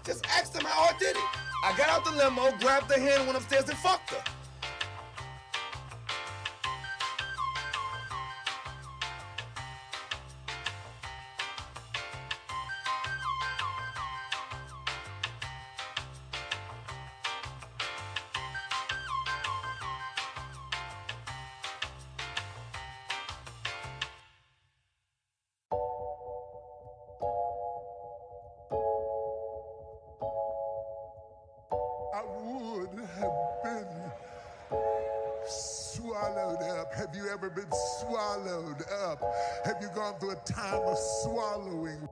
Just asked him how I did it. I got out the limo, grabbed the hand, went upstairs and fucked her. I would have been swallowed up. Have you ever been swallowed up? Have you gone through a time of swallowing?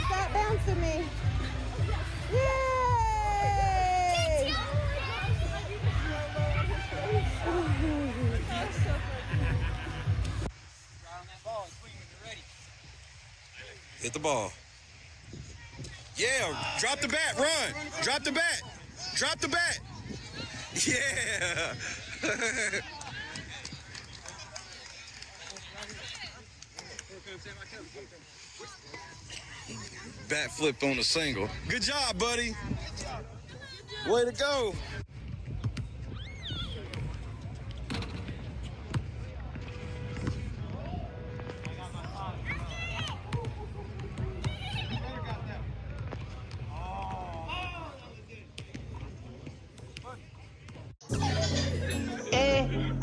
Stop bouncing me. Yay! Hit the ball. Yeah, drop the bat, run. Drop the bat. Drop the bat. Yeah. Bat flipped on a single. Good job, buddy. Way to go.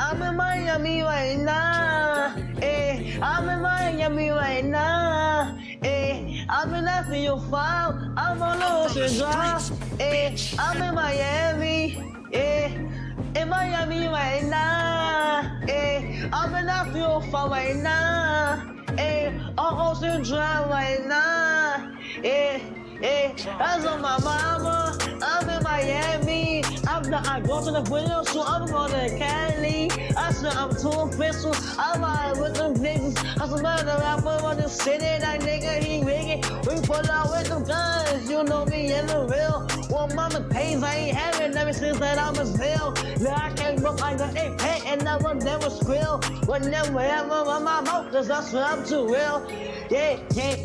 I'm in Miami right now. I'm in Miami right now. I'm in that for your file. I'm on Ocean Drive. I'm in Miami. In Miami right now. I'm in that for your file right now. On Ocean Drive right now. That's on my mama. I'm in Miami. I go to the video, so I'm going to Cali. I swear I'm too official. I'm out with them niggas. I'm some other rapper on the city. That nigga, he wicked. We pull out with them guns. You know me in the real. Well, mama pays, I ain't having ever since that I was real. Now I came up like an 8-pack and I will never squeal. Would never ever run my mouth, cause I swear I'm too real. Yeah,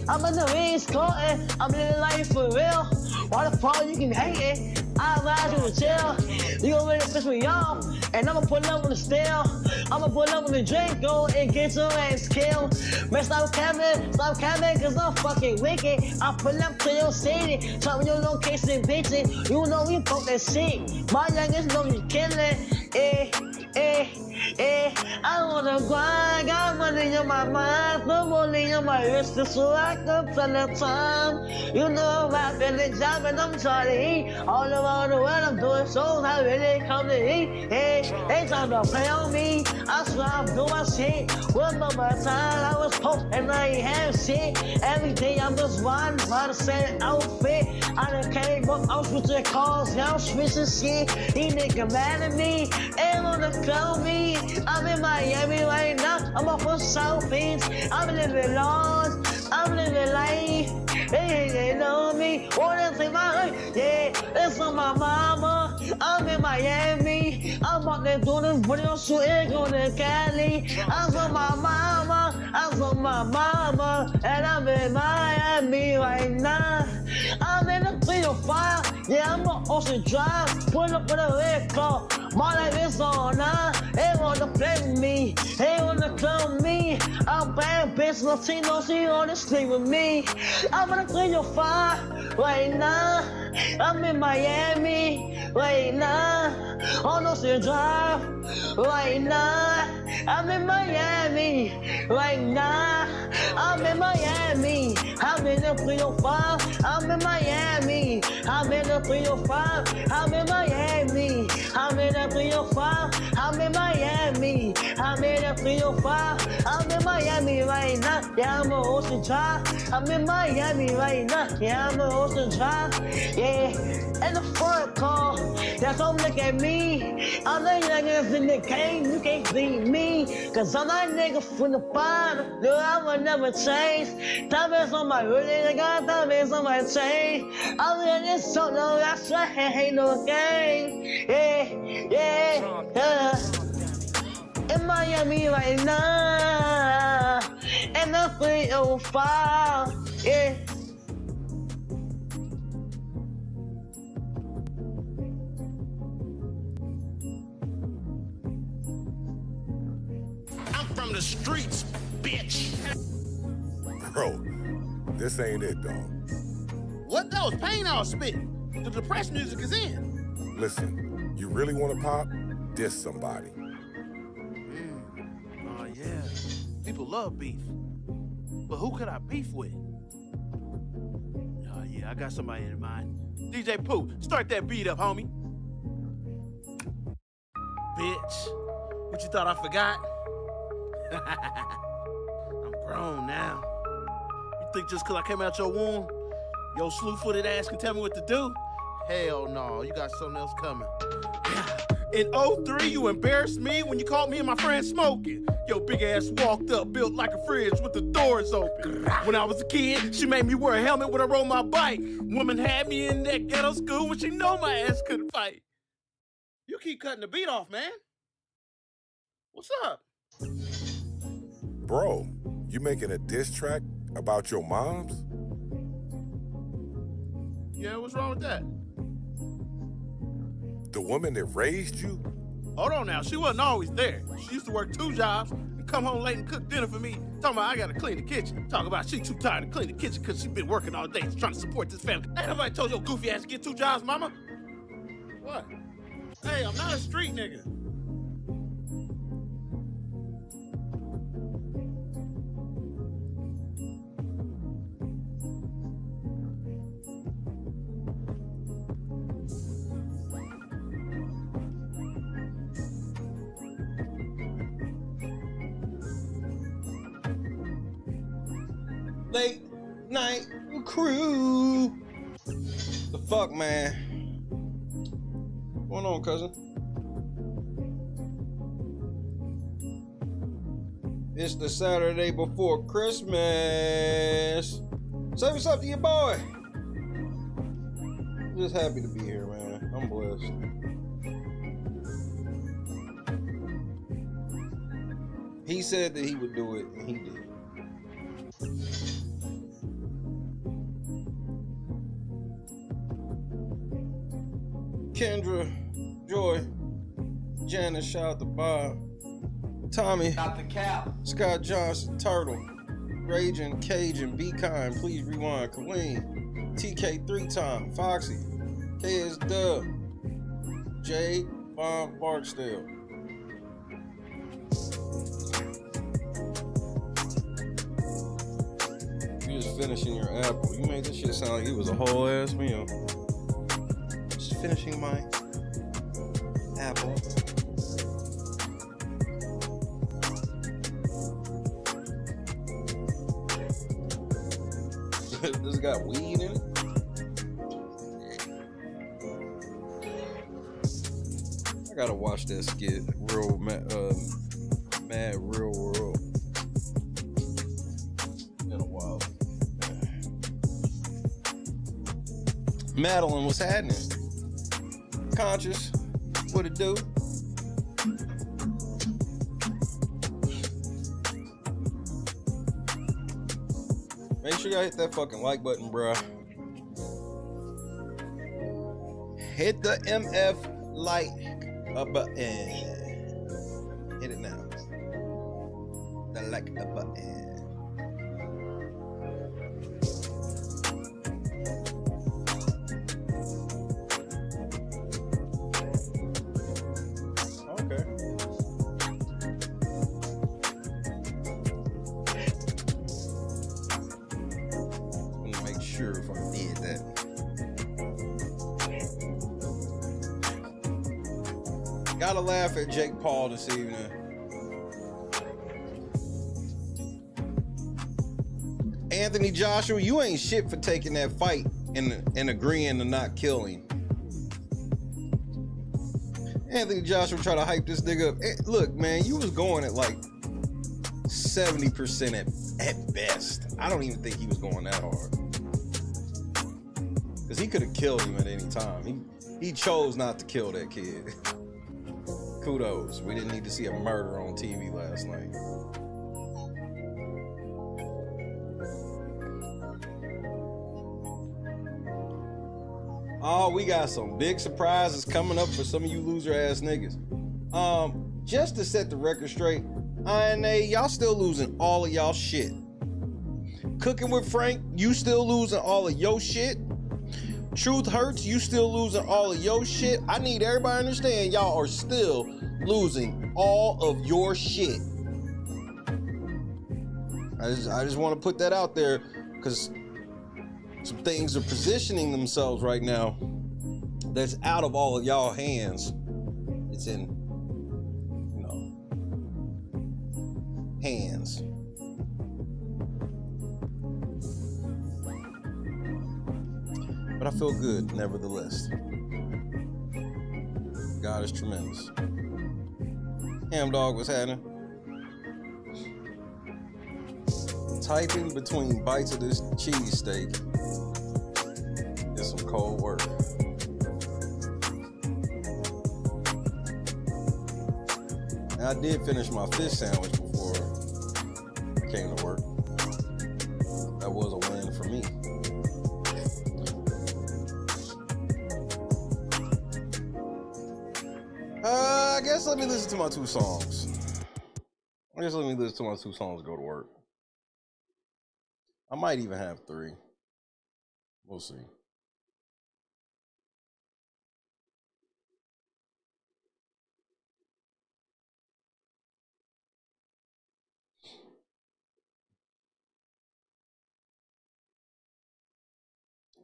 I'm in the rings courting. I'm living life for real. Why the fuck you can hate it? I ride you to chill. You gon' really piss me off. And I'ma pull up on the steel. I'ma pull up on the drink, go and get your ass killed. Man, stop camming, cause I'm fucking wicked. I pull up to your city, tell me your location, bitches. You know we fuck that shit. My youngest know you killin'. I wanna grind, got money in my mind, put money in my wrist, so I can tell the time. You know I'm rapping and jobbing, I'm trying to eat. All around the world, I'm doing shows, I really come to eat. They trying to play on me, I swear I'm doing shit. One more time, I was post and I ain't have shit. Every day I'm just riding by the same outfit. I done came up, I'm switching cars, now I'm switching shit. These niggas mad at me, ain't wanna clown me. I'm in Miami right now, I'm off of South Beach. I'm living large, I'm living life. They know me, wanna take my life. Yeah, it's on my mama. I'm in Miami. I'm out there doing this video shooting on the Cali. I'm on my mama, I'm on my mama, and I'm in Miami right now. I'm in the 305, yeah, I'm on Ocean Drive. Pull up with a red car, my life is on now. They wanna play with me, they wanna clone me. I'm bad bitch, Latino, she wanna sleep with me. I'm in the 305 right now. I'm in Miami right now. On Ocean Drive right now. I'm in Miami right now. I'm in Miami. I'm in the 305. I'm in Miami. I'm in the 305. I'm in Miami. I'm in the 305. I'm in Miami. I'm in the 305. I'm in Miami right now. Yeah, I'm on Ocean Drive. I'm in Miami right now. Yeah, I'm on Ocean Drive. Yeah, in the front car. That's don't look at me. I'm the youngest in the game. You can't beat me. Cause I'm that nigga from the bottom. No, I will never change. Diamonds on my really, I got diamonds on my chain. I'm in this song, no, that's why I ain't no game. Yeah. In Miami right now. And the 305. Yeah. From the streets, bitch. Bro, this ain't it, dog. What? That was pain I was spitting. The depressed music is in. Listen, you really want to pop? Diss somebody. Oh, yeah. People love beef. But who could I beef with? Oh, yeah, I got somebody in mind. DJ Pooh, start that beat up, homie. Bitch, what you thought I forgot? I'm grown now. You think just because I came out your womb, your slew-footed ass can tell me what to do? Hell no, you got something else coming. In 03, you embarrassed me when you caught me and my friend smoking. Your big ass walked up, built like a fridge with the doors open. When I was a kid, she made me wear a helmet when I rode my bike. Woman had me in that ghetto school when she know my ass couldn't fight. You keep cutting the beat off, man. What's up? Bro, you making a diss track about your moms? Yeah, what's wrong with that? The woman that raised you? Hold on now, she wasn't always there. She used to work 2 jobs and come home late and cook dinner for me. Talking about I gotta clean the kitchen. Talking about she too tired to clean the kitchen because she been working all day trying to support this family. Ain't nobody told your goofy ass to get 2 jobs, mama? What? Hey, I'm not a street nigga. Late night crew. The fuck, man? What's going on, cousin? It's the Saturday before Christmas. Say what's up to your boy. I'm just happy to be here, man. I'm blessed. He said that he would do it, and he did. Kendra, Joy, Janice, shout out to Bob, Tommy, Scott Johnson, Turtle, Raging, Cajun, Be Kind, Please Rewind, Colleen, TK 3-time, Foxy, KS Dub, Jay, Bob Barksdale. You just finishing your apple. You made this shit sound like it was a whole ass meal. Just finishing my apple. This got weed in it. I gotta watch that skit, Mad Real World. Been a while. Madeline, what's happening? Conscious, what it do? Make sure y'all hit that fucking like button, bruh. Hit the MF like button. Hit it now. The like button. Okay. Sure if I did that. Gotta laugh at Jake Paul this evening. Anthony Joshua, you ain't shit for taking that fight and agreeing to not kill him. Anthony Joshua tried to hype this nigga up. Look, man, you was going at like 70% at best. I don't even think he was going that hard. Because he could have killed him at any time. He chose not to kill that kid. Kudos. We didn't need to see a murder on TV last night. Oh, we got some big surprises coming up for some of you loser ass niggas. Just to set the record straight, INA, y'all still losing all of y'all shit. Cooking with Frank, you still losing all of your shit. Truth Hurts, you still losing all of your shit. I need everybody to understand y'all are still losing all of your shit. I just want to put that out there because some things are positioning themselves right now that's out of all of y'all hands. It's in, hands. But I feel good, nevertheless. God is tremendous. Ham Dog, what's happening? Typing between bites of this cheesesteak is some cold work. And I did finish my fish sandwich before I came to work. That was a win for me. I guess let me listen to my two songs. Go to work. I might even have 3. We'll see.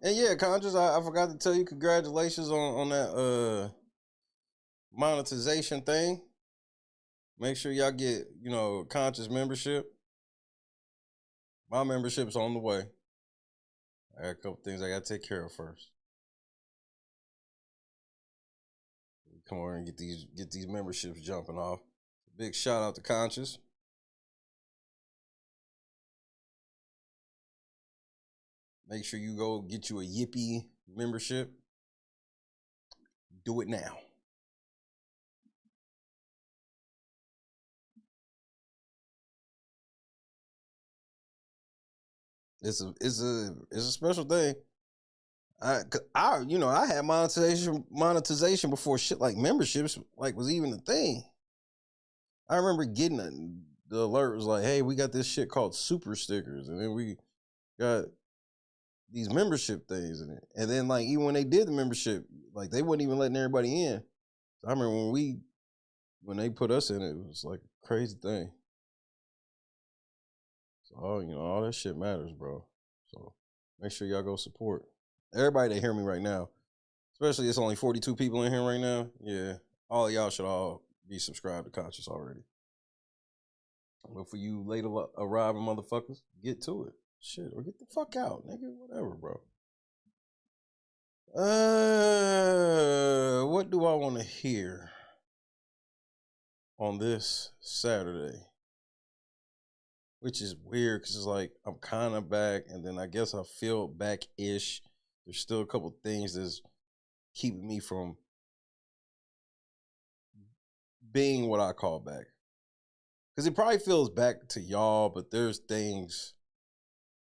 And yeah, Conscious, I forgot to tell you congratulations on that monetization thing. Make sure y'all get, Conscious membership. My membership's on the way. I got a couple things I gotta take care of first. Come over and get these memberships jumping off. Big shout out to Conscious. Make sure you go get you a Yippee membership. Do it now. It's a special thing. I had monetization before shit like memberships like was even a thing. I remember getting the alert was like, hey, we got this shit called super stickers, and then we got these membership things in it. And then like even when they did the membership, like they wasn't even letting everybody in. I remember when they put us in it was like a crazy thing. So all that shit matters, bro. So make sure y'all go support. Everybody that hear me right now, especially it's only 42 people in here right now. Yeah, all of y'all should all be subscribed to Conscious already. But for you late arriving motherfuckers, get to it. Shit, or get the fuck out, nigga. Whatever, bro. What do I want to hear on this Saturday? Which is weird because it's like I'm kind of back, and then I guess I feel back-ish. There's still a couple things that's keeping me from being what I call back. Because it probably feels back to y'all, but there's things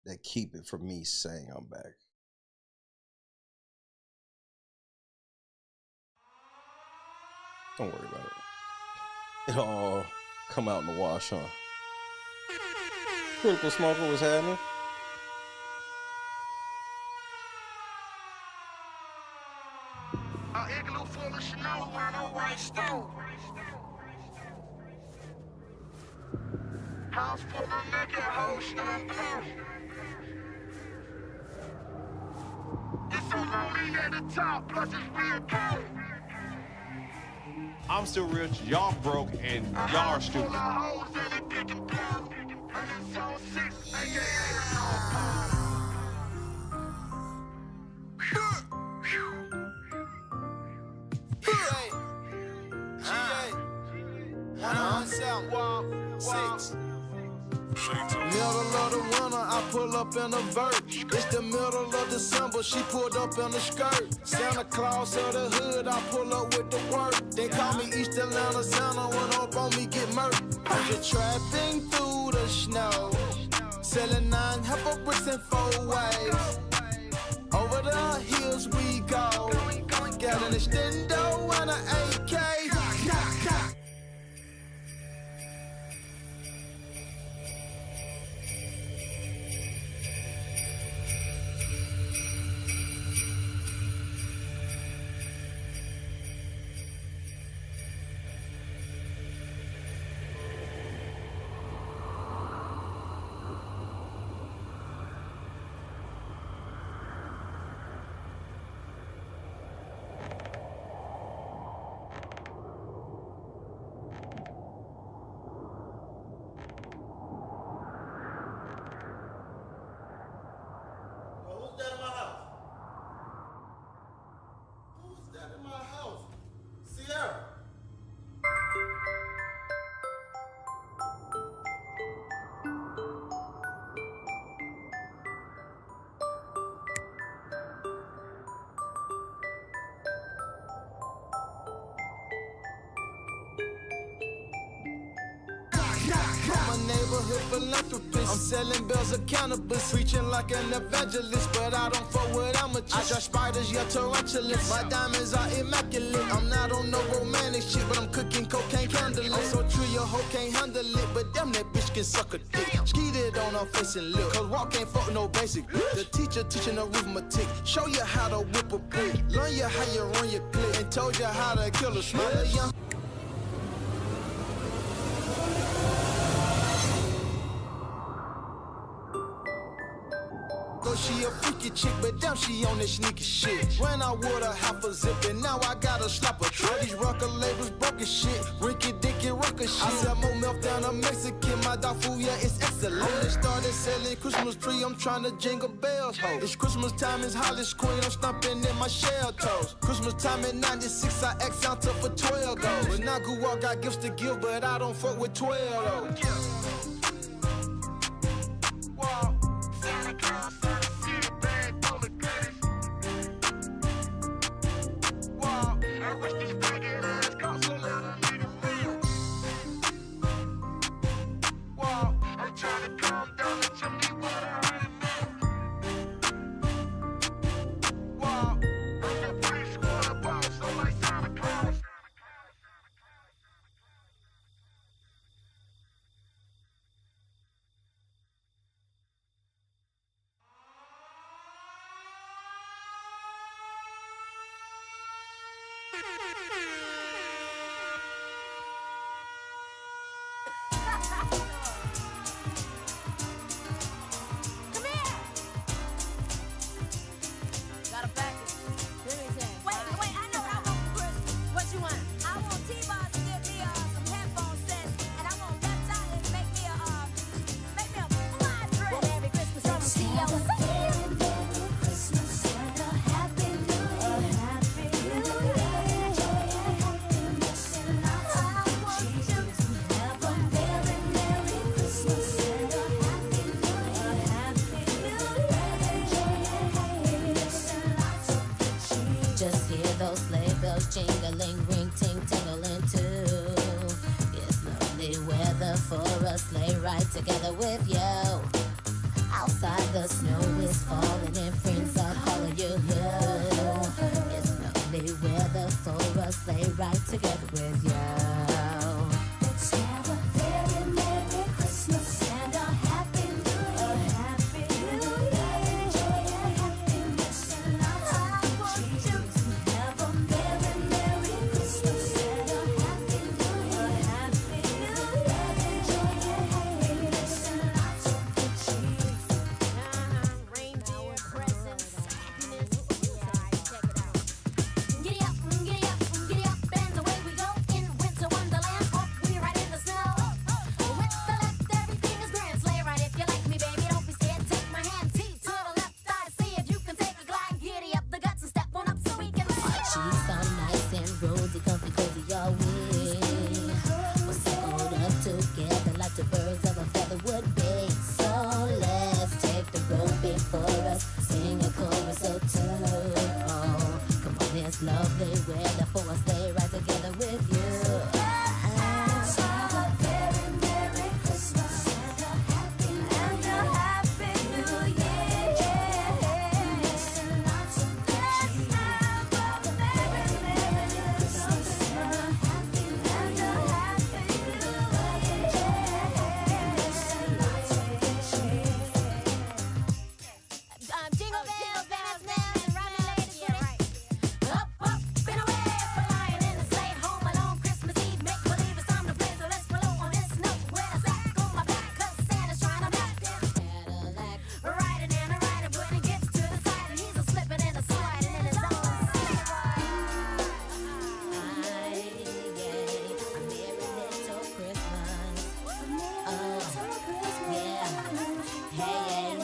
that keep it from me saying I'm back. Don't worry about it. It'll all come out in the wash, huh? Critical Smoker was happening. An igloo full of snow on a white stone. House full of naked hoes, stand close. It's so lonely at the top, plus it's real cold. I'm still rich, y'all broke, and y'all are stupid. Middle of the winter, I pull up in a vert. It's the middle of December, she pulled up in a skirt. Santa Claus of the hood, I pull up with the work. They call me East Atlanta Santa, when up on me get murked. I'm just trapping through the snow, selling 9 heifer bricks in 4 ways. Over the hills we go, got an extendo and an AK. I'm a neighborhood philanthropist. I'm selling bells of cannabis, preaching like an evangelist, but I don't fuck with amateurs. I got spiders, yeah, tarantulas. My diamonds are immaculate. I'm not on no romantic shit, but I'm cooking cocaine candlelit. I'm so true, your hoe can't handle it, but damn that bitch can suck a dick. Skeeted on her face and lip, cause walk ain't fuck no basic. The teacher teaching arithmetic, show you how to whip a brick, learn you how you run your clip, and told you how to kill a smile. Young she a freaky chick, but damn she on that sneaky shit. When I wore a half a zip, and now I gotta slap a trick. These record labels broke as shit, Ricky Dicky rocker shit. I sell more milk down a Mexican, my dog food, yeah, it's excellent. Only started selling Christmas tree, I'm trying to jingle bells, ho. It's Christmas time, it's Hollis Queen, I'm stomping in my shell toes. Christmas time in 96, I X out for 12 goals. When I go out, got gifts to give, but I don't fuck with 12 though. Wow. Santa Claus, Got a package. Let me see. Wait, I know what I want for Christmas. What you want? I want T-Bars to get me some headphone sets, and I want Reptile to make me a fly dress. Merry Christmas from the CEO. Merry Christmas and a Happy New Year. Happy New Year. Happiness and lots of cheese. Have a very Merry Christmas and a Happy New Year. Happy New Year. Just hear those sleigh bells jingling, ring ting tingling too. It's lovely weather for a sleigh ride together with you. Outside the snow is falling and friends are calling you. It's lovely weather for a sleigh ride together with you. Let's have a very Merry Christmas and a Happy New Year. Happy New Year. Happiness and lots of cheese. Have a very Merry Christmas and a Happy New Year. Happy New Year. Happiness and lots of cheese. Reindeer presents, happiness. Check it out. Giddy up, and away we go in winter wonderland. Oh, we ride in the snow. With the left, everything is grand. Sleigh ride if you like me, baby. Don't be scared. Take my hand. T to the left, I see if you can take a glide. Giddy up the guts and step on up so we can She's so nice and rosy, comfy, cozy, all we. We're snuggled up together like the birds of a feather would be. So let's take the road before us, sing a chorus or two. Oh, come on, it's lovely weather for a sleigh ride together with you. Let's have a very Merry Christmas and a Happy New Year. Happiness and lots of cheese. Have a very Merry Christmas and a Happy New Year. Happiness and lots of cheese. Jingle bells, bells, bells, and run ladies, yeah, right. Up, and away, flying in the sleigh, home alone, Christmas Eve, make believe it's time to play, so let's blow on this note. With a sack on my back, 'cause Santa's trying to knock this Cadillac. Riding and a rider, putting gifts to the side, and he's a slipping and a sliding in his own sleigh ride. A merry little Christmas. Yeah. Hey.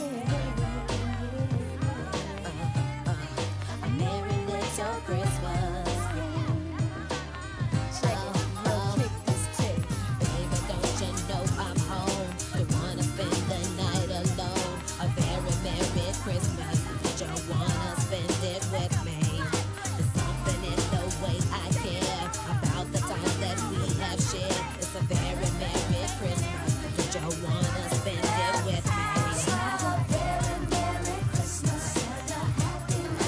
A merry little Christmas. Baby, don't you know I'm home? Don't wanna spend the night alone. A very Merry Christmas. Don't wanna spend it with me. There's something in the way I care about the time that we have shared. It's a very Merry Christmas. Don't you wanna spend it with me? Have a very Merry Christmas and a Happy New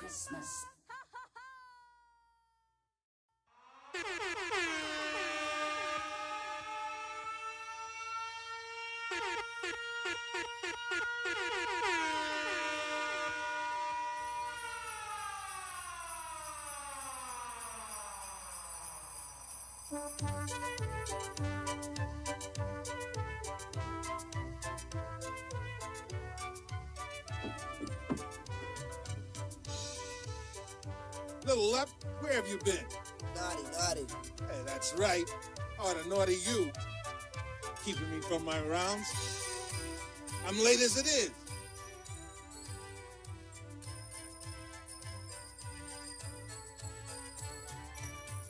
Christmas. Little Left, where have you been? Naughty. Hey, that's right. Oh, the naughty you. Keeping me from my rounds. I'm late as it is.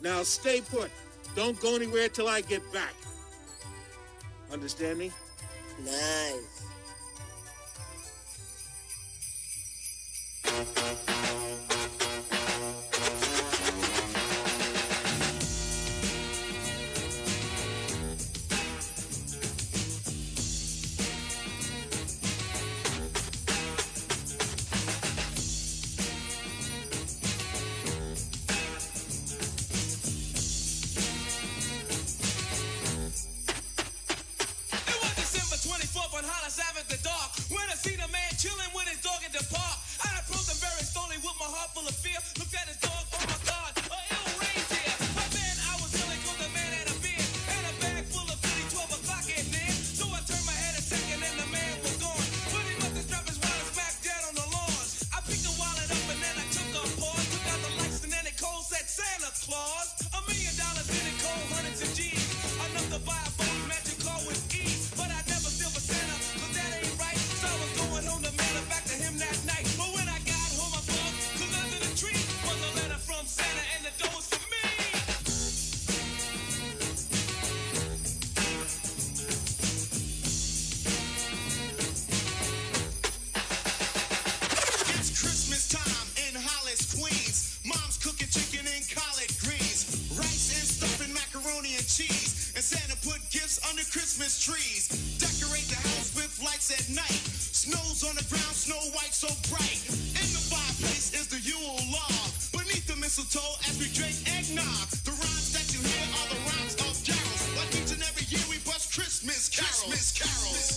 Now stay put. Don't go anywhere till I get back. Understand me? Nice. cheese. And Santa put gifts under Christmas trees. Decorate the house with lights at night. Snow's on the ground, Snow White so bright. In the fireplace is the Yule log. Beneath the mistletoe as we drink eggnog. The rhymes that you hear are the rhymes of carols. Like each and every year we bust Christmas carols.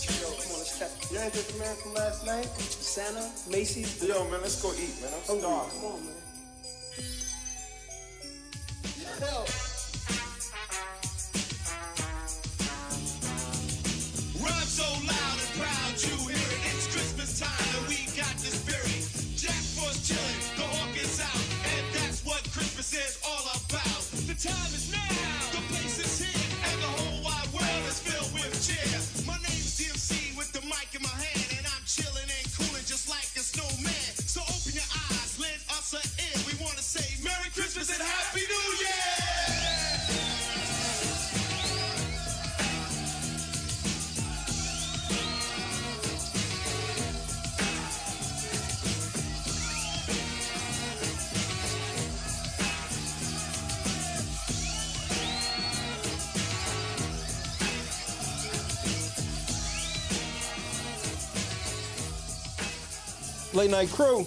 Yo, come on, let's check. You ain't just man from last night? Santa, Macy's. Yo, man, let's go eat, man. I'm starving. Come on, man. Yo. Rhyme so loud and proud you hear it. It's Christmas time and we got the spirit. Jack Frost chilling, the hawk is out. And that's what Christmas is all about. The time is now, the place is here. And the whole wide world is filled with cheer. My name's DMC with the mic in my hand. And I'm chilling and cooling just like a snowman. So open your eyes, lend us an ear. We want to say Merry Christmas and Happy New Year! Late night crew.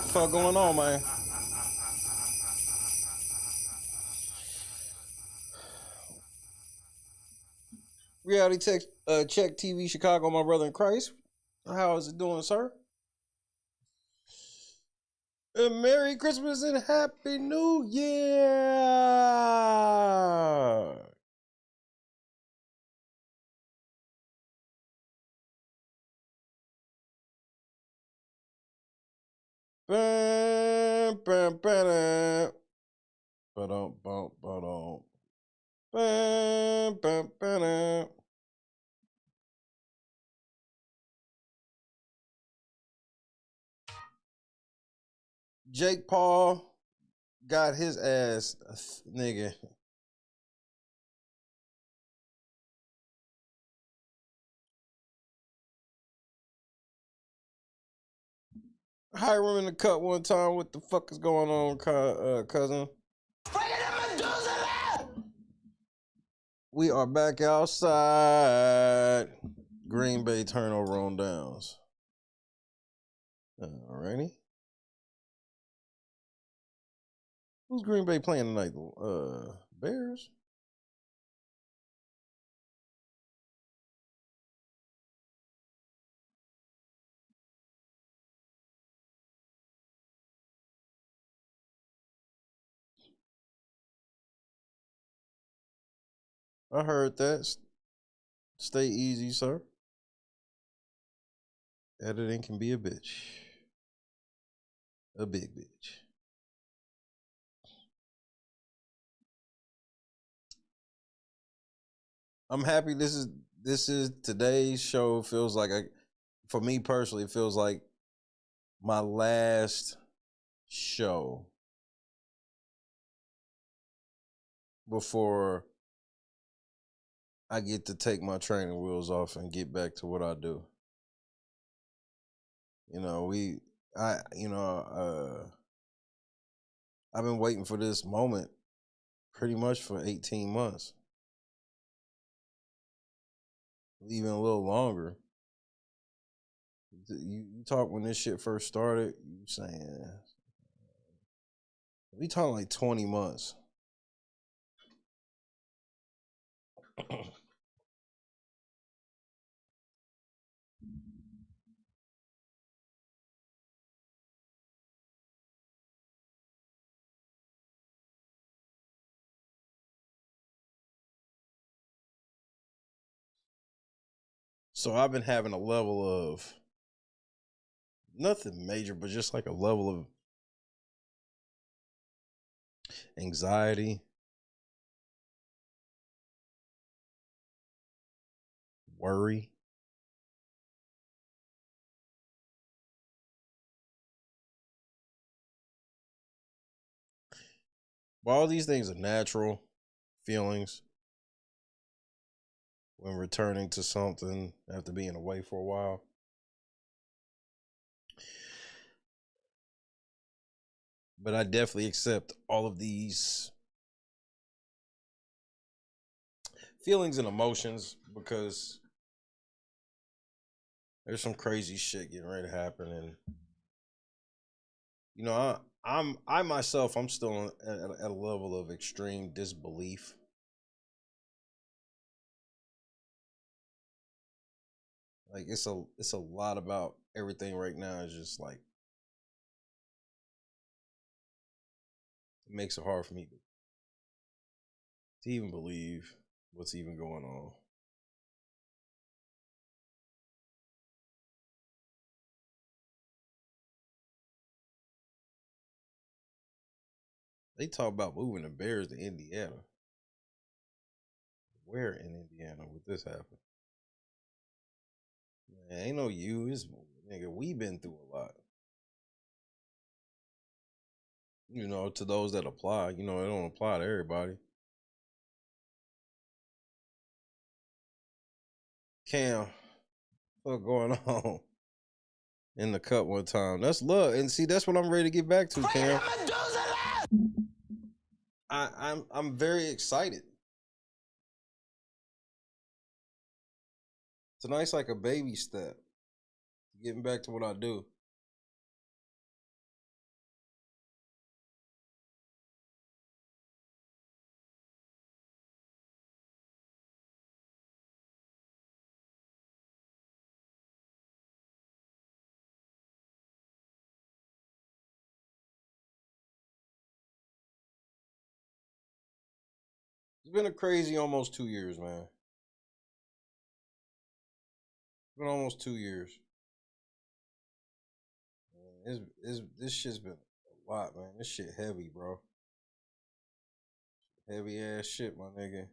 Fuck going on, man? Reality check TV Chicago, my brother in Christ. How is it doing, sir? And Merry Christmas and Happy New Year. Bam, bam, bam, ba-dum, bum, ba-dum. Bam, bam, bam. Jake Paul got his ass, nigga. Hiram in the cut one time. What the fuck is going on, cousin? We are back outside. Green Bay turnover on downs. Alrighty. Who's Green Bay playing tonight? Bears? I heard that. Stay easy, sir. Editing can be a bitch. A big bitch. I'm happy this is today's show. Feels like for me personally, it feels like my last show before I get to take my training wheels off and get back to what I do. You know, I've been waiting for this moment pretty much for 18 months. Even a little longer. You talk when this shit first started, you saying, we talking like 20 months. So I've been having a level of nothing major, but just like a level of anxiety, worry. Well, all these things are natural feelings when returning to something after being away for a while. But I definitely accept all of these feelings and emotions because there's some crazy shit getting ready to happen, and you know, I myself, I'm still at a level of extreme disbelief. Like it's a lot about everything right now. Is just like it makes it hard for me to even believe what's even going on. They talk about moving the Bears to Indiana. Where in Indiana would this happen? Man, ain't no you. It's nigga. We been through a lot. You know, to those that apply. You know, it don't apply to everybody. Cam, what's going on in the cup one time? That's love, and see, that's what I'm ready to get back to, Cam. I'm very excited. Tonight's like a baby step. Getting back to what I do. It's been a crazy almost 2 years, man. It's been almost 2 years. This shit's been a lot, man. This shit heavy, bro. Heavy ass shit, my nigga.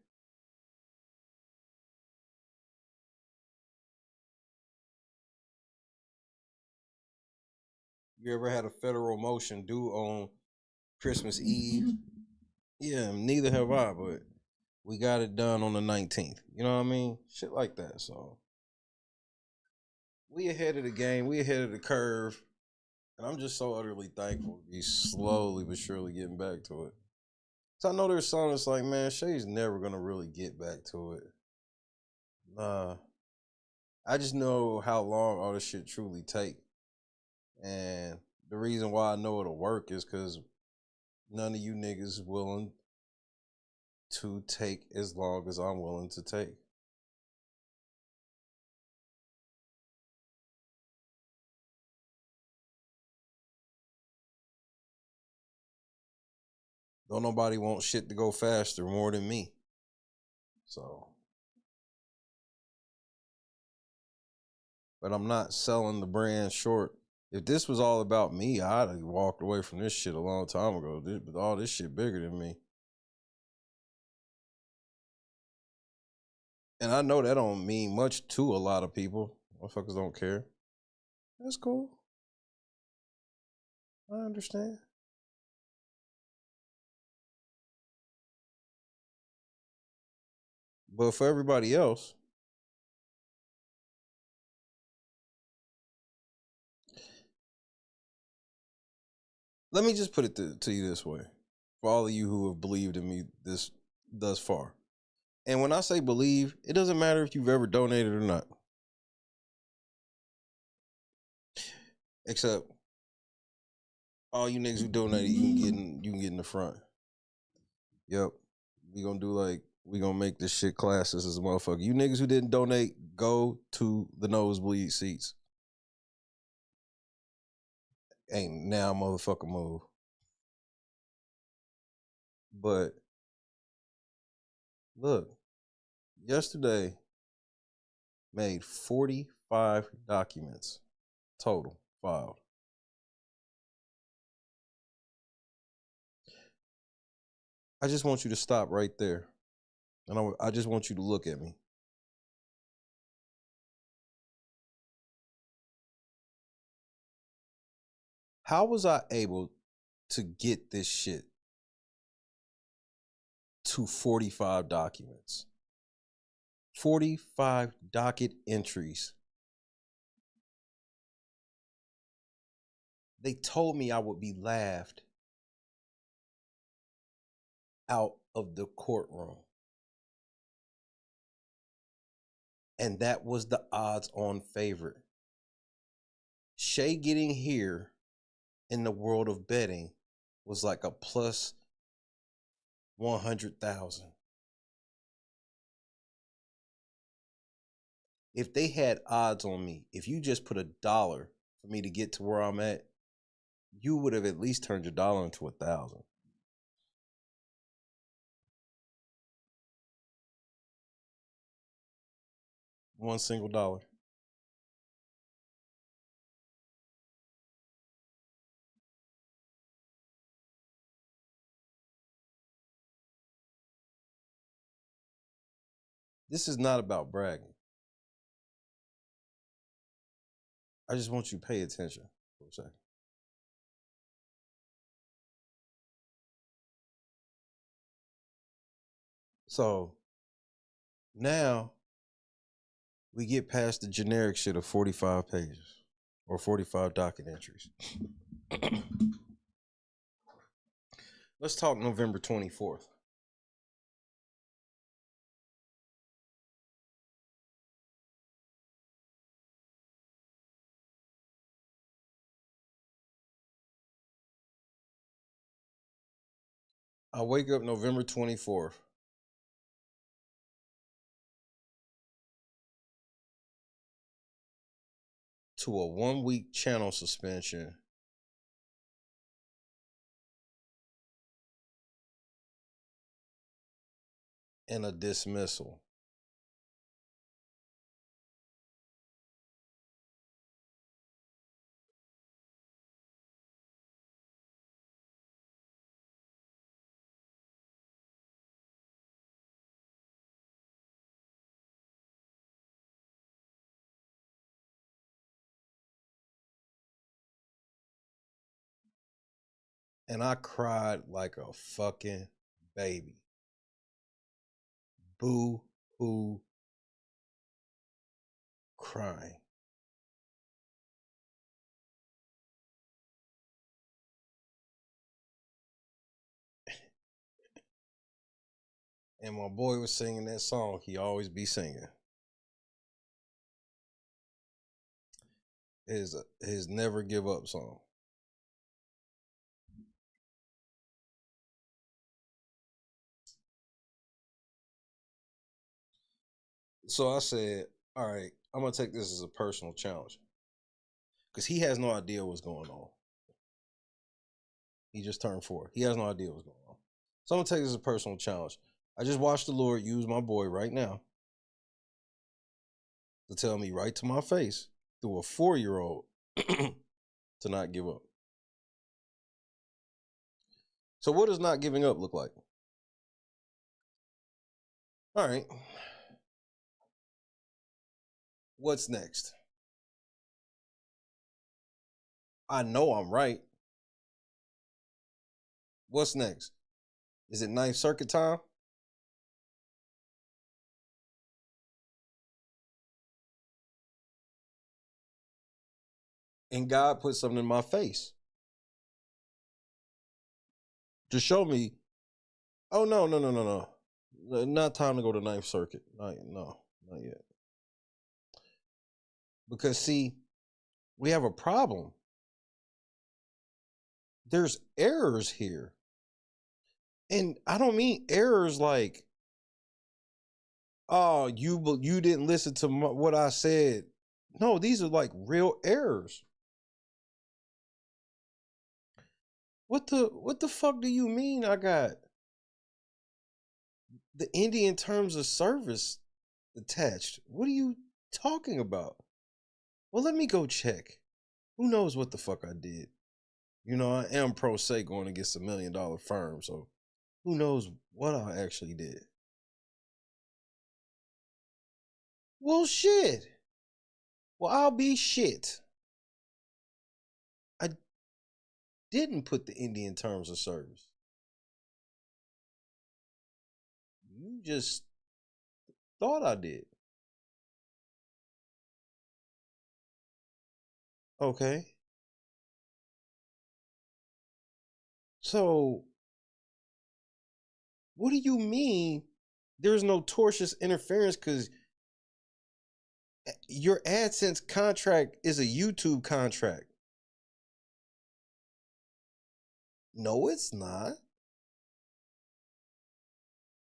You ever had a federal motion due on Christmas Eve? Yeah, neither have I, but we got it done on the 19th. You know what I mean? Shit like that. So we ahead of the game. We ahead of the curve. And I'm just so utterly thankful to be slowly but surely getting back to it. So I know there's some that's like, man, Shay's never going to really get back to it. Nah. I just know how long all this shit truly take. And the reason why I know it'll work is because none of you niggas is willing to take as long as I'm willing to take. Don't nobody want shit to go faster more than me. So. But I'm not selling the brand short. If this was all about me, I'd have walked away from this shit a long time ago. But all this shit bigger than me. And I know that don't mean much to a lot of people. Motherfuckers don't care. That's cool. I understand. But for everybody else, let me just put it to you this way. For all of you who have believed in me this thus far. And when I say believe, it doesn't matter if you've ever donated or not. Except all you niggas who donated, you can get in the front. Yep. We gonna make this shit classes as a motherfucker. You niggas who didn't donate, go to the nosebleed seats. Ain't now motherfucker move. But look, yesterday made 45 documents total filed. I just want you to stop right there. And I just want you to look at me. How was I able to get this shit to 45 documents? 45 docket entries. They told me I would be laughed out of the courtroom. And that was the odds-on favorite. Shay getting here in the world of betting was like a plus 100,000. If they had odds on me, if you just put $1 for me to get to where I'm at, you would have at least turned your dollar into 1,000. One single dollar. This is not about bragging. I just want you to pay attention for a second. So now we get past the generic shit of 45 pages or 45 docket entries. Let's talk November 24th. I wake up November 24th. To a 1-week channel suspension and a dismissal. And I cried like a fucking baby. Boo hoo crying. And my boy was singing that song he always be singing. His Never Give Up song. So I said, all right, I'm going to take this as a personal challenge. Because he has no idea what's going on. He just turned 4. He has no idea what's going on. So I'm going to take this as a personal challenge. I just watched the Lord use my boy right now to tell me right to my face through a 4-year-old to not give up. So what does not giving up look like? All right. What's next? I know I'm right. What's next? Is it 9th Circuit time? And God put something in my face to show me, oh, no. Not time to go to 9th Circuit. Not yet. Because, see, we have a problem. There's errors here. And I don't mean errors like, oh, you didn't listen to what I said. No, these are like real errors. What the fuck do you mean I got the Indian terms of service attached? What are you talking about? Well, let me go check. Who knows what the fuck I did? You know, I am pro se going against $1 million firm, so who knows what I actually did? Well, shit. Well, I'll be shit. I didn't put the Indian terms of service. You just thought I did. Okay. So What do you mean there's no tortious interference? Because your AdSense contract is a YouTube contract. No, it's not.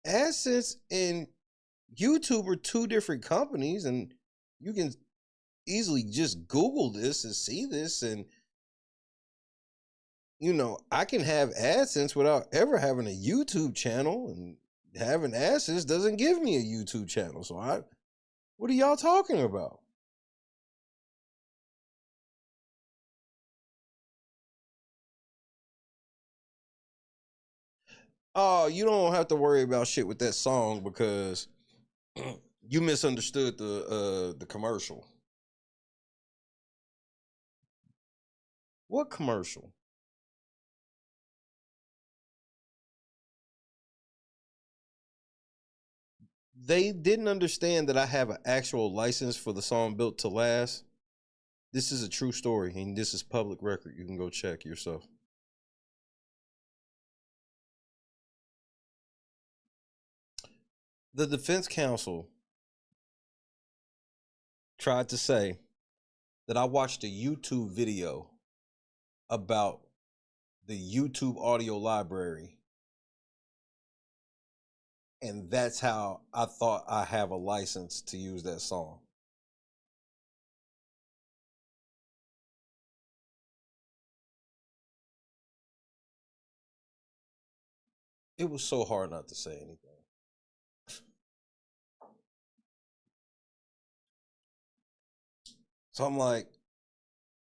AdSense and YouTube are two different companies, and you can easily just Google this and see this. And, you know, I can have AdSense without ever having a YouTube channel, and having AdSense doesn't give me a YouTube channel. So what are y'all talking about? Oh, you don't have to worry about shit with that song because you misunderstood the commercial. What commercial? They didn't understand that I have an actual license for the song Built to Last. This is a true story, and this is public record. You can go check yourself. The defense counsel tried to say that I watched a YouTube video about the YouTube audio library, and that's how I thought I have a license to use that song. It was so hard not to say anything. So I'm like,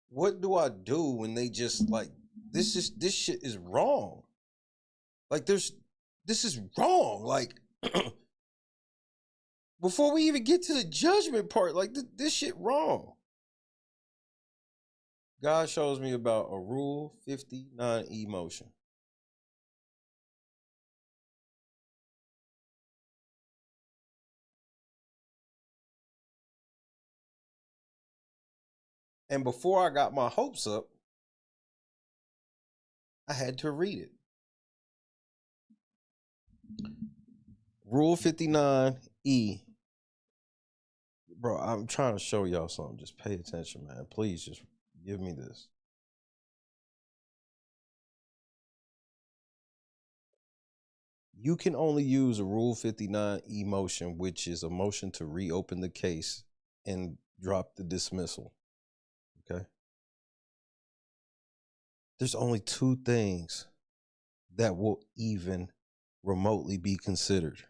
what do I do when they just like, this shit is wrong. Like this is wrong. Like before we even get to the judgment part, like this shit wrong. God shows me about a Rule 59E motion. And before I got my hopes up, I had to read it. Rule 59E. Bro, I'm trying to show y'all something. Just pay attention, man. Please just give me this. You can only use a Rule 59E motion, which is a motion to reopen the case and drop the dismissal. Okay? There's only two things that will even remotely be considered.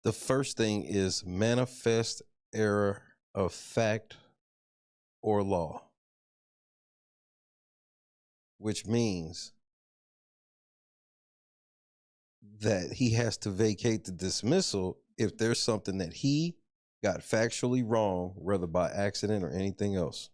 The first thing is manifest error of fact or law, which means that he has to vacate the dismissal if there's something that he got factually wrong, whether by accident or anything else.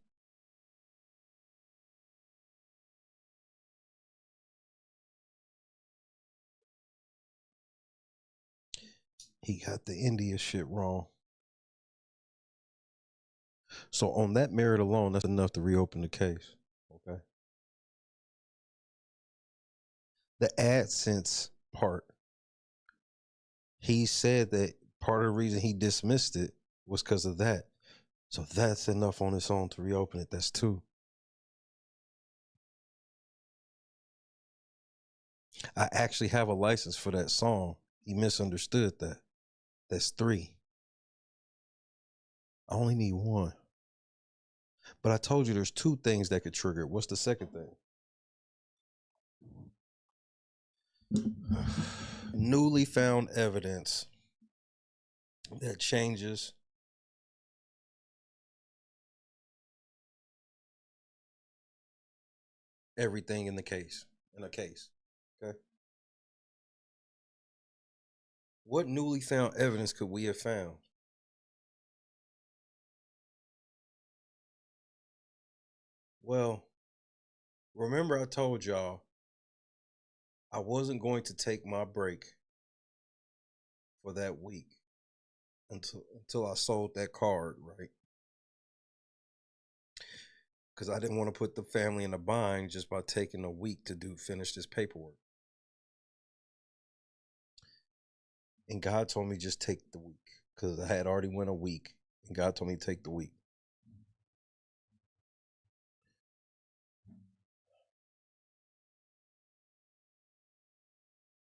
He got the India shit wrong. So on that merit alone, that's enough to reopen the case. Okay. The AdSense part, he said that part of the reason he dismissed it was because of that. So that's enough on its own to reopen it. That's two. I actually have a license for that song. He misunderstood that. That's three. I only need one. But I told you there's two things that could trigger it. What's the second thing? Newly found evidence that changes everything in the case, in a case. Okay. What newly found evidence could we have found? Well, remember I told y'all I wasn't going to take my break for that week until I sold that card, right? because I didn't want to put the family in a bind just by taking a week to finish this paperwork. And God told me just take the week because I had already went a week, and God told me to take the week.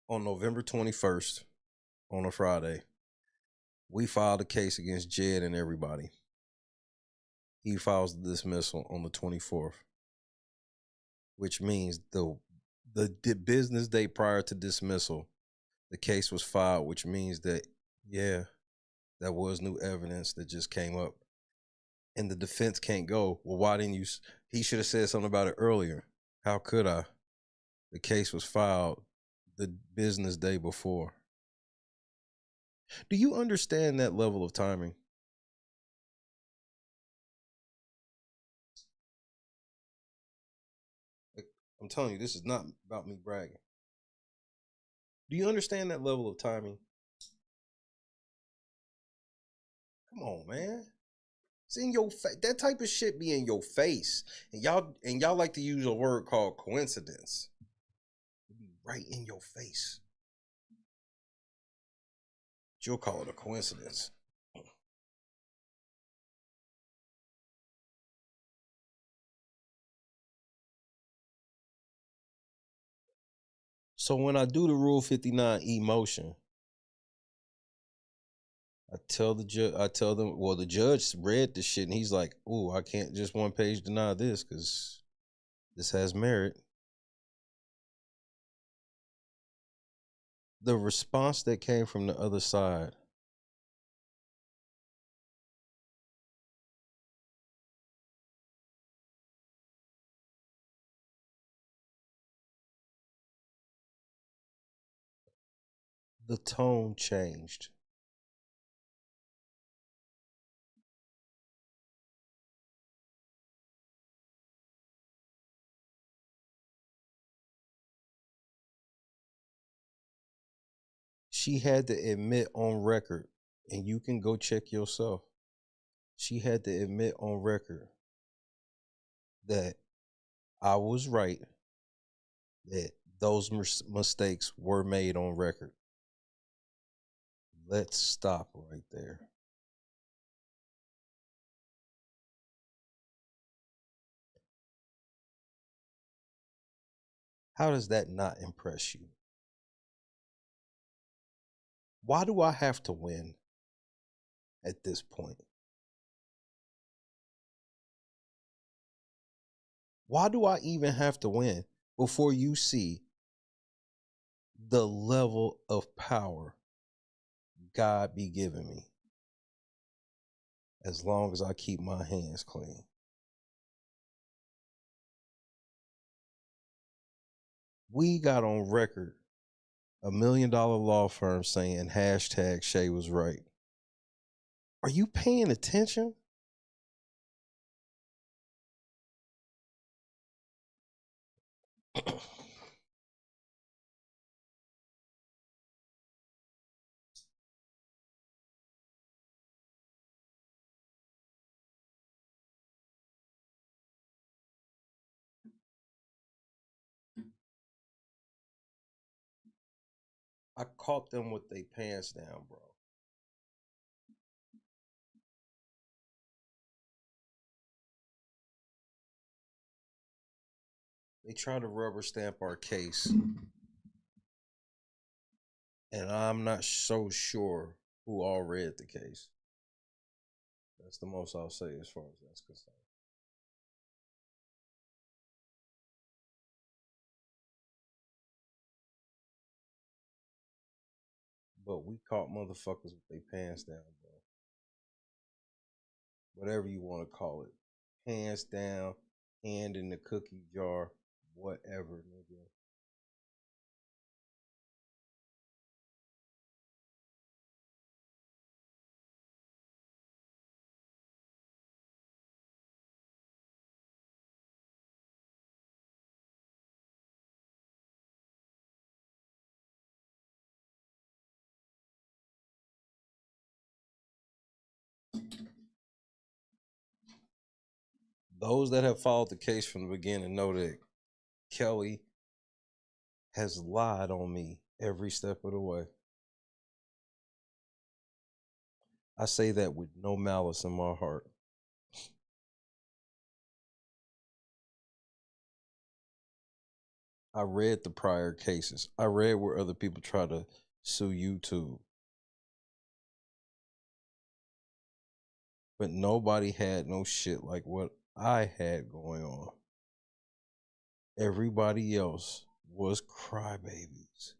On November 21st, on a Friday, we filed a case against Jed and everybody. He files the dismissal on the 24th, which means the business day prior to dismissal, the case was filed, which means that, yeah, that was new evidence that just came up. And the defense can't go, well, why didn't you? He should have said something about it earlier. How could I? The case was filed the business day before. Do you understand that level of timing? I'm telling you, this is not about me bragging. Do you understand that level of timing? Come on, man. It's in your face. That type of shit be in your face. And y'all like to use a word called coincidence. It be right in your face. But you'll call it a coincidence. So when I do the Rule 59E motion, I tell them, well, the judge read the shit and he's like, "Ooh, I can't just one page deny this because this has merit." The response that came from the other side, the tone changed. She had to admit on record, and you can go check yourself. She had to admit on record that I was right, that those mistakes were made on record. Let's stop right there. How does that not impress you? Why do I have to win at this point? Why do I even have to win before you see the level of power God be giving me as long as I keep my hands clean? We got on record $1 million law firm saying hashtag Shay was right. Are you paying attention? I caught them with their pants down, bro. They try to rubber stamp our case. And I'm not so sure who all read the case. That's the most I'll say as far as that's concerned. But we caught motherfuckers with their pants down, bro. Whatever you want to call it. Pants down, hand in the cookie jar, whatever, nigga. Those that have followed the case from the beginning know that Kelly has lied on me every step of the way. I say that with no malice in my heart. I read the prior cases. I read where other people try to sue YouTube. But nobody had no shit like what I had going on. Everybody else was crybabies.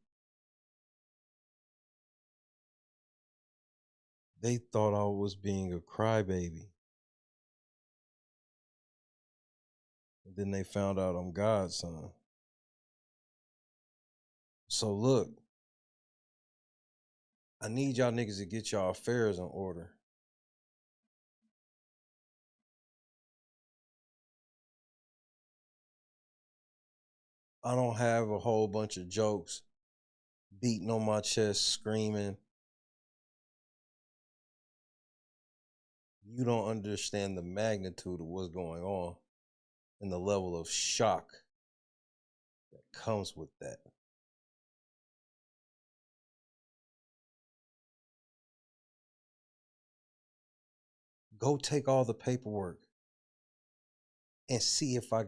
They thought I was being a crybaby. And then they found out I'm God's son. So look, I need y'all niggas to get y'all affairs in order. I don't have a whole bunch of jokes beating on my chest, screaming. You don't understand the magnitude of what's going on and the level of shock that comes with that. Go take all the paperwork and see if I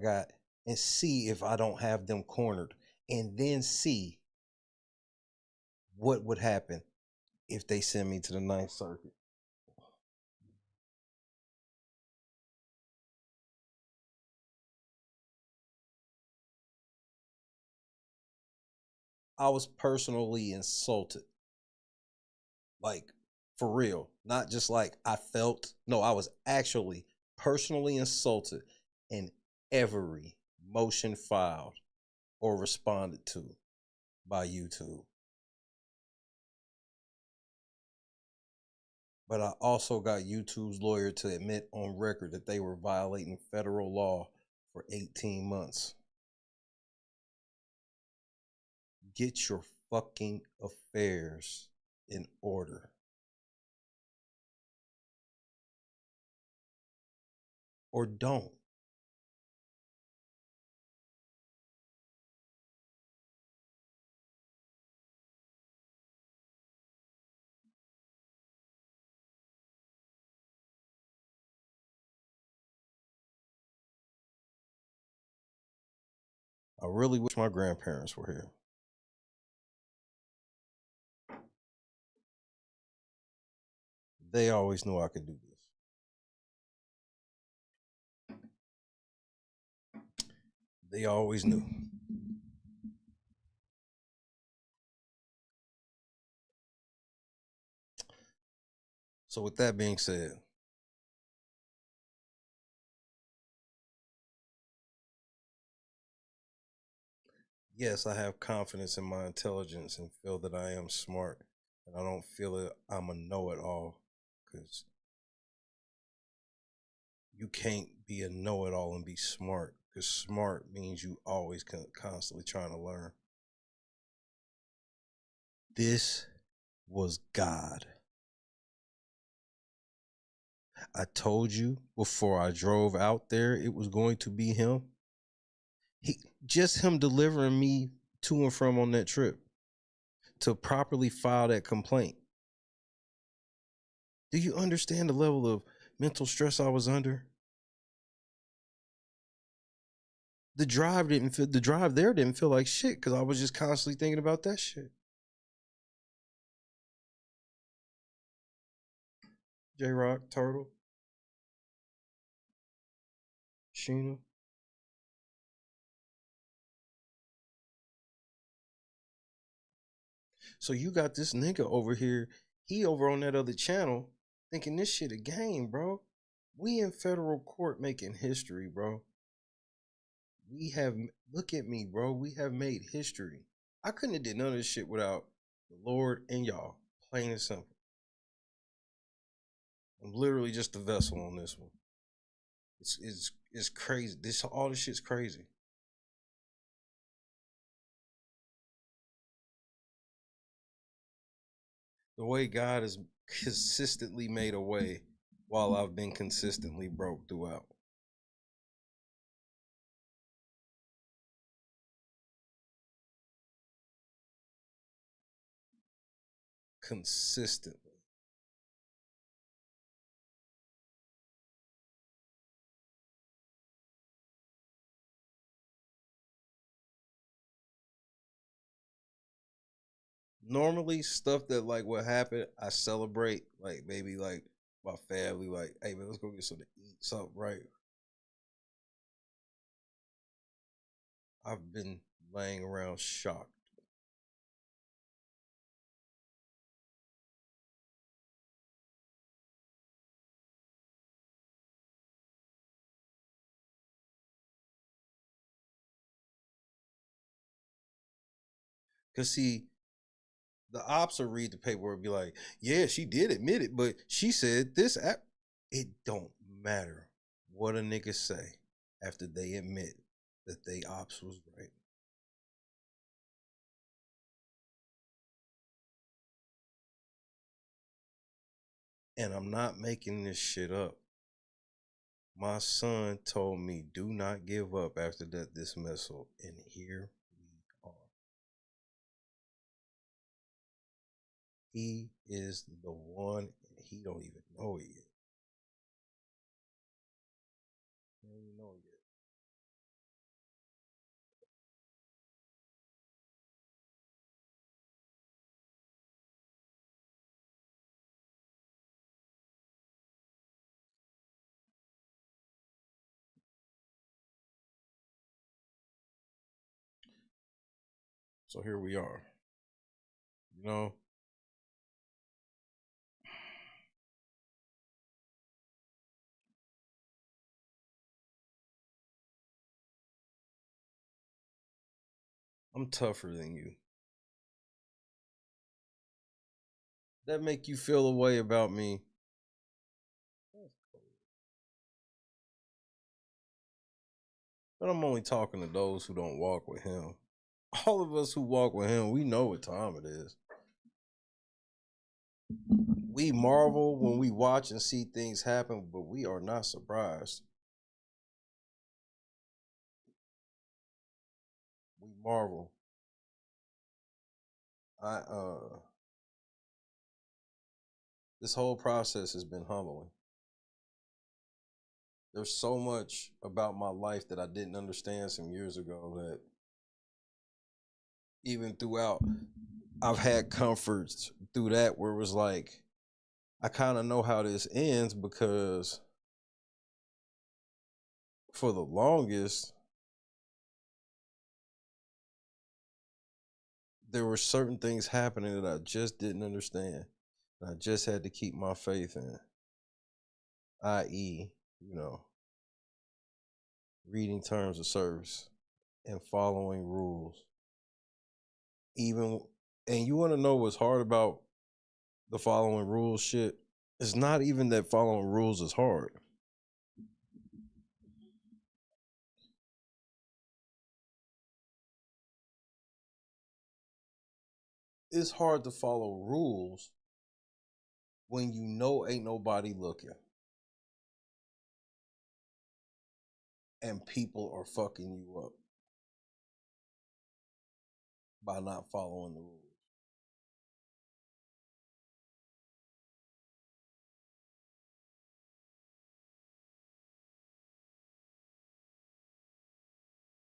don't have them cornered, and then see what would happen if they send me to the Ninth Circuit. I was personally insulted. Like, for real. Not just like I felt. No, I was actually personally insulted in every motion filed or responded to by YouTube. But I also got YouTube's lawyer to admit on record that they were violating federal law for 18 months. Get your fucking affairs in order. Or don't. I really wish my grandparents were here. They always knew I could do this. They always knew. So with that being said, yes, I have confidence in my intelligence and feel that I am smart. And I don't feel that I'm a know-it-all, because you can't be a know-it-all and be smart, because smart means you always constantly trying to learn. This was God. I told you before I drove out there it was going to be him. Just him delivering me to and from on that trip to properly file that complaint. Do you understand the level of mental stress I was under? The drive there didn't feel like shit because I was just constantly thinking about that shit. J-Rock, Turtle, Sheena. So you got this nigga over here, he over on that other channel, thinking this shit a game, bro. We in federal court making history, bro. Look at me, bro. We have made history. I couldn't have did none of this shit without the Lord and y'all. Plain and simple. I'm literally just the vessel on this one. It's crazy. All this shit's crazy. The way God has consistently made a way while I've been consistently broke throughout. consistently. Normally, stuff that like what happened, I celebrate. Like maybe like my family, like, hey man, let's go get something to eat, something, right? I've been laying around shocked. Cause see, the ops will read the paperwork and be like, yeah, she did admit it, but she said this app. It don't matter what a nigga say after they admit that they ops was right. And I'm not making this shit up. My son told me, do not give up after that dismissal. And here we are. He is the one, and he don't even know it yet. He don't even know it yet. So here we are. You know, I'm tougher than you. That make you feel a way about me. But I'm only talking to those who don't walk with him. All of us who walk with him, we know what time it is. We marvel when we watch and see things happen, but we are not surprised. We marvel. This whole process has been humbling. There's so much about my life that I didn't understand some years ago that even throughout, I've had comforts through that where it was like, I kind of know how this ends because for the longest, there were certain things happening that I just didn't understand. And I just had to keep my faith in, i.e., you know, reading terms of service and following rules. Even, and you want to know what's hard about the following rules shit? It's not even that following rules is hard. It's hard to follow rules when you know ain't nobody looking. And people are fucking you up by not following the rules.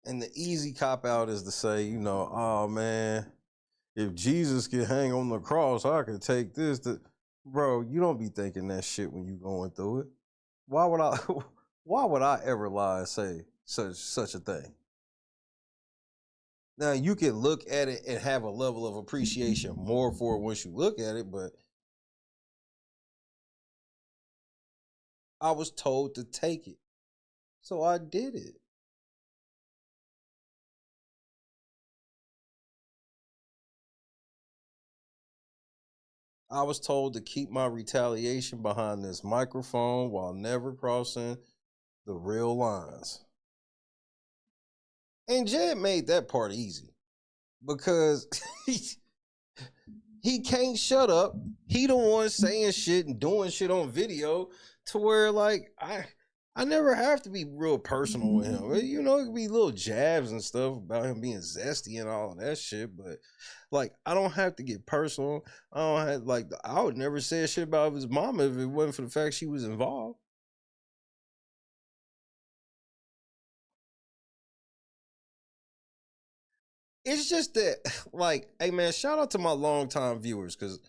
And the easy cop out is to say, you know, oh man, if Jesus could hang on the cross, I could take this. Bro, you don't be thinking that shit when you going through it. Why would I? Why would I ever lie and say such a thing? Now you can look at it and have a level of appreciation more for it once you look at it, but I was told to take it, so I did it. I was told to keep my retaliation behind this microphone while never crossing the real lines. And Jed made that part easy because he can't shut up. He the one saying shit and doing shit on video to where like I never have to be real personal with him. You know, it could be little jabs and stuff about him being zesty and all of that shit, but like I don't have to get personal. I don't have like I would never say shit about his mama if it wasn't for the fact she was involved. It's just that, like, hey man, shout out to my longtime viewers, because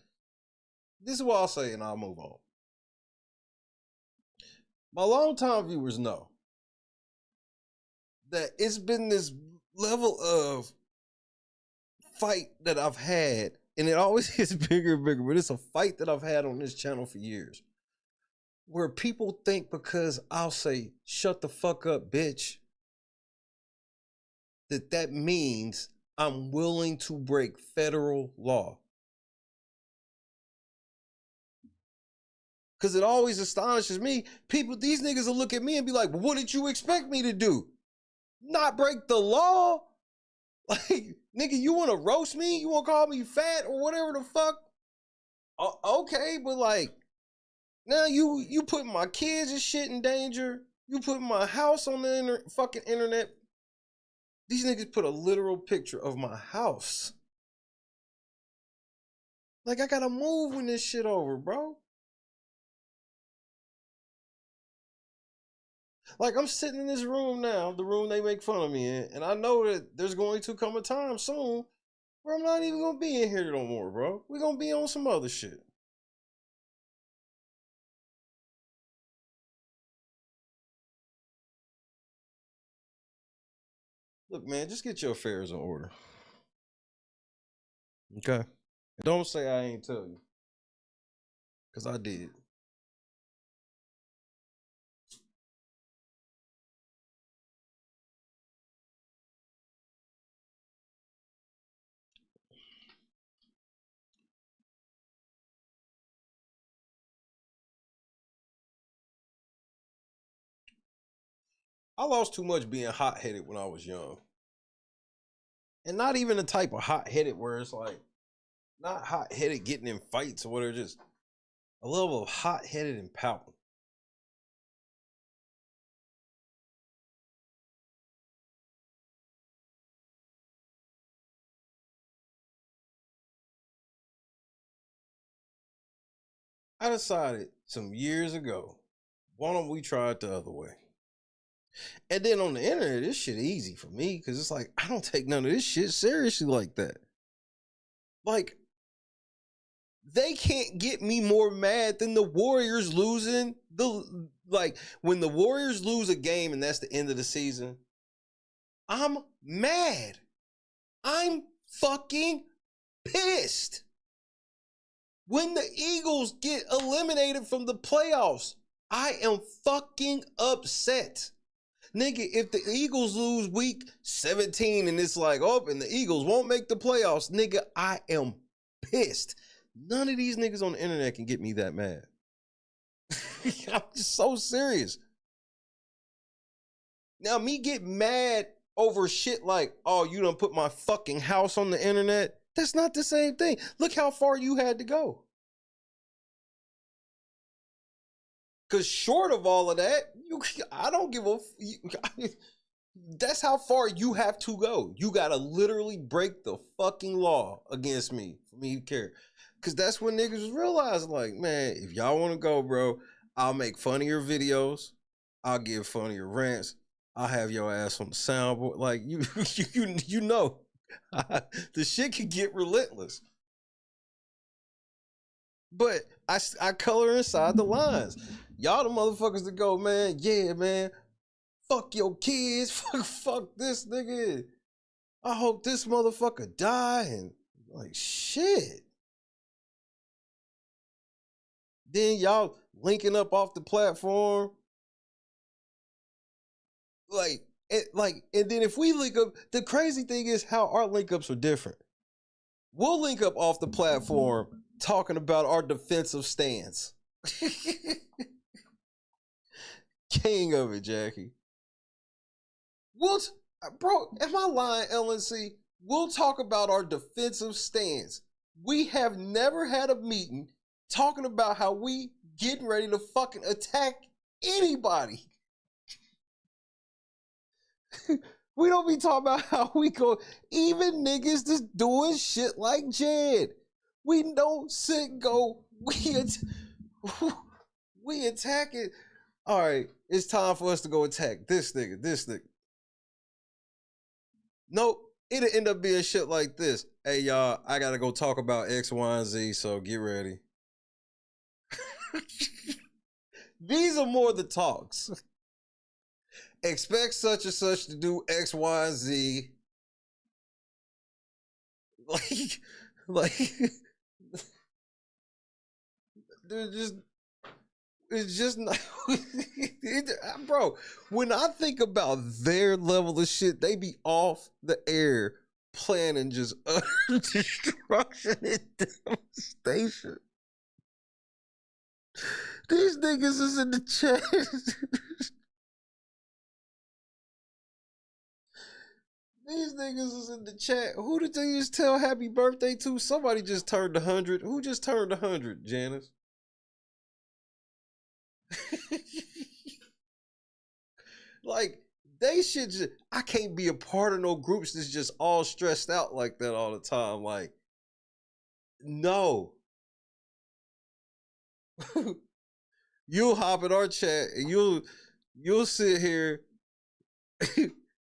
this is what I'll say and I'll move on. My longtime viewers know that it's been this level of fight that I've had, and it always gets bigger and bigger, but it's a fight that I've had on this channel for years, where people think because I'll say, shut the fuck up, bitch, that means I'm willing to break federal law. Because it always astonishes me. People, these niggas will look at me and be like, well, what did you expect me to do? Not break the law? Like, nigga, you want to roast me? You want to call me fat or whatever the fuck? Okay, but like, now you putting my kids and shit in danger. You putting my house on the fucking internet. These niggas put a literal picture of my house. Like, I gotta move when this shit over, bro. Like, I'm sitting in this room now, the room they make fun of me in, and I know that there's going to come a time soon where I'm not even gonna be in here no more, bro. We're gonna be on some other shit. Look, man, just get your affairs in order. Okay? Don't say I ain't tell you. Because I did. I lost too much being hot-headed when I was young. And not even the type of hot-headed where it's like, not hot-headed getting in fights or whatever, just a level of hot-headed and pouting. I decided some years ago, why don't we try it the other way? And then on the internet, this shit easy for me because it's like, I don't take none of this shit seriously like that. Like, they can't get me more mad than the Warriors losing. Like, when the Warriors lose a game and that's the end of the season, I'm mad. I'm fucking pissed. When the Eagles get eliminated from the playoffs, I am fucking upset. Nigga, if the Eagles lose week 17 and it's like, oh, and the Eagles won't make the playoffs, nigga, I am pissed. None of these niggas on the internet can get me that mad. I'm just so serious. Now, me get mad over shit like, oh, you done put my fucking house on the internet. That's not the same thing. Look how far you had to go. Because short of all of that, I don't give a... That's how far you have to go. You got to literally break the fucking law against me for me to care. Because that's when niggas realize, like, man, if y'all want to go, bro, I'll make funnier videos. I'll give funnier rants. I'll have your ass on the soundboard. Like, you know, the shit can get relentless. But I color inside the lines. Y'all the motherfuckers that go, man, yeah, man, fuck your kids, fuck this nigga. I hope this motherfucker die, and like, shit. Then y'all linking up off the platform. And then if we link up, the crazy thing is how our link ups are different. We'll link up off the platform talking about our defensive stance. King of it, Jackie. Bro, am I lying, LNC? We'll talk about our defensive stance. We have never had a meeting talking about how we getting ready to fucking attack anybody. We don't be talking about how we go, even niggas just doing shit like Jed. We don't sit and go, we attack it. All right, it's time for us to go attack this nigga. Nope, it'll end up being shit like this. Hey, y'all, I gotta go talk about X, Y, and Z, so get ready. These are more the talks. Expect such and such to do X, Y, and Z. Like, they're just, it's just not, bro, when I think about their level of shit, they be off the air planning just utter destruction and devastation. These niggas is in the chat. These niggas is in the chat. Who did they just tell happy birthday to? Somebody just turned 100. Who just turned 100, Janice? Like, they should just, I can't be a part of no groups that's just all stressed out like that all the time. Like, no. You'll hop in our chat and you'll sit here.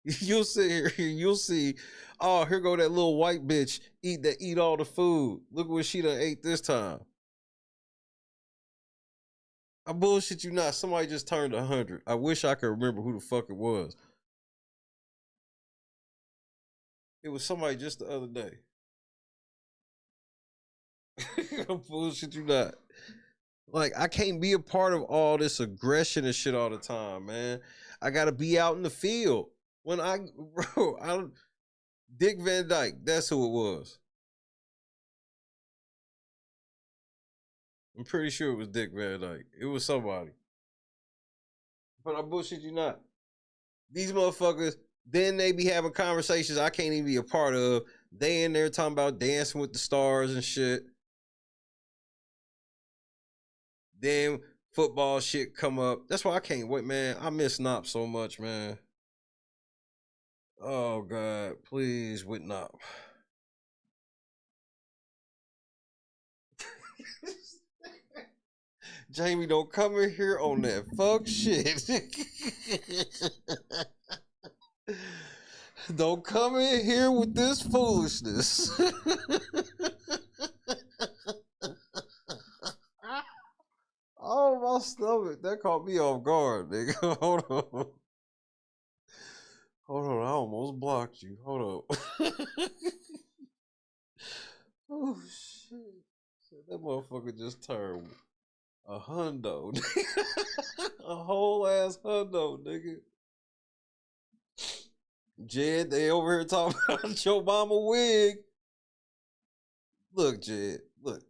You'll sit here and you'll see, oh, here go that little white bitch eat all the food. Look what she done ate this time. I bullshit you not. Somebody just turned 100. I wish I could remember who the fuck it was. It was somebody just the other day. I bullshit you not. Like, I can't be a part of all this aggression and shit all the time, man. I gotta be out in the field. When Dick Van Dyke, that's who it was. I'm pretty sure it was Dick Van Dyke. It was somebody. But I bullshit you not. These motherfuckers, then they be having conversations I can't even be a part of. They in there talking about Dancing with the Stars and shit. Then football shit come up. That's why I can't wait, man. I miss Nop so much, man. Oh, God. Please, with Nop. Jamie, don't come in here on that fuck shit. Don't come in here with this foolishness. Oh, my stomach. That caught me off guard, nigga. Hold on. Hold on. I almost blocked you. Hold on. Oh, shit. So that motherfucker just turned a hundo. A whole ass hundo, nigga. Jed, they over here talking about your mama wig. Look, Jed. Look,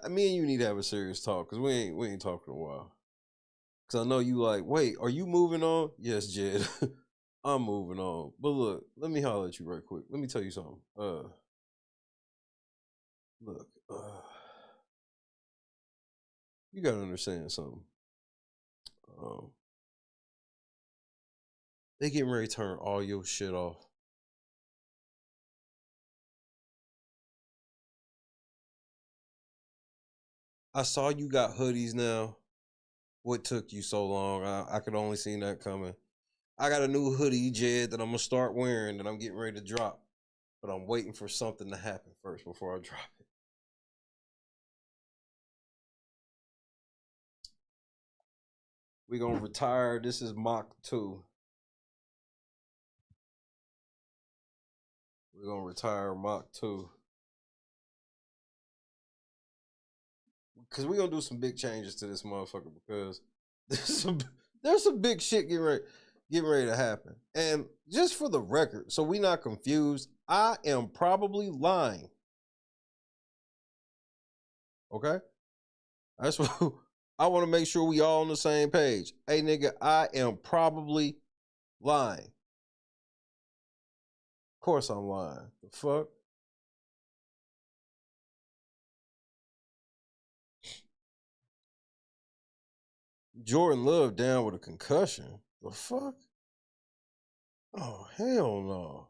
me and you need to have a serious talk because we ain't talking in a while. Because I know you like, wait, are you moving on? Yes, Jed. I'm moving on. But look, let me holler at you right quick. Let me tell you something. Look, you gotta understand something. They getting ready to turn all your shit off. I saw you got hoodies now. What took you so long? I could only seen that coming. I got a new hoodie, Jed, that I'm gonna start wearing that I'm getting ready to drop. But I'm waiting for something to happen first before I drop it. We're gonna retire. This is Mach 2. We're gonna retire Mach 2. Because we're gonna do some big changes to this motherfucker because there's some big shit getting ready to happen. And just for the record, so we not confused, I am probably lying. Okay? That's what I want to make sure we all on the same page. Hey nigga, I am probably lying. Of course I'm lying. The fuck? Jordan Love down with a concussion. The fuck? Oh, hell no.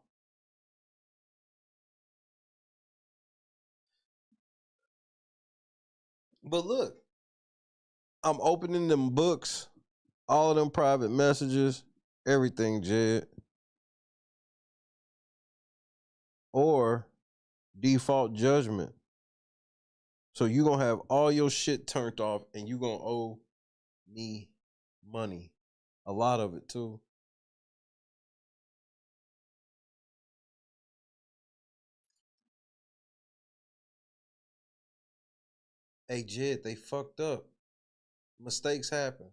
But look, I'm opening them books, all of them private messages, everything, Jed. Or default judgment. So you gonna have all your shit turned off and you gonna owe me money. A lot of it too. Hey Jed, they fucked up. Mistakes happen.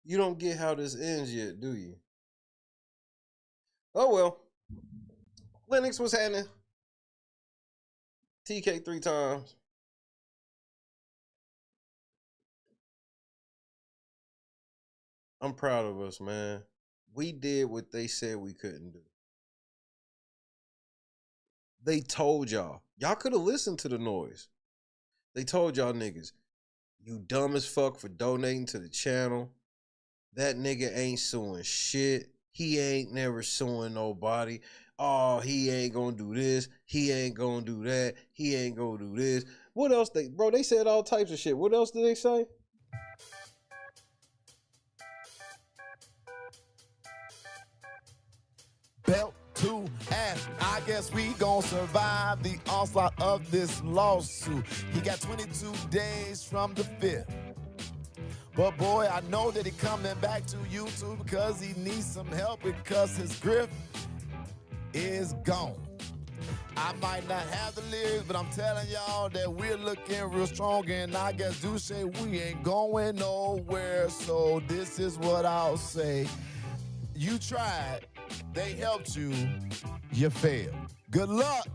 You don't get how this ends yet, do you? Oh well. Linux was handing TK 3 times. I'm proud of us, man. We did what they said we couldn't do. They told y'all. Y'all could have listened to the noise. They told y'all niggas, you dumb as fuck for donating to the channel. That nigga ain't suing shit. He ain't never suing nobody. Oh, he ain't gonna do this. He ain't gonna do that. He ain't gonna do this. What else they said all types of shit. What else did they say? Belt to ash. I guess we gon' survive the onslaught of this lawsuit. He got 22 days from the 5th. But boy, I know that he coming back to YouTube because he needs some help because his grip is gone. I might not have the lyrics, but I'm telling y'all that we're looking real strong. And I guess do say we ain't going nowhere. So this is what I'll say. You tried, they helped you, you failed. Good luck.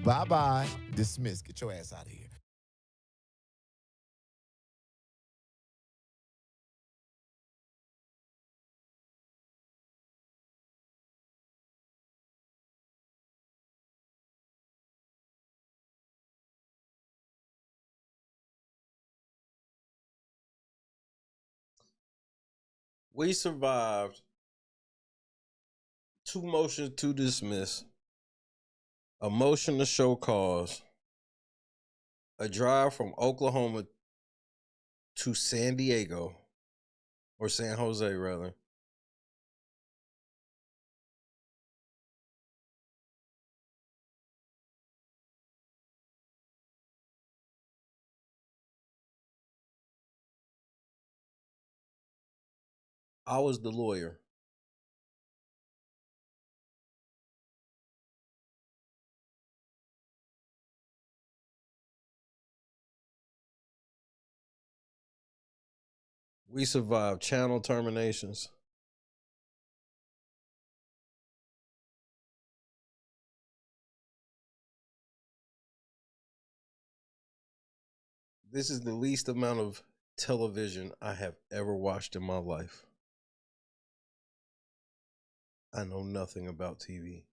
Bye-bye. Dismiss. Get your ass out of here. We survived 2 motions to dismiss, a motion to show cause, a drive from Oklahoma to San Diego, or San Jose rather. I was the lawyer. We survived channel terminations. This is the least amount of television I have ever watched in my life. I know nothing about TV.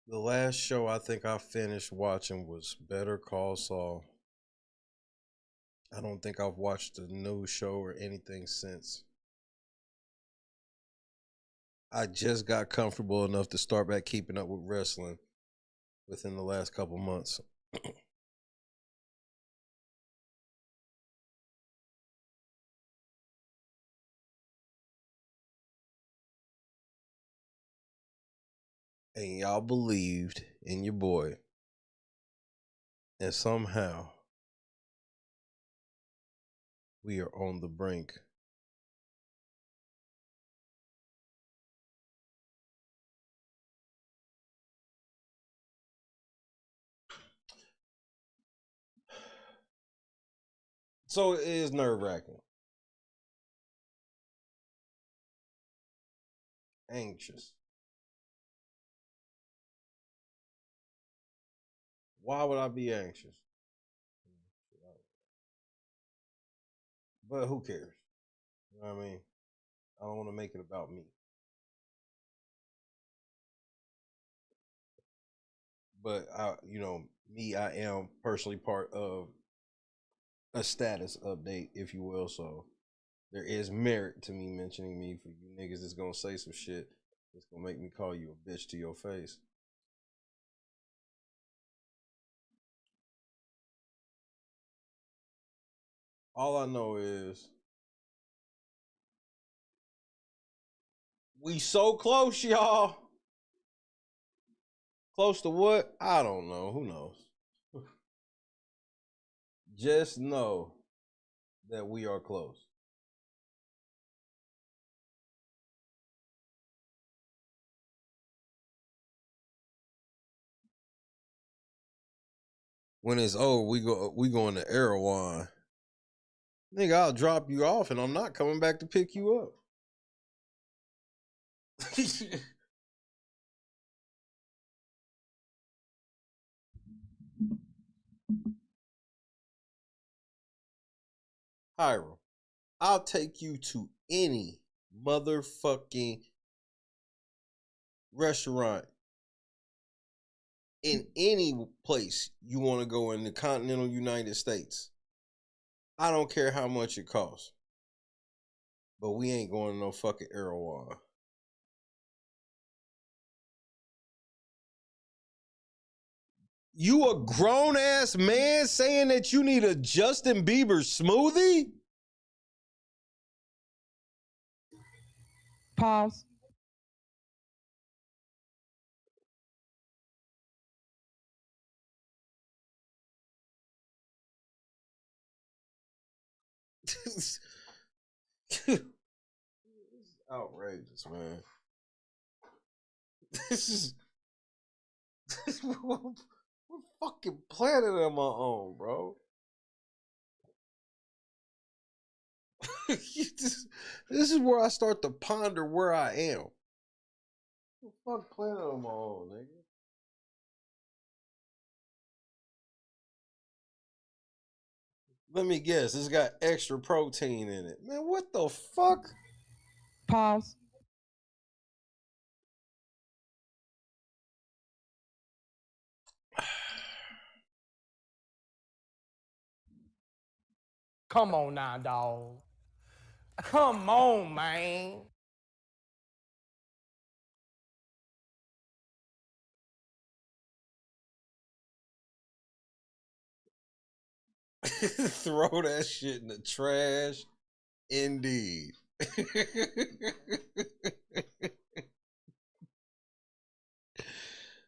The last show I think I finished watching was Better Call Saul. I don't think I've watched a new show or anything since. I just got comfortable enough to start back keeping up with wrestling within the last couple months. And y'all believed in your boy. And somehow we are on the brink. So it is nerve-wracking. Anxious. Why would I be anxious? But who cares? You know what I mean? I don't want to make it about me. but I am personally part of a status update, if you will. So there is merit to me mentioning me for you niggas that's gonna say some shit that's gonna make me call you a bitch to your face. All I know is we so close, y'all. Close to what? I don't know. Who knows? Just know that we are close. When it's over, we going to Erewhon. Nigga, I'll drop you off and I'm not coming back to pick you up. Hiram, I'll take you to any motherfucking restaurant in any place you want to go in the continental United States. I don't care how much it costs. But we ain't going to no fucking Erewhon. You a grown ass man saying that you need a Justin Bieber smoothie? Pause. This is outrageous, man. What fucking planet am I on, bro? This is where I start to ponder where I am. What fuck planet am I on, nigga? Let me guess, it's got extra protein in it. Man, what the fuck? Pause. Come on now, dog. Come on, man. Throw that shit in the trash. Indeed.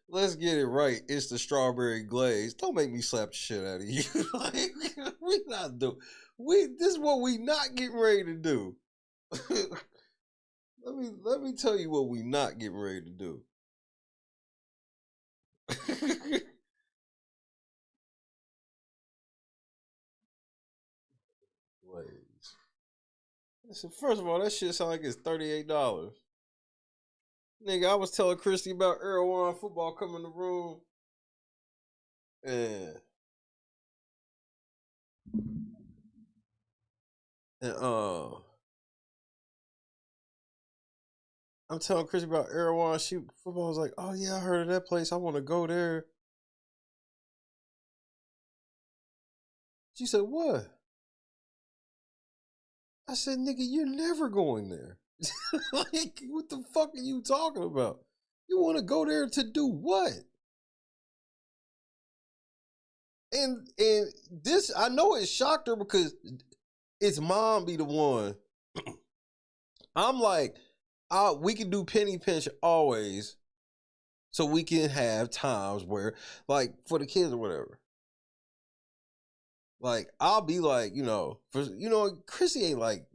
Let's get it right. It's the strawberry glaze. Don't make me slap the shit out of you. Like, we not do. This is what we not getting ready to do. Let me tell you what we not getting ready to do. Listen, first of all, that shit sound like it's $38. Nigga, I was telling Christy about Erewhon football coming in the room. And I'm telling Christy about Erewhon. Football was like, oh yeah, I heard of that place. I want to go there. She said, what? I said, nigga, you're never going there. Like, what the fuck are you talking about? You want to go there to do what? And this, I know it shocked her because its mom be the one. I'm like, we can do penny pinch always, so we can have times where, like, for the kids or whatever. Like, I'll be like, Chrissy ain't like,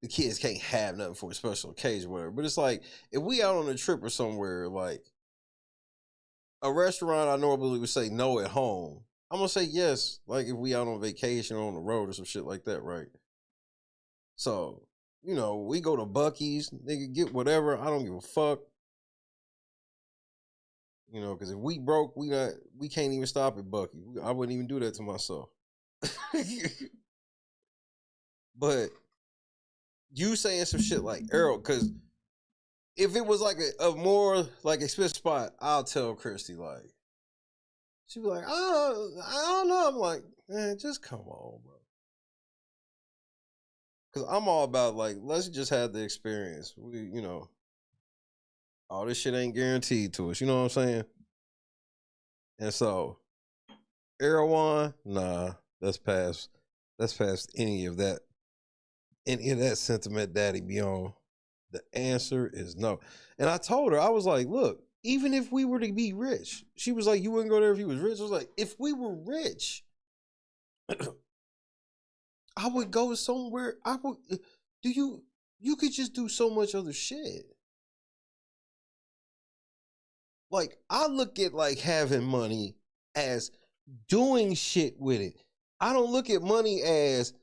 the kids can't have nothing for a special occasion or whatever. But it's like, if we out on a trip or somewhere, like, a restaurant I normally would say no at home, I'm going to say yes, like, if we out on vacation or on the road or some shit like that, right? So, we go to Buc-ee's, nigga, get whatever. I don't give a fuck. Because if we broke, we can't even stop at Buc-ee's. I wouldn't even do that to myself. But you saying some shit like Errol, because if it was like a more like expensive spot, I'll tell Christy, like, She be like, oh, I don't know. I'm like, man, just come on, bro. Cause I'm all about like, let's just have the experience. We, you know, all this shit ain't guaranteed to us. You know what I'm saying? And so, Erewhon, nah, that's past any of that sentiment daddy be on. The answer is no. And I told her, I was like, look, even if we were to be rich, she was like, you wouldn't go there if you was rich. I was like, if we were rich, I would go somewhere. You could just do so much other shit. Like, I look at like having money as doing shit with it. I don't look at money as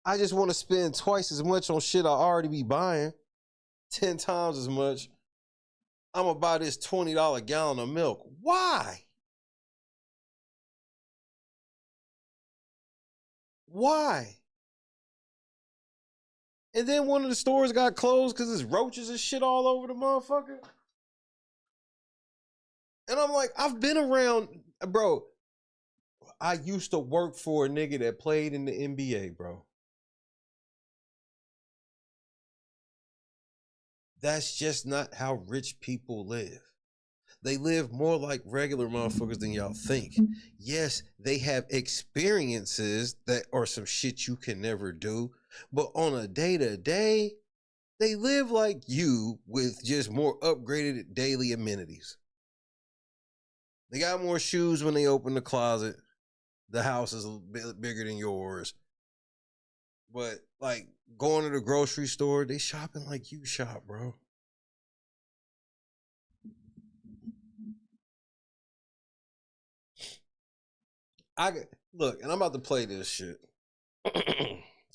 I just want to spend twice as much on shit I already be buying, 10 times as much. I'm gonna buy this $20 gallon of milk. Why? Why? And then one of the stores got closed because there's roaches and shit all over the motherfucker. And I'm like, I've been around, bro. I used to work for a nigga that played in the NBA, bro. That's just not how rich people live. They live more like regular motherfuckers than y'all think. Yes, they have experiences that are some shit you can never do, but on a day-to-day, they live like you with just more upgraded daily amenities. They got more shoes when they open the closet. The house is a bit bigger than yours. But like going to the grocery store, they shopping like you shop, bro. Look, and I'm about to play this shit.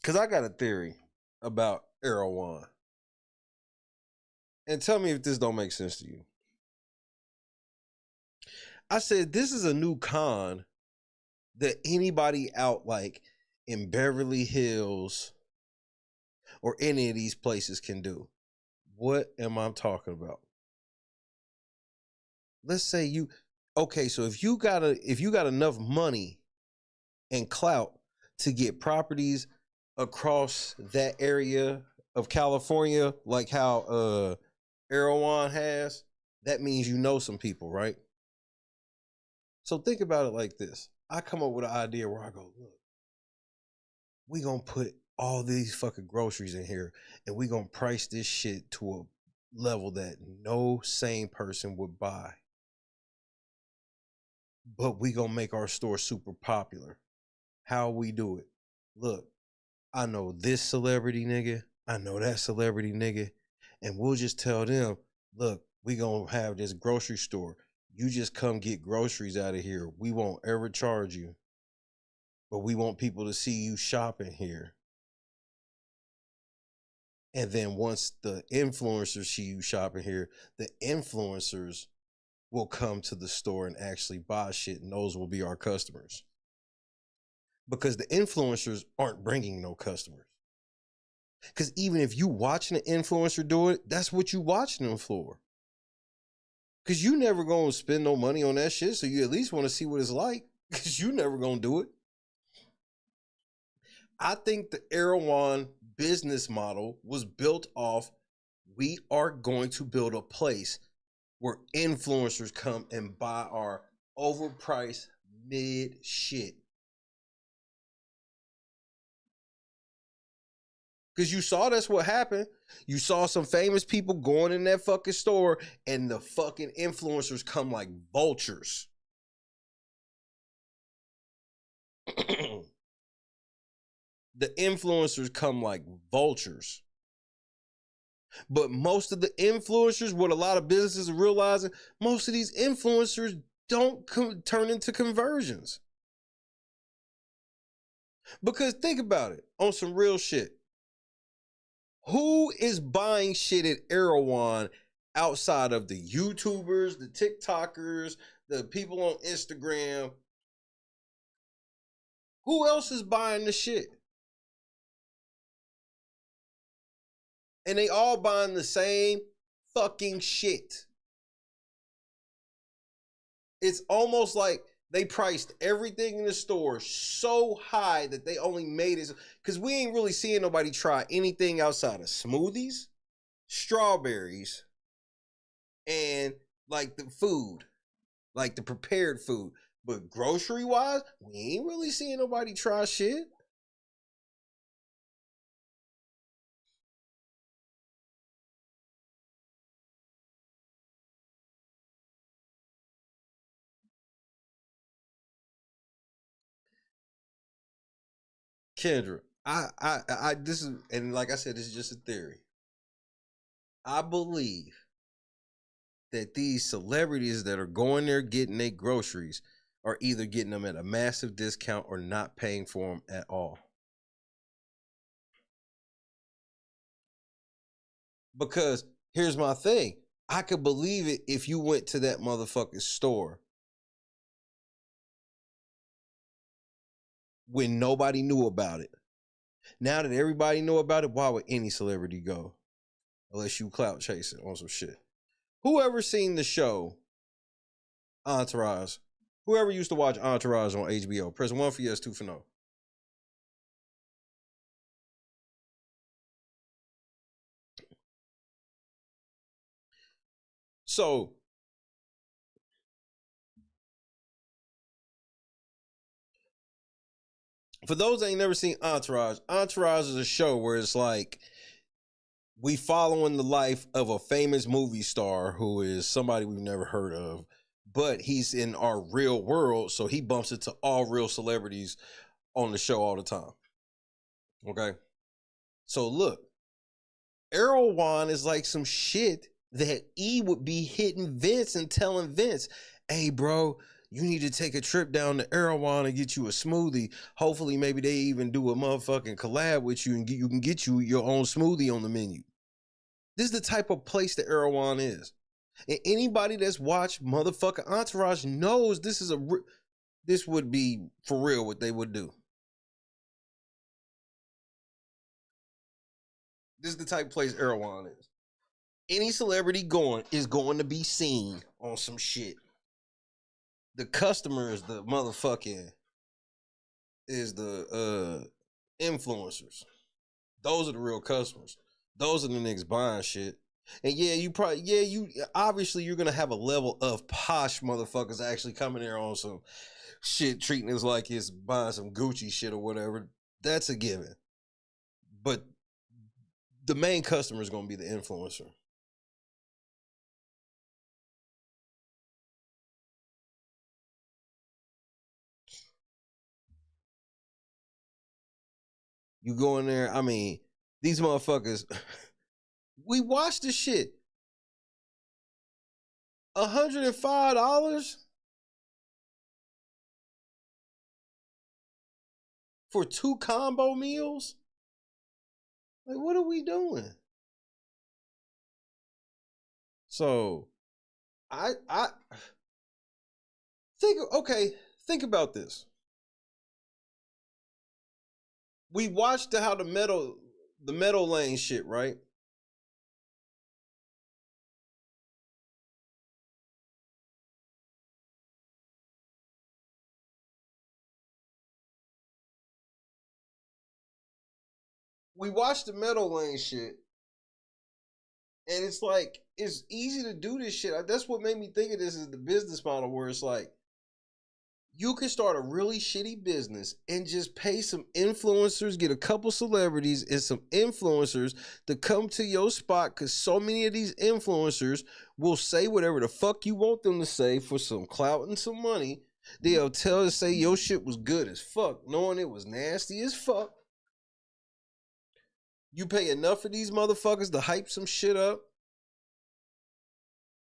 Cause I got a theory about Erewhon. And tell me if this don't make sense to you. I said this is a new con that anybody out like in Beverly Hills or any of these places can do. What am I talking about? Let's say so if you got enough money and clout to get properties across that area of California, like how Erewhon has, that means you know some people, right? So think about it like this. I come up with an idea where I go, look, we gonna put all these fucking groceries in here and we gonna price this shit to a level that no sane person would buy. But we gonna make our store super popular. How we do it? Look, I know this celebrity nigga, I know that celebrity nigga, and we'll just tell them, look, we gonna have this grocery store. You just come get groceries out of here. We won't ever charge you. But we want people to see you shopping here. And then once the influencers see you shopping here, the influencers will come to the store and actually buy shit, and those will be our customers. Because the influencers aren't bringing no customers. Because even if you watching an influencer do it, that's what you watching them for. Because you never going to spend no money on that shit, so you at least want to see what it's like. Because you never going to do it. I think the Erewhon business model was built off, we are going to build a place where influencers come and buy our overpriced mid shit. Because you saw that's what happened. You saw some famous people going in that fucking store and the fucking influencers come like vultures. The influencers come like vultures. But most of the influencers, what a lot of businesses are realizing, most of these influencers don't turn into conversions. Because think about it, on some real shit. Who is buying shit at Erewhon outside of the YouTubers, the TikTokers, the people on Instagram? Who else is buying the shit? And they all buying the same fucking shit. It's almost like they priced everything in the store so high that they only made it because we ain't really seeing nobody try anything outside of smoothies, strawberries, and like the food, like the prepared food. But grocery wise, we ain't really seeing nobody try shit. Kendra, this is, and like I said, this is just a theory. I believe that these celebrities that are going there getting their groceries are either getting them at a massive discount or not paying for them at all. Because here's my thing. I could believe it if you went to that motherfucking store when nobody knew about it. Now that everybody know about it, why would any celebrity go? Unless you clout chasing on some shit. Whoever seen the show Entourage, whoever used to watch Entourage on HBO, press 1 for yes, 2 for no. So, for those that ain't never seen Entourage, Entourage is a show where it's like we following the life of a famous movie star who is somebody we've never heard of, but he's in our real world, so he bumps into all real celebrities on the show all the time. Okay? So look, Errolwan is like some shit that E would be hitting Vince and telling Vince, hey bro, you need to take a trip down to Errolwan and get you a smoothie. Hopefully maybe they even do a motherfucking collab with you and you can get you your own smoothie on the menu. This is the type of place that Errolwan is. And anybody that's watched motherfucking Entourage knows this would be for real what they would do. This is the type of place Errolwan is. Any celebrity going is going to be seen on some shit. The customer is the motherfucking influencers. Those are the real customers. Those are the niggas buying shit. And yeah, you obviously you're gonna have a level of posh motherfuckers actually coming there on some shit, treating us like it's buying some Gucci shit or whatever. That's a given. But the main customer is gonna be the influencer. You go in there, I mean, these motherfuckers, we watched this shit. $105 for 2 combo meals? Like, what are we doing? So, I think about this. We watched how the metal lane shit, right? We watched the metal lane shit, and it's like it's easy to do this shit. That's what made me think of this is the business model where it's like you can start a really shitty business and just pay some influencers, get a couple celebrities and some influencers to come to your spot because so many of these influencers will say whatever the fuck you want them to say for some clout and some money. They'll say your shit was good as fuck, knowing it was nasty as fuck. You pay enough for these motherfuckers to hype some shit up,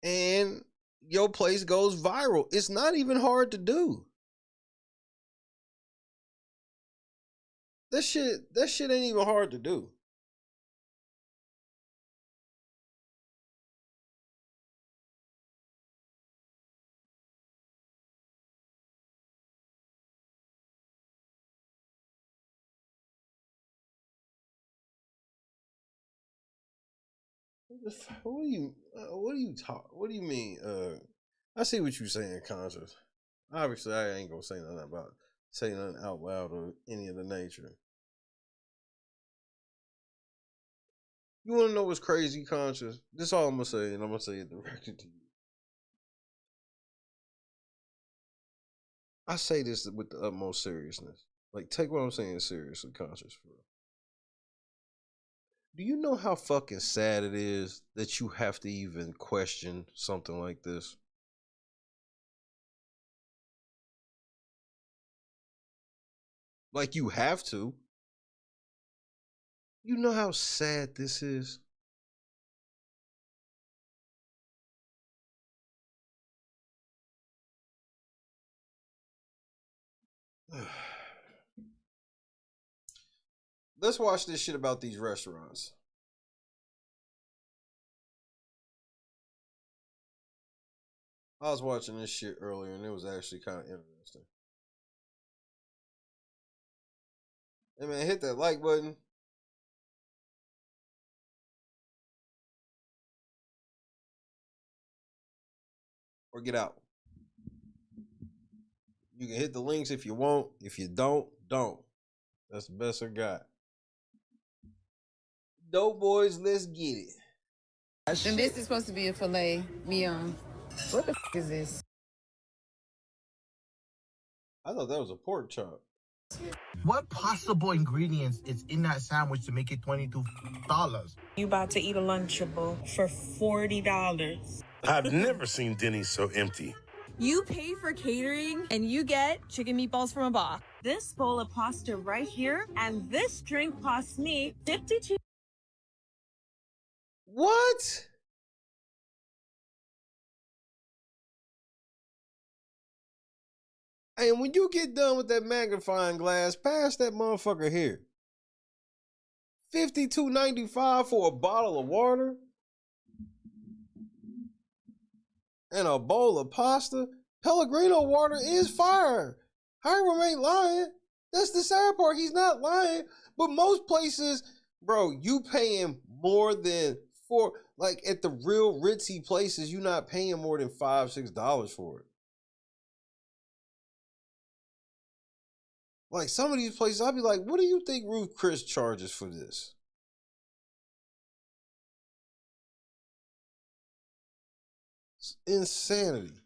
and your place goes viral. It's not even hard to do. That shit ain't even hard to do. What do you mean? I see what you're saying, Conscious. Obviously, I ain't gonna say nothing out loud or any of the nature. You want to know what's crazy, Conscious? This is all I'm gonna say, and I'm gonna say it directly to you. I say this with the utmost seriousness. Like, take what I'm saying seriously, Conscious. For real. Do you know how fucking sad it is that you have to even question something like this? Like, you have to. You know how sad this is? Let's watch this shit about these restaurants. I was watching this shit earlier and it was actually kind of interesting. Hey man, hit that like button. Or get out. You can hit the links if you want. If you don't, don't. That's the best I got. Dope boys, let's get it. And this is supposed to be a filet mignon. What the f is this? I thought that was a pork chop. What possible ingredients is in that sandwich to make it $22? You about to eat a Lunchable for $40. I've never seen Denny's so empty. You pay for catering and you get chicken meatballs from a box. This bowl of pasta right here and this drink cost me $52. What? And when you get done with that magnifying glass, pass that motherfucker here. $52.95 for a bottle of water and a bowl of pasta. Pellegrino water is fire. Hiram ain't lying. That's the sad part. He's not lying. But most places, bro, you paying more than like at the real ritzy places, you not paying more than $5, $6 for it. Like some of these places, I'll be like, what do you think Ruth Chris charges for this? It's insanity.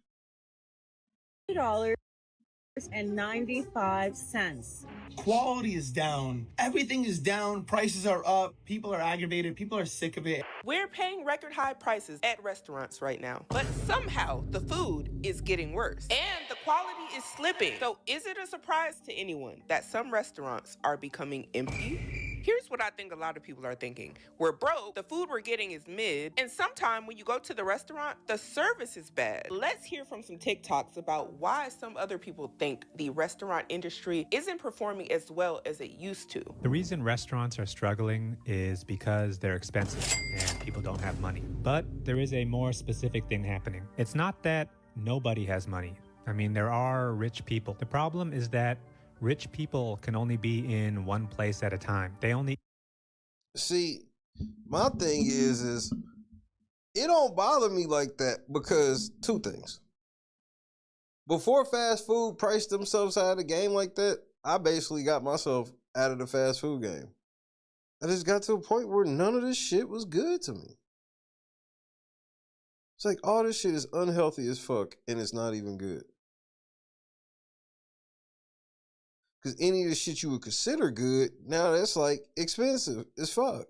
$2.95. Quality is down. Everything is down. Prices are up. People are aggravated. People are sick of it. We're paying record high prices at restaurants right now, but somehow the food is getting worse and the quality is slipping. So is it a surprise to anyone that some restaurants are becoming empty? Here's what I think a lot of people are thinking. We're broke, the food we're getting is mid, and sometime when you go to the restaurant, the service is bad. Let's hear from some TikToks about why some other people think the restaurant industry isn't performing as well as it used to. The reason restaurants are struggling is because they're expensive and people don't have money. But there is a more specific thing happening. It's not that nobody has money. I mean, there are rich people. The problem is that rich people can only be in one place at a time. They only... See, my thing is it don't bother me like that because two things. Before fast food priced themselves out of the game like that, I basically got myself out of the fast food game. I just got to a point where none of this shit was good to me. It's like all this shit is unhealthy as fuck and it's not even good. Because any of the shit you would consider good, now that's like expensive as fuck.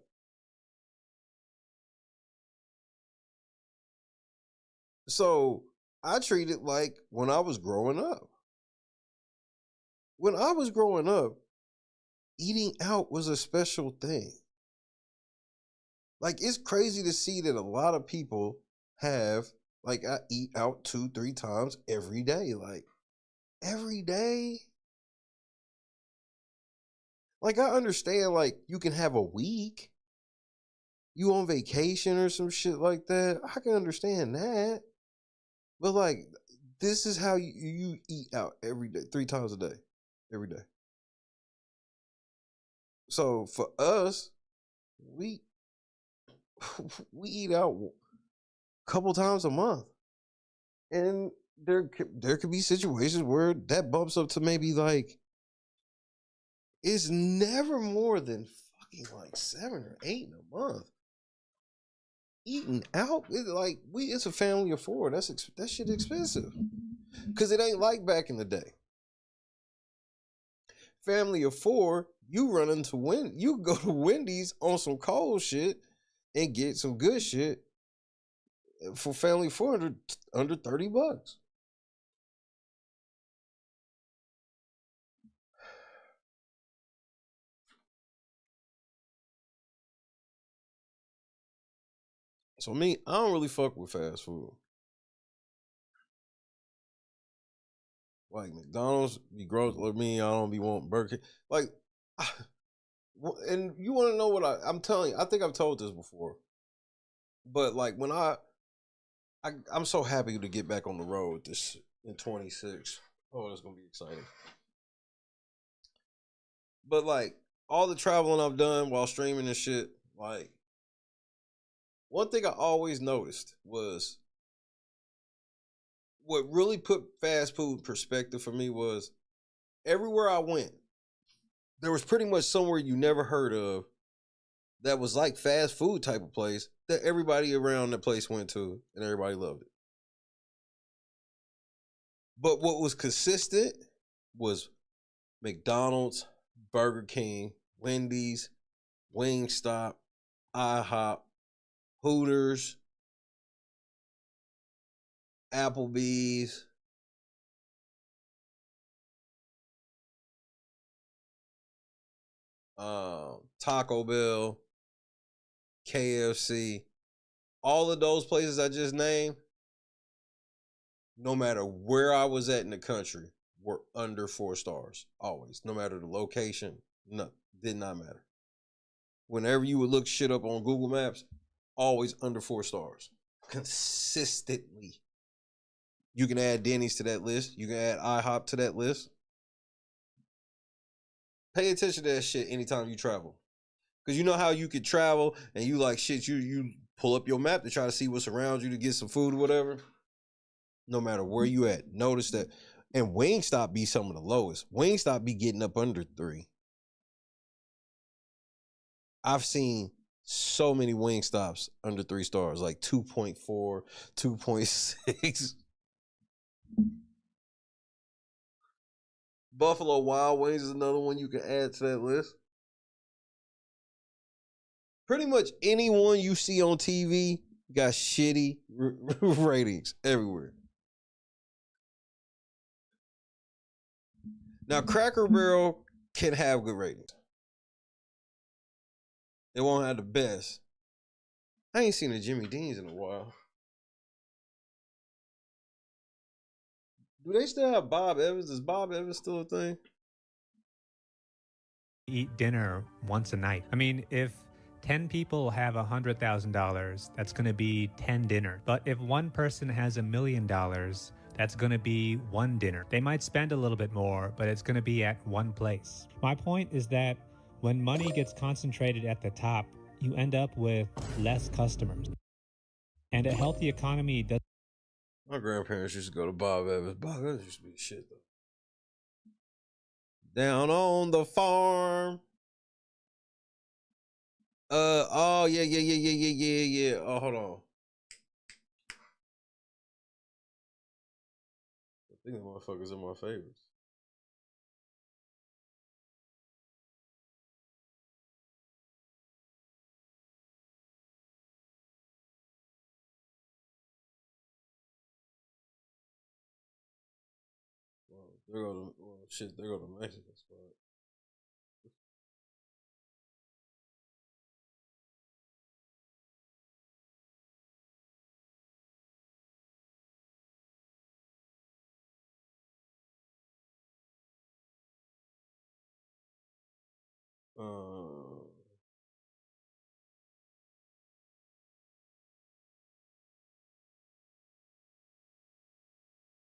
So I treat it like when I was growing up. When I was growing up, eating out was a special thing. Like, it's crazy to see that a lot of people have, like, I eat out 2-3 times every day. Like, every day. Like, I understand, like, you can have a week. You on vacation or some shit like that. I can understand that. But, like, this is how you eat out every day, 3 times a day. Every day. So, for us, we eat out a couple times a month. And there could be situations where that bumps up to maybe like it's never more than fucking like 7 or 8 in a month. Eating out, it's a family of 4. That shit expensive. Cause it ain't like back in the day. Family of 4, you run into you go to Wendy's on some cold shit and get some good shit for family of 4 under $30. So me, I don't really fuck with fast food. Like McDonald's be gross with me. I don't be wanting Burger King. Like, and you want to know what I'm telling you? I think I've told this before. But like when I'm so happy to get back on the road this in 26. Oh, it's gonna be exciting. But like all the traveling I've done while streaming and shit, like one thing I always noticed was what really put fast food in perspective for me was everywhere I went, there was pretty much somewhere you never heard of that was like fast food type of place that everybody around the place went to and everybody loved it. But what was consistent was McDonald's, Burger King, Wendy's, Wingstop, IHOP, Hooters, Applebee's, Taco Bell, KFC, all of those places I just named, no matter where I was at in the country, were under 4 stars. Always. No matter the location, no, did not matter. Whenever you would look shit up on Google Maps, always under 4 stars. Consistently. You can add Denny's to that list. You can add IHOP to that list. Pay attention to that shit anytime you travel. Because you know how you could travel and you like shit, you pull up your map to try to see what's around you to get some food or whatever. No matter where you at, notice that. And Wingstop be some of the lowest. Wingstop be getting up under 3. I've seen so many Wingstops under 3 stars, like 2.4, 2.6. Buffalo Wild Wings is another one you can add to that list. Pretty much anyone you see on TV got shitty ratings everywhere. Now, Cracker Barrel can have good ratings. It won't have the best. I ain't seen a Jimmy Dean's in a while. Do they still have Bob Evans? Is Bob Evans still a thing? Eat dinner once a night. I mean, if 10 people have $100,000, that's going to be 10 dinner. But if one person has $1 million, that's going to be 1 dinner. They might spend a little bit more, but it's going to be at one place. My point is that when money gets concentrated at the top, you end up with less customers. And a healthy economy does. My grandparents used to go to Bob Evans. Bob Evans used to be shit, though. Down on the farm. Oh, yeah. Oh, hold on. I think the motherfuckers are my favorites. There go the Mexican spot.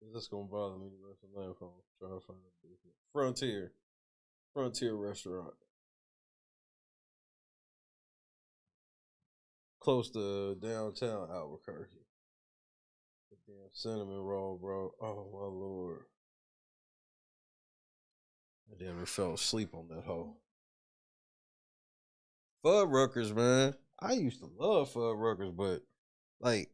Is this gonna bother me the rest of the night if I'm trying to find a different Frontier restaurant. Close to downtown Albuquerque. Damn cinnamon roll, bro. Oh my lord. I damn near fell asleep on that hoe. Fuddruckers, man. I used to love Fuddruckers, but like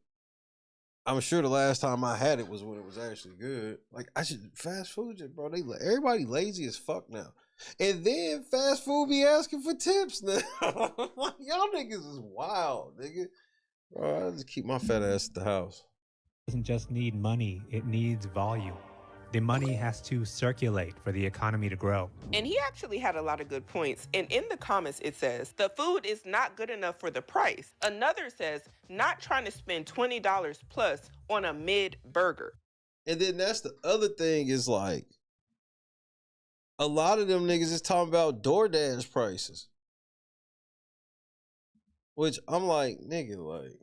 I'm sure the last time I had it was when it was actually good. Like I should fast food, just, bro. Everybody lazy as fuck now, and then fast food be asking for tips now. Like, y'all niggas is wild, nigga. Bro, I just keep my fat ass at the house. Doesn't just need money, it needs volume. The money has to circulate for the economy to grow. And he actually had a lot of good points. And in the comments, it says, the food is not good enough for the price. Another says, not trying to spend $20 plus on a mid burger. And then that's the other thing is like, a lot of them niggas is talking about DoorDash prices. Which I'm like, nigga, like,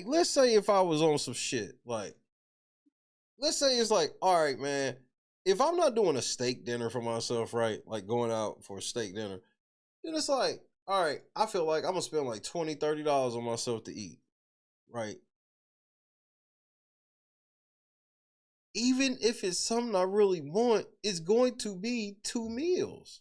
let's say if I was on some shit, like, let's say it's like, all right, man, if I'm not doing a steak dinner for myself, right, like going out for a steak dinner, then it's like, all right, I feel like I'm gonna spend like $20, $30 on myself to eat, right? Even if it's something I really want, it's going to be 2 meals.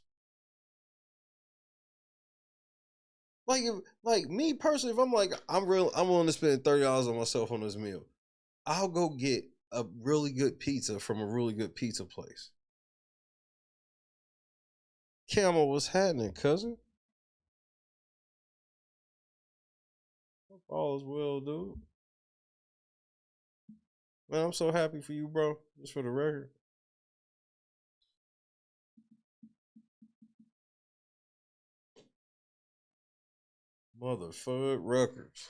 Like me personally, if I'm like, I'm willing to spend $30 on myself on this meal, I'll go get a really good pizza from a really good pizza place. Camel, what's happening, cousin? All is well, dude. Man, I'm so happy for you, bro. Just for the record. Fuddruckers.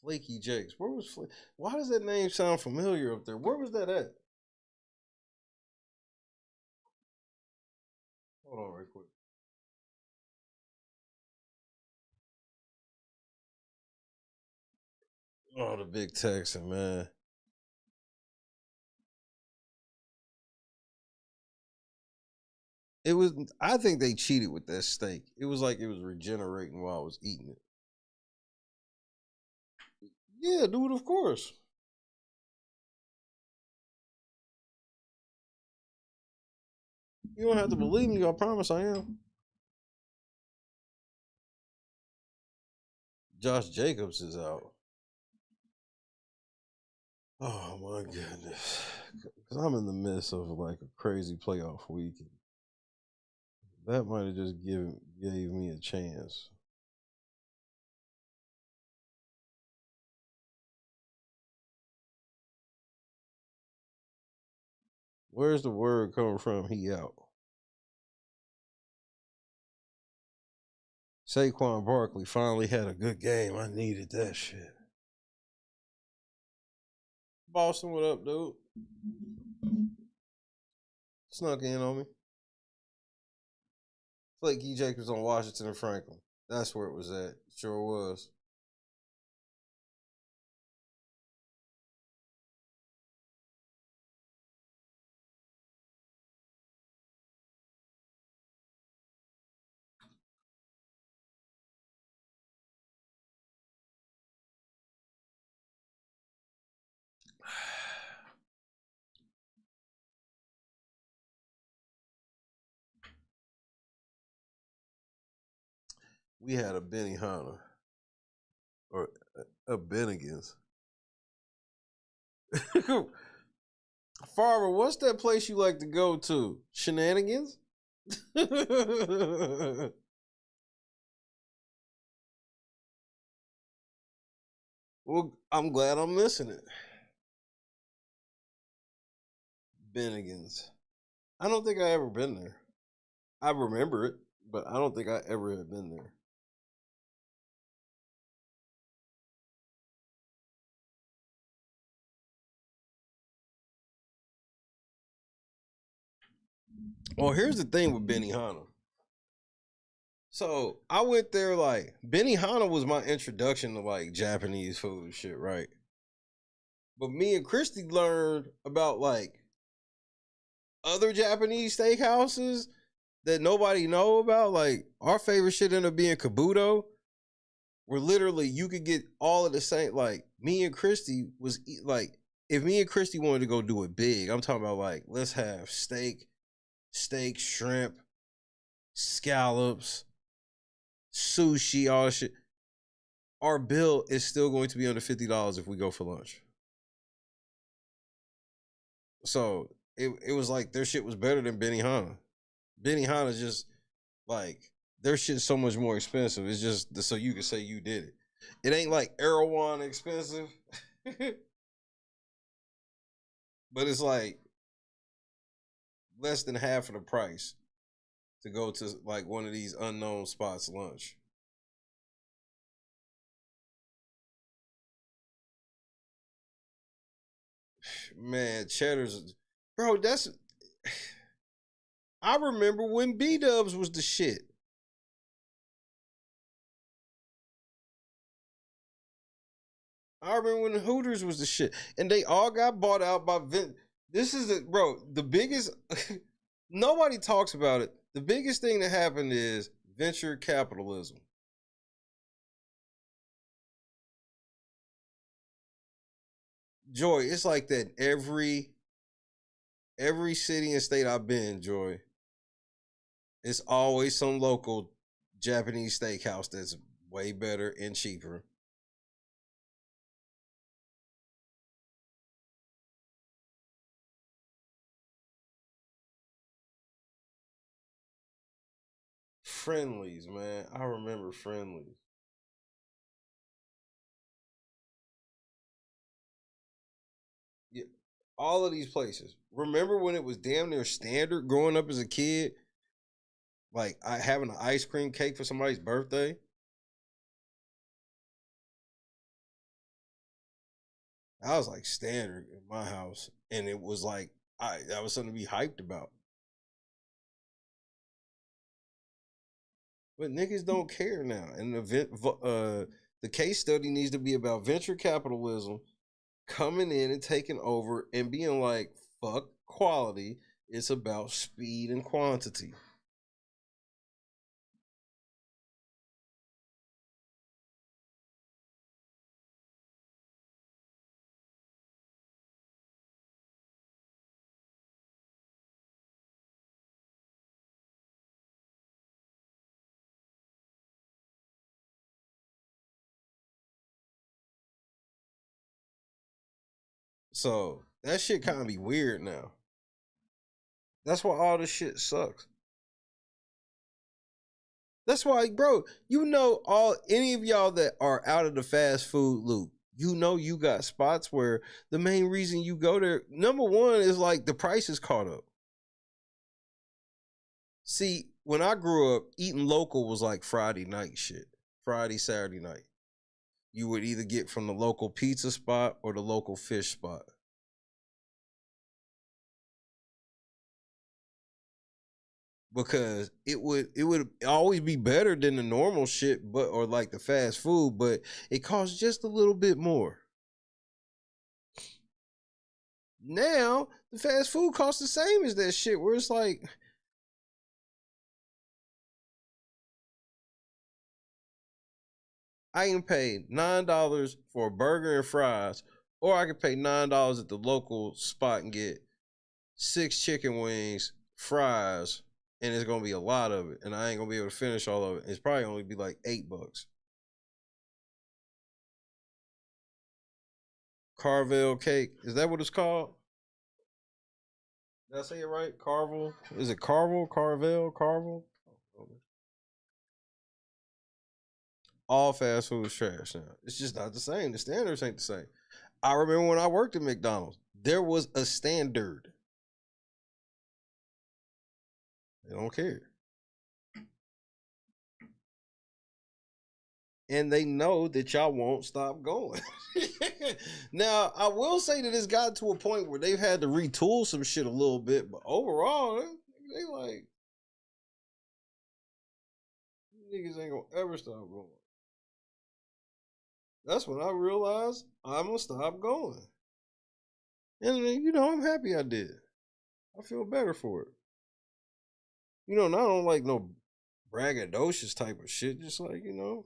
Flaky Jakes. Where was Why does that name sound familiar up there? Where was that at? Hold on right quick. Oh, the big Texan, man. It was, I think they cheated with that steak. It was like it was regenerating while I was eating it. Yeah, dude, of course. You don't have to believe me, I promise I am. Josh Jacobs is out. Oh my goodness. Because I'm in the midst of like a crazy playoff week. That might have just gave me a chance. Where's the word coming from? He out. Saquon Barkley finally had a good game. I needed that shit. Boston, what up, dude? Snuck in on me. Flaky Jacobs on Washington and Franklin. That's where it was at. Sure was. We had a Benny Hanna. Or a Bennigan's. Farmer, what's that place you like to go to? Shenanigans? Well, I'm glad I'm missing it. Bennigan's. I don't think I ever been there. I remember it, but I don't think I ever had been there. Well, here's the thing with Benny Hanna. So I went there like Benny Hanna was my introduction to like Japanese food and shit, right? But me and Christy learned about like other Japanese steakhouses that nobody know about, like our favorite shit ended up being Kabuto, where literally you could get all of the same. Like me and Christy was like, if me and Christy wanted to go do it big, I'm talking about like, let's have steak, shrimp, scallops, sushi, all that shit. Our bill is still going to be under $50 if we go for lunch. So it was like their shit was better than Benihana. Benihana just like their shit's so much more expensive. It's just so you can say you did it. It ain't like Erewhon expensive, but it's like less than half of the price to go to like one of these unknown spots lunch. Man, Cheddar's, bro, that's, I remember when B-Dubs was the shit. I remember when Hooters was the shit. And they all got bought out by This is it, bro. The biggest, nobody talks about it. The biggest thing that happened is venture capitalism. Joy, it's like that every city and state I've been, Joy. It's always some local Japanese steakhouse that's way better and cheaper. Friendlies, man. I remember Friendlies. Yeah, all of these places. Remember when it was damn near standard growing up as a kid? Like I having an ice cream cake for somebody's birthday. I was like standard in my house, and it was like that was something to be hyped about. But niggas don't care now, and the case study needs to be about venture capitalism coming in and taking over and being like, fuck quality. It's about speed and quantity. So that shit kind of be weird now. That's why all this shit sucks. That's why, bro, you know, any of y'all that are out of the fast food loop, you know you got spots where the main reason you go there, number one, is like the price is caught up. See, when I grew up, eating local was like Friday night shit. Friday, Saturday night. You would either get from the local pizza spot or the local fish spot. Because it would always be better than the normal shit, but or like the fast food, but it costs just a little bit more. Now the fast food costs the same as that shit, where it's like, I can pay $9 for a burger and fries, or I can pay $9 at the local spot and get 6 chicken wings, fries, and it's gonna be a lot of it, and I ain't gonna be able to finish all of it. It's probably only be like $8. Carvel cake, is that what it's called? Did I say it right? Carvel? Is it Carvel? Carvel? All fast food is trash now. It's just not the same. The standards ain't the same. I remember when I worked at McDonald's, there was a standard. They don't care. And they know that y'all won't stop going. Now, I will say that it's gotten to a point where they've had to retool some shit a little bit, but overall, they like, niggas ain't gonna ever stop going. That's when I realized I'm gonna stop going. And you know, I'm happy I did. I feel better for it. You know, and I don't like no braggadocious type of shit. Just like, you know.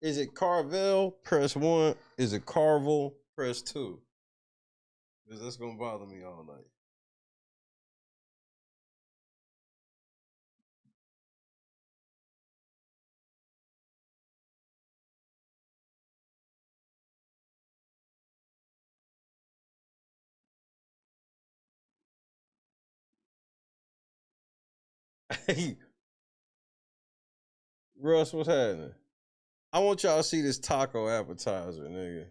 Is it Carvel? Press 1. Is it Carvel? Press 2. Because that's going to bother me all night. Hey, Russ, what's happening? I want y'all to see this taco appetizer, nigga.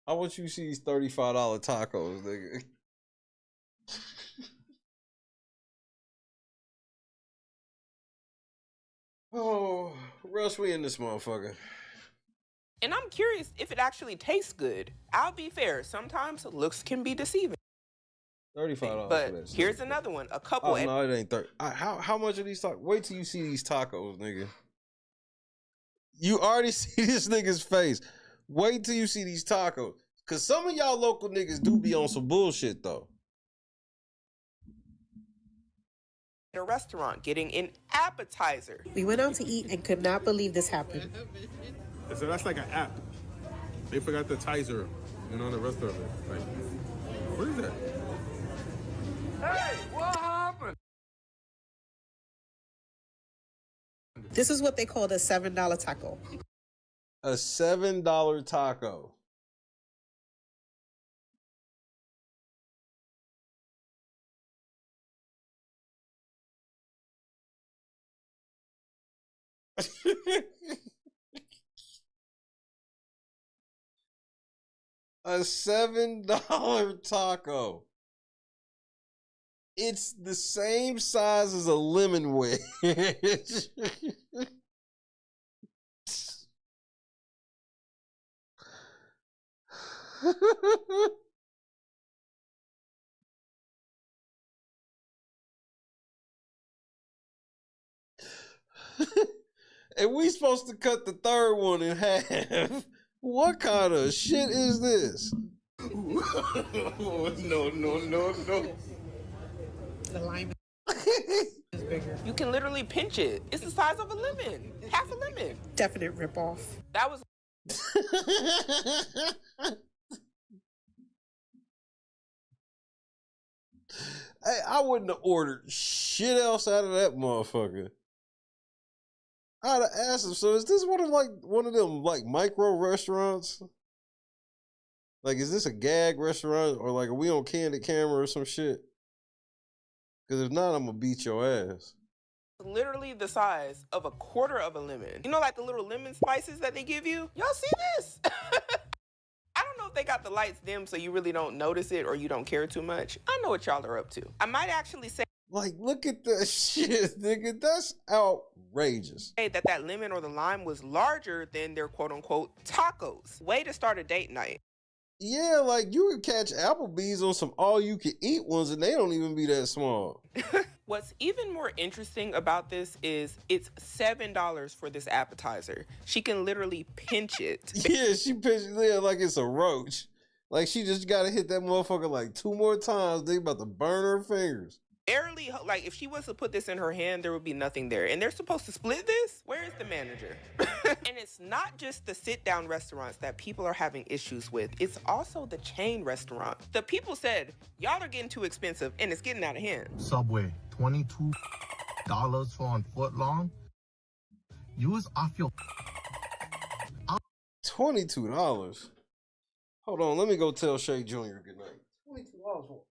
I want you to see these $35 tacos, nigga. Oh, Russ, we in this motherfucker. And I'm curious if it actually tastes good. I'll be fair, sometimes looks can be deceiving. $35 But for that shit. here's another one. A couple. Oh, no, it ain't 30. How much are these tacos? Wait till you see these tacos, nigga. You already see this nigga's face. Wait till you see these tacos. Cause some of y'all local niggas do be on some bullshit though. At a restaurant getting an appetizer. We went out to eat and could not believe this happened. So that's like an app. They forgot the tizer, you know, the rest of it. Like, what is that? Hey, what happened? This is what they called a $7 taco. A $7 taco. A $7 taco. It's the same size as a lemon wedge. And we supposed to cut the third one in half. What kind of shit is this? No. The lime is bigger. You can literally pinch it. It's the size of a lemon. Half a lemon. Definite ripoff. That was Hey, I wouldn't have ordered shit else out of that motherfucker. I'd have asked him, so is this one of them micro restaurants? Like, is this a gag restaurant or like are we on Candid Camera or some shit? Because if not, I'm gonna beat your ass. literally the size of a quarter of a lemon. You know, like the little lemon slices that they give you? Y'all see this? I don't know if they got the lights dim so you really don't notice it or you don't care too much. I know what y'all are up to. I might actually say, like, look at that shit, nigga. That's outrageous. that lemon or the lime was larger than their quote-unquote tacos. Way to start a date night. Yeah, like you could catch Applebee's on some all-you-can-eat ones and they don't even be that small. What's even more interesting about this is it's $7 for this appetizer. She can literally pinch it. Yeah, she pinched it like it's a roach. Like she just gotta hit that motherfucker like 2 more times. They about to burn her fingers. Barely, like if she was to put this in her hand, there would be nothing there. And they're supposed to split this? Where is the manager? And it's not just the sit-down restaurants that people are having issues with. It's also the chain restaurant. The people said, y'all are getting too expensive and it's getting out of hand. Subway, $22 for a foot long. Use off your... $22? Hold on, let me go tell Shay Jr. good night. $22 for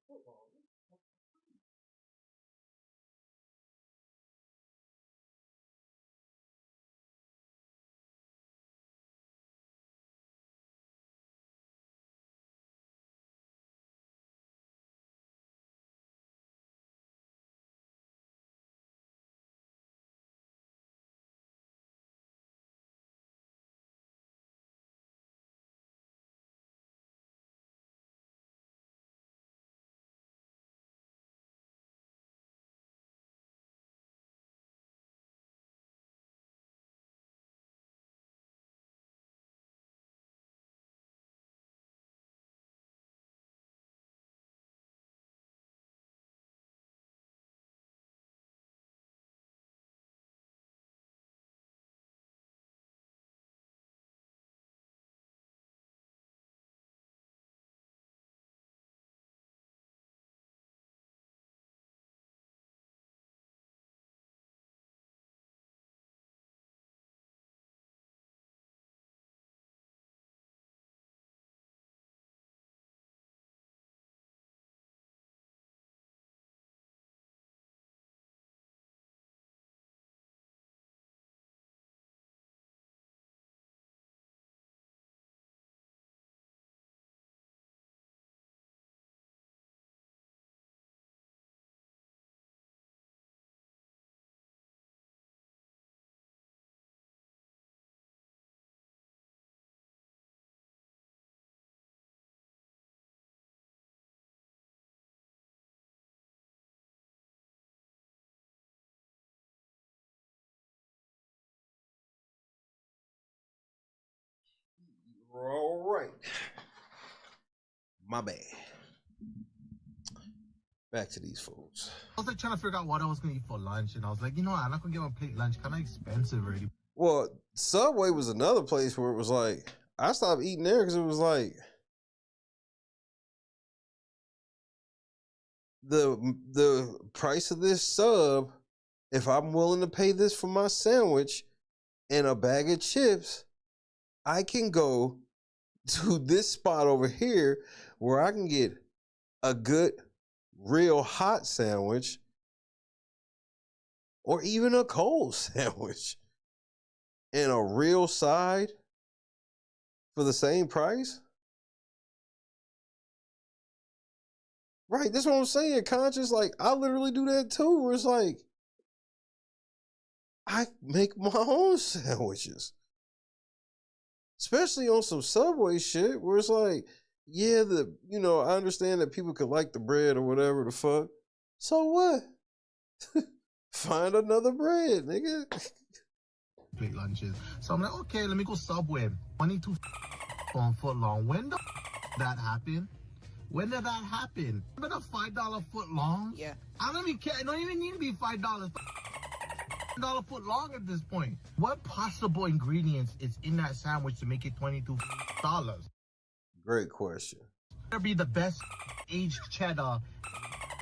right. My bad. Back to these foods. I was like trying to figure out what I was gonna eat for lunch, and I was like, you know what, I'm not gonna get my plate lunch. Kind of expensive already. Well, Subway was another place where it was like, I stopped eating there because it was like the price of this sub, if I'm willing to pay this for my sandwich and a bag of chips, I can go to this spot over here where I can get a good, real hot sandwich or even a cold sandwich and a real side for the same price. Right, that's what I'm saying, Conscious. Like, I literally do that too, where it's like, I make my own sandwiches. Especially on some Subway shit, where it's like, yeah, I understand that people could like the bread or whatever the fuck. So what? Find another bread, nigga. Plate lunches. So I'm like, okay, let me go Subway. 22 on foot long. When the that happened? When did that happen? Remember the $5 foot long? Yeah. I don't even care. It don't even need to be $5. $5 foot long at this point. What possible ingredients is in that sandwich to make it $22? Great question. It'll be the best aged cheddar,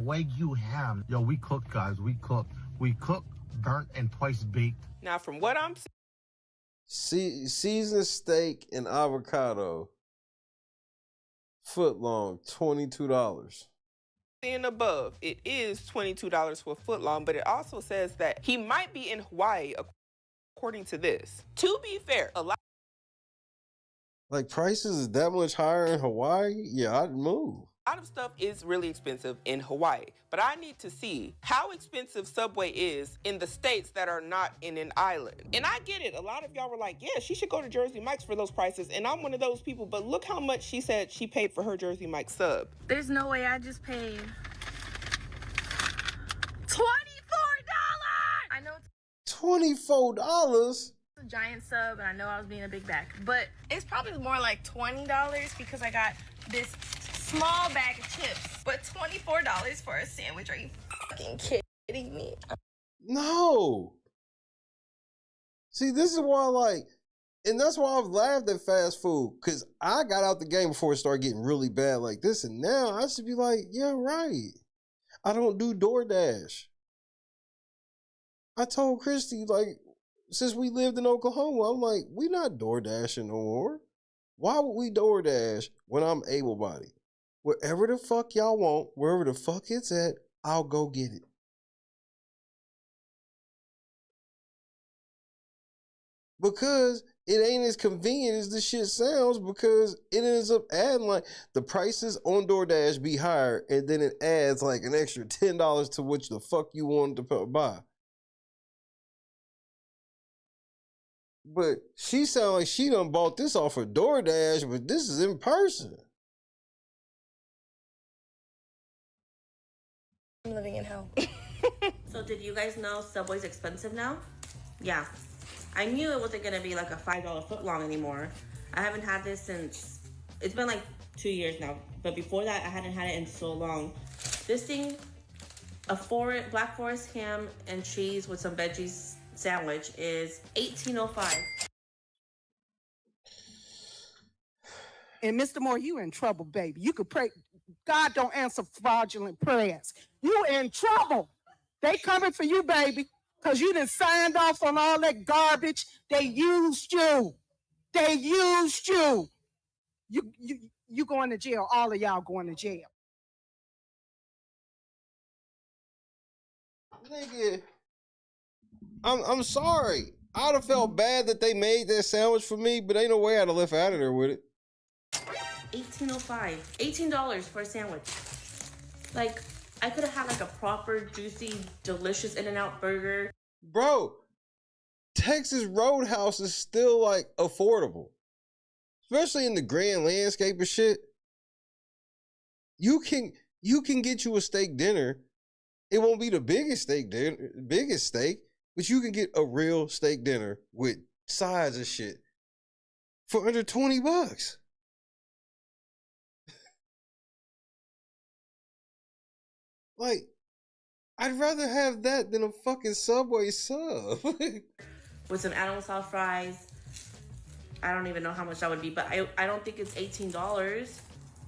Wagyu ham. Yo, we cook, guys. We cook. We cook, burnt, and twice baked. Now, from what I'm seasoned steak and avocado, foot long, $22. seeing above, it is $22 for a foot long, but it also says that he might be in Hawaii, according to this. To be fair, a lot Like, prices is that much higher in Hawaii? Yeah, I'd move. of stuff is really expensive in Hawaii, but I need to see how expensive Subway is in the states that are not in an island. And I get it. A lot of y'all were like, yeah, she should go to Jersey Mike's for those prices. And I'm one of those people, but look how much she said she paid for her Jersey Mike's sub. There's no way I just paid $24. I know $24? it's a giant sub, and I know I was being a big back, but it's probably more like $20 because I got this small bag of chips. But $24 for a sandwich? Are you fucking kidding me? No. See, this is why, like, and that's why I've laughed at fast food, because I got out the game before it started getting really bad like this, and now I should be like, yeah, right. I don't do DoorDash. I told Christy, like, since we lived in Oklahoma, I'm like, we not DoorDashing no more. Why would we DoorDash when I'm able-bodied? Wherever the fuck y'all want, wherever the fuck it's at, I'll go get it. Because it ain't as convenient as the shit sounds, because it ends up adding, like, the prices on DoorDash be higher, and then it adds like an extra $10 to which the fuck you wanted to buy. But she sound like she done bought this off of DoorDash, but this is in person. I'm living in hell. So did you guys know Subway's expensive now? Yeah. I knew it wasn't gonna be like a $5 foot long anymore. I haven't had this since, it's been like 2 years now. But before that, I hadn't had it in so long. This thing, a Black Forest ham and cheese with some veggies sandwich is $18.05. And Mr. Moore, you in trouble, baby. You could pray. God don't answer fraudulent prayers. You in trouble. They coming for you, baby, because you done signed off on all that garbage. They used you. They used you. You going to jail. All of y'all going to jail. Nigga, I'm sorry. I'd have felt bad that they made that sandwich for me, but ain't no way I'd have left out of there with it. $18.05. $18 for a sandwich. Like, I could have had like a proper, juicy, delicious In-N-Out burger. Bro, Texas Roadhouse is still like affordable. Especially in the grand landscape of shit. You can get you a steak dinner. It won't be the biggest steak, but you can get a real steak dinner with sides and shit for under $20. Like, I'd rather have that than a fucking Subway sub. With some animal style fries. I don't even know how much that would be, but I don't think it's $18.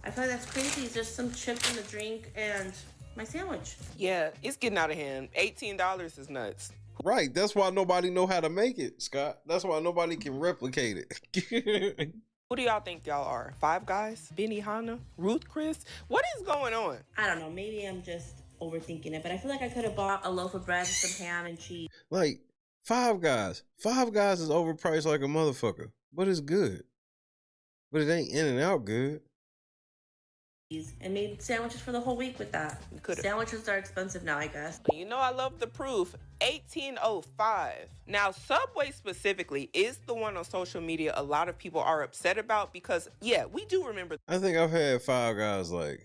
I feel like that's crazy. It's just some chips and a drink and my sandwich. Yeah, it's getting out of hand. $18 is nuts. Right, that's why nobody know how to make it, Scott. That's why nobody can replicate it. Who do y'all think y'all are? Five Guys? Benihana? Ruth Chris? What is going on? I don't know. Maybe I'm just overthinking it, but I feel like I could have bought a loaf of bread with some ham and cheese. Like, Five Guys. Five Guys is overpriced like a motherfucker, but it's good. But it ain't in and out good. And made sandwiches for the whole week with that. Sandwiches are expensive now, I guess. You know I love the proof. 1805. Now, Subway specifically is the one on social media a lot of people are upset about because, yeah, we do remember. I think I've had Five Guys like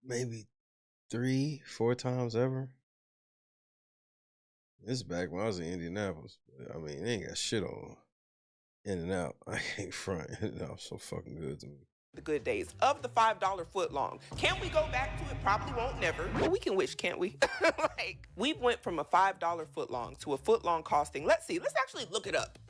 maybe 3-4 times ever. This is back when I was in Indianapolis. I mean, they ain't got shit on In and Out. I ain't front. In and Out so fucking good to me. The good days of the $5 footlong. Can we go back to it? Probably won't never. But we can wish, can't we? Like, we went from a $5 footlong to a footlong costing. Let's see. Let's actually look it up.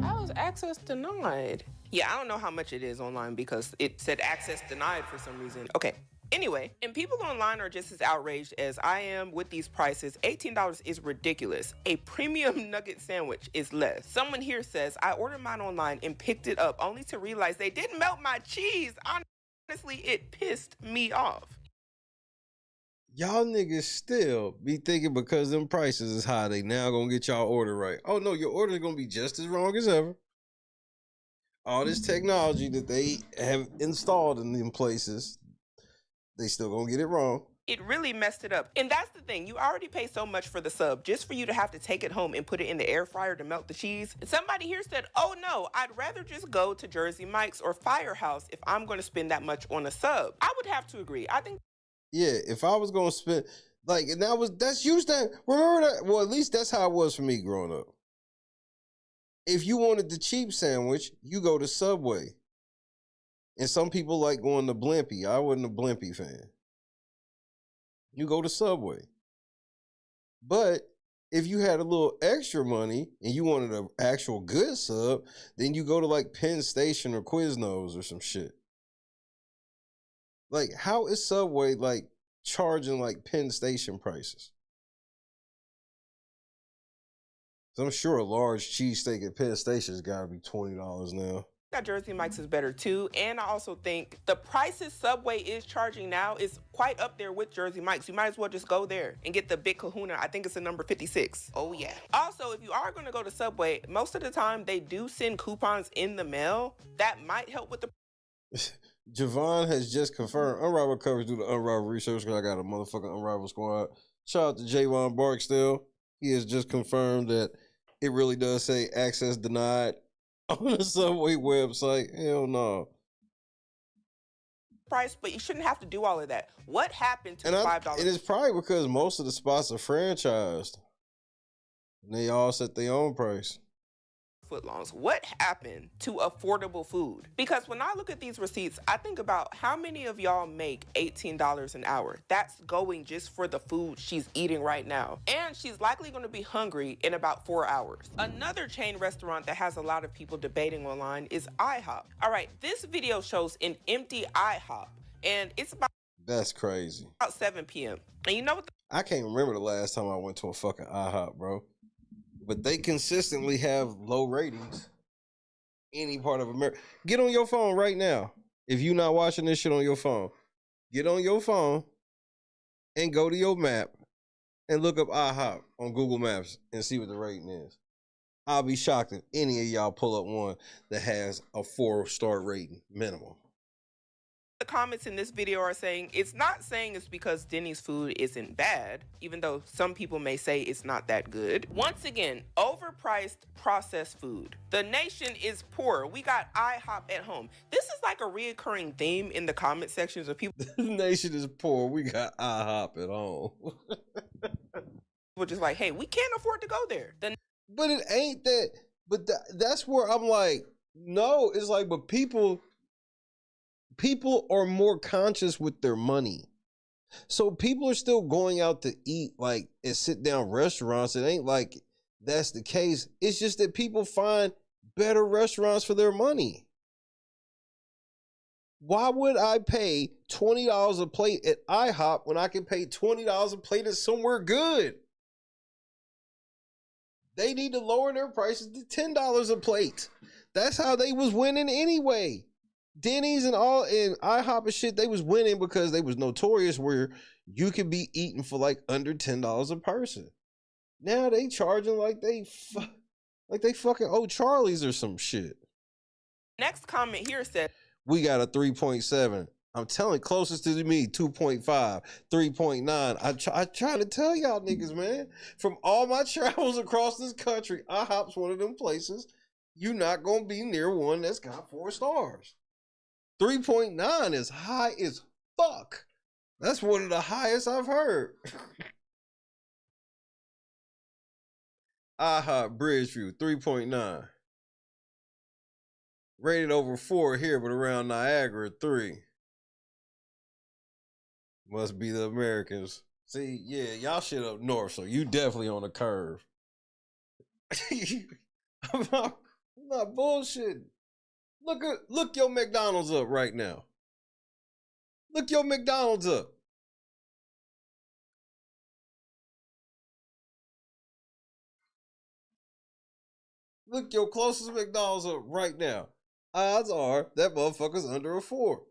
How is access denied? Yeah, I don't know how much it is online because it said access denied for some reason. Okay. Anyway, and people online are just as outraged as I am with these prices. $18 is ridiculous. A premium nugget sandwich is less. Someone here says, I ordered mine online and picked it up only to realize they didn't melt my cheese. Honestly, it pissed me off. Y'all niggas still be thinking because them prices is high, they now gonna get y'all order right. Oh no, your order is gonna be just as wrong as ever. All this technology that they have installed in them places, they still gonna get it wrong. It really messed it up. And that's the thing. You already pay so much for the sub just for you to have to take it home and put it in the air fryer to melt the cheese. And somebody here said, oh no, I'd rather just go to Jersey Mike's or Firehouse if I'm going to spend that much on a sub. I would have to agree. I think. Yeah, if I was gonna spend, like, and that's used to, remember that? Well, at least that's how it was for me growing up. If you wanted the cheap sandwich, you go to Subway. And some people like going to Blimpie. I wasn't a Blimpie fan. You go to Subway. But if you had a little extra money and you wanted an actual good sub, then you go to like Penn Station or Quiznos or some shit. Like, how is Subway like charging like Penn Station prices? So I'm sure a large cheesesteak at Penn Station's got to be $20 now. That Jersey Mike's is better too, and I also think the prices Subway is charging now is quite up there with Jersey Mike's. You might as well just go there and get the Big Kahuna. I think it's the number 56. Oh yeah. Also, if you are going to go to Subway, most of the time they do send coupons in the mail. That might help with the. Javon has just confirmed Unrivaled coverage due to Unrivaled research because I got a motherfucking Unrivaled squad. Shout out to Javon Barksdale. He has just confirmed that it really does say access denied on the Subway website. Hell no. Price, but you shouldn't have to do all of that. What happened to the $5? It is probably because most of the spots are franchised. And they all set their own price. Footlongs. What happened to affordable food? Because when I look at these receipts, I think about how many of y'all make $18 an hour. That's going just for the food she's eating right now. And she's likely going to be hungry in about 4 hours. Another chain restaurant that has a lot of people debating online is IHOP. All right, this video shows an empty IHOP, and it's about That's crazy. 7 p.m. And you know what? I can't remember the last time I went to a fucking IHOP, bro. But they consistently have low ratings. Any part of America. Get on your phone right now. If you're not watching this shit on your phone, get on your phone and go to your map and look up IHOP on Google Maps and see what the rating is. I'll be shocked if any of y'all pull up one that has a 4-star rating minimum. The comments in this video are saying it's not saying it's because Denny's food isn't bad, even though some people may say it's not that good. Once again, overpriced processed food. The nation is poor. We got IHOP at home. This is like a reoccurring theme in the comment sections of people. The nation is poor. We got IHOP at home. We're just like, hey, we can't afford to go there. But it ain't that. But that's where I'm like, no, it's like, but people people are more conscious with their money. So people are still going out to eat like and sit down restaurants. It ain't like that's the case. It's just that people find better restaurants for their money. Why would I pay $20 a plate at IHOP when I can pay $20 a plate at somewhere good? They need to lower their prices to $10 a plate. That's how they was winning anyway. Denny's and IHOP and shit, they was winning because they was notorious where you could be eating for like under $10 a person. Now they charging like they fucking O'Charlie's or some shit. Next comment here says, we got a 3.7. I'm telling closest to me, 2.5, 3.9. I try to tell y'all niggas, man. From all my travels across this country, IHOP's one of them places. You're not going to be near one that's got 4 stars. 3.9 is high as fuck. That's one of the highest I've heard. IHOP Bridgeview, 3.9. Rated over 4 here, but around Niagara, 3. Must be the Americans. See, yeah, y'all shit up north, so you definitely on the curve. I'm not bullshitting. Look your McDonald's up right now. Look your McDonald's up. Look your closest McDonald's up right now. Odds are that motherfucker's under a 4.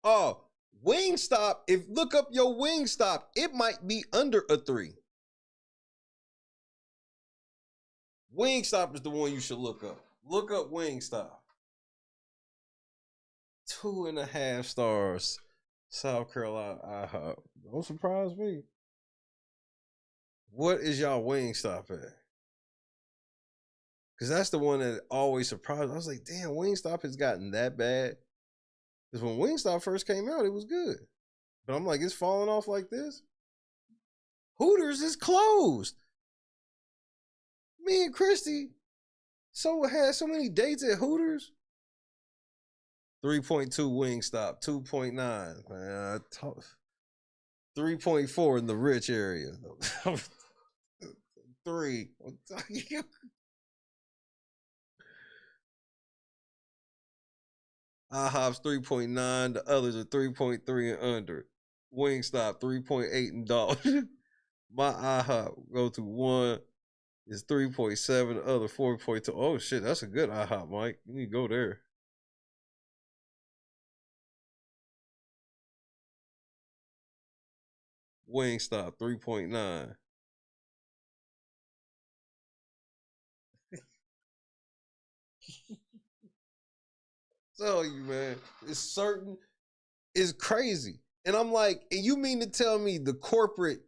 Oh, Wingstop, look up your Wingstop, it might be under a 3. Wingstop is the one you should look up. Look up Wingstop. 2.5 stars. South Carolina IHOP. Don't surprise me. What is y'all Wingstop at? Because that's the one that always surprised me. I was like, damn, Wingstop has gotten that bad. Because when Wingstop first came out, it was good. But I'm like, it's falling off like this? Hooters is closed. Me and Christy had so many dates at Hooters. 3.2 Wingstop, 2.9. Man, 3.4 in the rich area. 3. I'm telling you. IHOP's 3.9. The others are 3.3 and under. Wingstop 3.8 and dollars. My IHOP go to 1 is 3.7. The other 4.2. Oh shit, that's a good IHOP, Mike. You need to go there. Wingstop 3.9. Tell you, man, it's certain, it's crazy. And I'm like, and you mean to tell me the corporate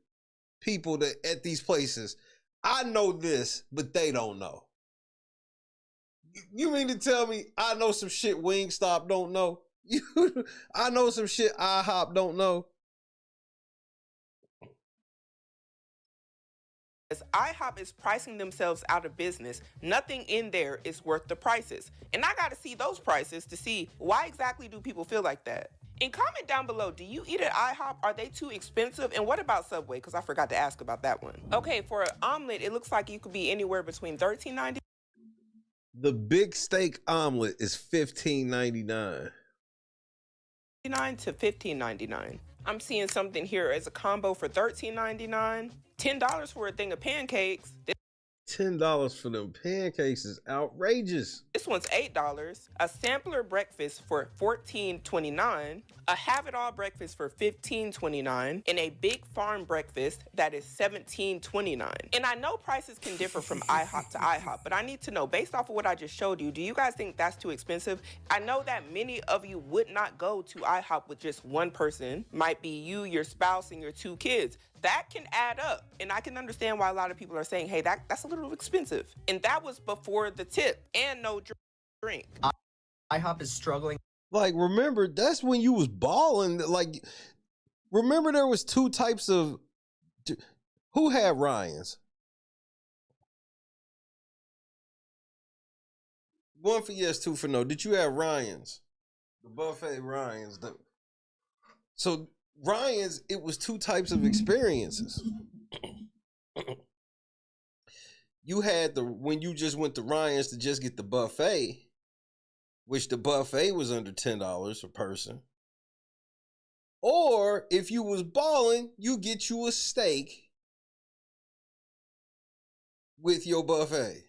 people that at these places, I know this, but they don't know. You mean to tell me I know some shit Wingstop don't know? I know some shit IHOP don't know. As IHOP is pricing themselves out of business, nothing in there is worth the prices. And I gotta see those prices to see why exactly do people feel like that. And comment down below, do you eat at IHOP? Are they too expensive? And what about Subway? Because I forgot to ask about that one. Okay, for an omelet, it looks like you could be anywhere between $13.90. The big steak omelet is $15.99. to $15.99. I'm seeing something here as a combo for $13.99. $10 for a thing of pancakes. $10 for them pancakes is outrageous. This one's $8. A sampler breakfast for $14.29. A have it all breakfast for $15.29. And a big farm breakfast that is $17.29. And I know prices can differ from IHOP to IHOP, but I need to know, based off of what I just showed you, do you guys think that's too expensive? I know that many of you would not go to IHOP with just one person. Might be you, your spouse, and your 2 kids. That can add up. And I can understand why a lot of people are saying, hey, that's a little expensive. And that was before the tip and no drink. IHOP is struggling. Like, remember, that's when you was balling. Like, remember there was 2 types of, who had Ryan's? One for yes, 2 for no. Did you have Ryan's? The buffet Ryan's. So Ryan's, it was two types of experiences. You had when you just went to Ryan's to just get the buffet, which the buffet was under $10 a person. Or if you was balling, you get you a steak with your buffet.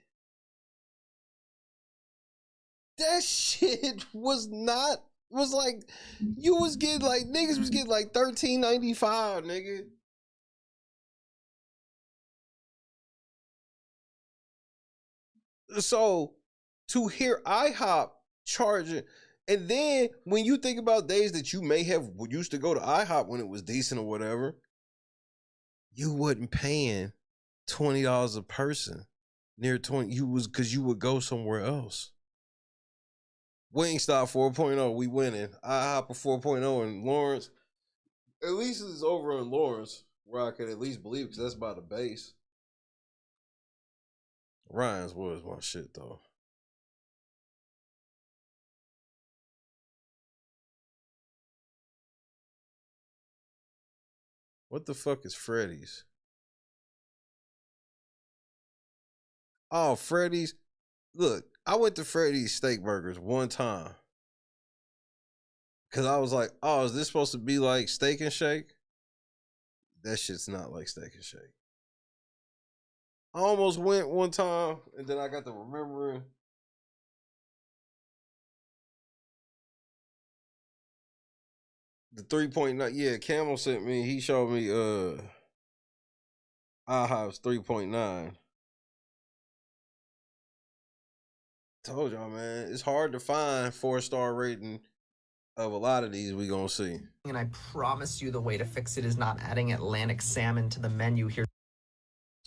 That shit was like, you was getting like, niggas was getting like $13.95, nigga. So to hear IHOP charging, and then when you think about days that you may have used to go to IHOP when it was decent or whatever, you wasn't paying $20 a person. Near 20, because you would go somewhere else. Wingstop 4.0, we winning. IHOP 4.0 in Lawrence. At least it's over in Lawrence, where I could at least believe, because that's by the base. Ryan's was my shit, though. What the fuck is Freddy's? Oh, Freddy's. Look, I went to Freddy's Steak Burgers one time. Because I was like, oh, is this supposed to be like Steak and Shake? That shit's not like Steak and Shake. I almost went one time, and then I got to remembering. The 3.9, yeah, Camel sent me, he showed me IHOP's 3.9. Told y'all, man, it's hard to find 4-star rating of a lot of these we gonna see. And I promise you the way to fix it is not adding Atlantic salmon to the menu here.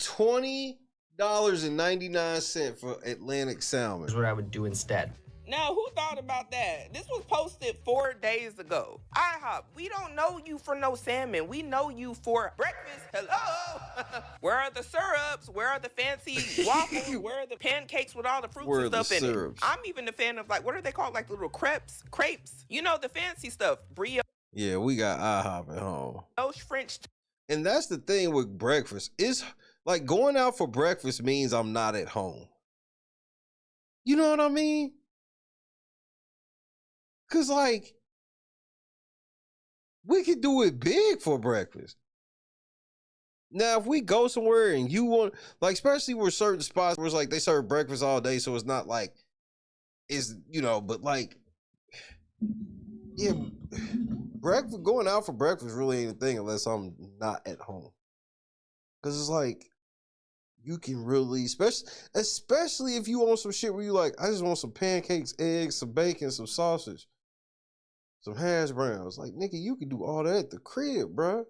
$20.99 for Atlantic salmon. Here's what I would do instead. Now, who thought about that? This was posted 4 days ago. IHOP, we don't know you for no salmon. We know you for breakfast. Hello? Where are the syrups? Where are the fancy waffles? Where are the pancakes with all the fruits and stuff in it? I'm even a fan of, like, what are they called? Like little crepes? You know, the fancy stuff. Brioche. Yeah, we got IHOP at home. French. And that's the thing with breakfast. It's like going out for breakfast means I'm not at home. You know what I mean? Cause like, we could do it big for breakfast. Now, if we go somewhere and you want, like, especially with certain spots where it's like they serve breakfast all day, so it's not like, it's, you know, but like, yeah, breakfast, going out for breakfast really ain't a thing unless I'm not at home. Cause it's like, you can really, especially if you want some shit where you like, I just want some pancakes, eggs, some bacon, some sausage, some hash browns. Like, nigga, you can do all that at the crib, bruh.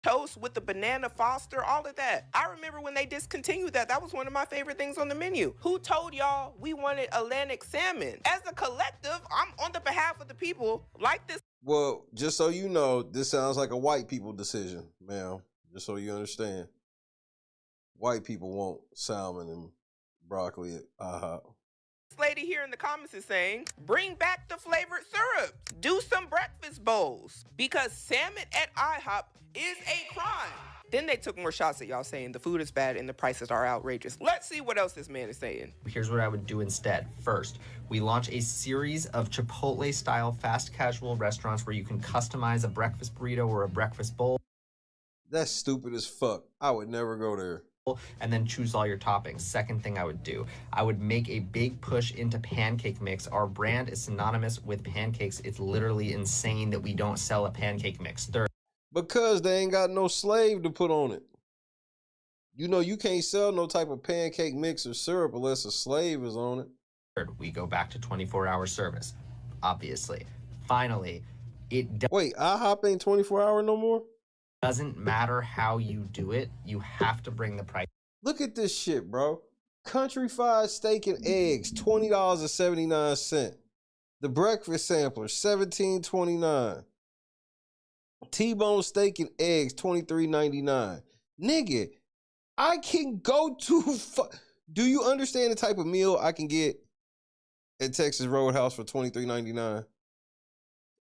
Toast with the banana Foster, all of that. I remember when they discontinued that. That was one of my favorite things on the menu. Who told y'all we wanted Atlantic salmon? As a collective, I'm on the behalf of the people like this. Well, just so you know, this sounds like a white people decision, ma'am. Just so you understand. White people want salmon and broccoli at IHOP. This lady here in the comments is saying, bring back the flavored syrups. Do some breakfast bowls. Because salmon at IHOP is a crime. Then they took more shots at y'all saying the food is bad and the prices are outrageous. Let's see what else this man is saying. Here's what I would do instead. First, we launch a series of Chipotle-style fast casual restaurants where you can customize a breakfast burrito or a breakfast bowl. That's stupid as fuck. I would never go there. And then choose all your toppings. Second thing I would do, I would make a big push into pancake mix. Our brand is synonymous with pancakes. It's literally insane that we don't sell a pancake mix. Third, because they ain't got no slave to put on it. You know, you can't sell no type of pancake mix or syrup unless a slave is on it. Third, we go back to 24-hour service, obviously. Finally, wait, IHOP ain't 24-hour no more? Doesn't matter how you do it, you have to bring the price. Look at this shit, bro. Country fried steak and eggs, $20.79. The breakfast sampler, $17.29. T-bone steak and eggs, $23.99. Nigga, I can go to. Do you understand the type of meal I can get at Texas Roadhouse for $23.99?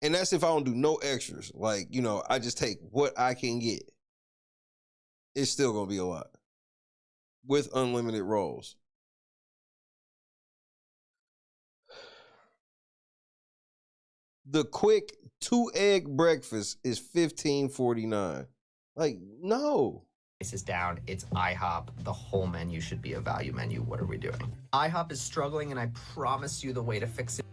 And that's if I don't do no extras. Like, you know, I just take what I can get. It's still gonna be a lot. With unlimited rolls. The quick 2-egg breakfast is $15.49. Like, no. This is down. It's IHOP. The whole menu should be a value menu. What are we doing? IHOP is struggling, and I promise you the way to fix it.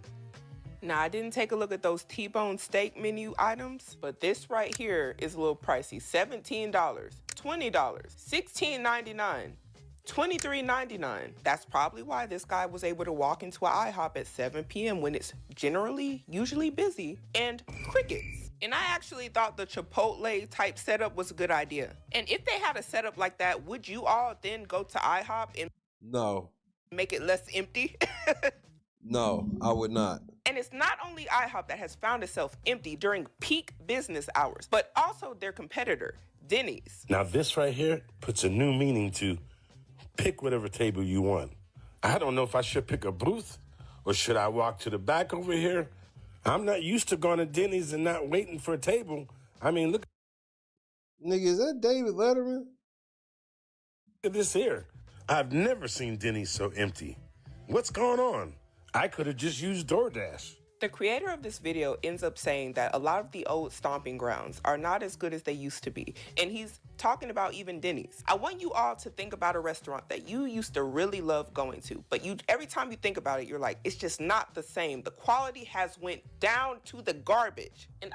Now, I didn't take a look at those T-bone steak menu items, but this right here is a little pricey. $17, $20, $16.99, $23.99. That's probably why this guy was able to walk into an IHOP at 7 p.m. when it's usually busy, and crickets. And I actually thought the Chipotle type setup was a good idea. And if they had a setup like that, would you all then go to IHOP and make it less empty? No, I would not. And it's not only IHOP that has found itself empty during peak business hours, but also their competitor, Denny's. Now this right here puts a new meaning to pick whatever table you want. I don't know if I should pick a booth or should I walk to the back over here. I'm not used to going to Denny's and not waiting for a table. I mean, look. Nigga, is that David Letterman? Look at this here. I've never seen Denny's so empty. What's going on? I could have just used DoorDash. The creator of this video ends up saying that a lot of the old stomping grounds are not as good as they used to be. And he's talking about even Denny's. I want you all to think about a restaurant that you used to really love going to, but every time you think about it, you're like, it's just not the same. The quality has went down to the garbage. And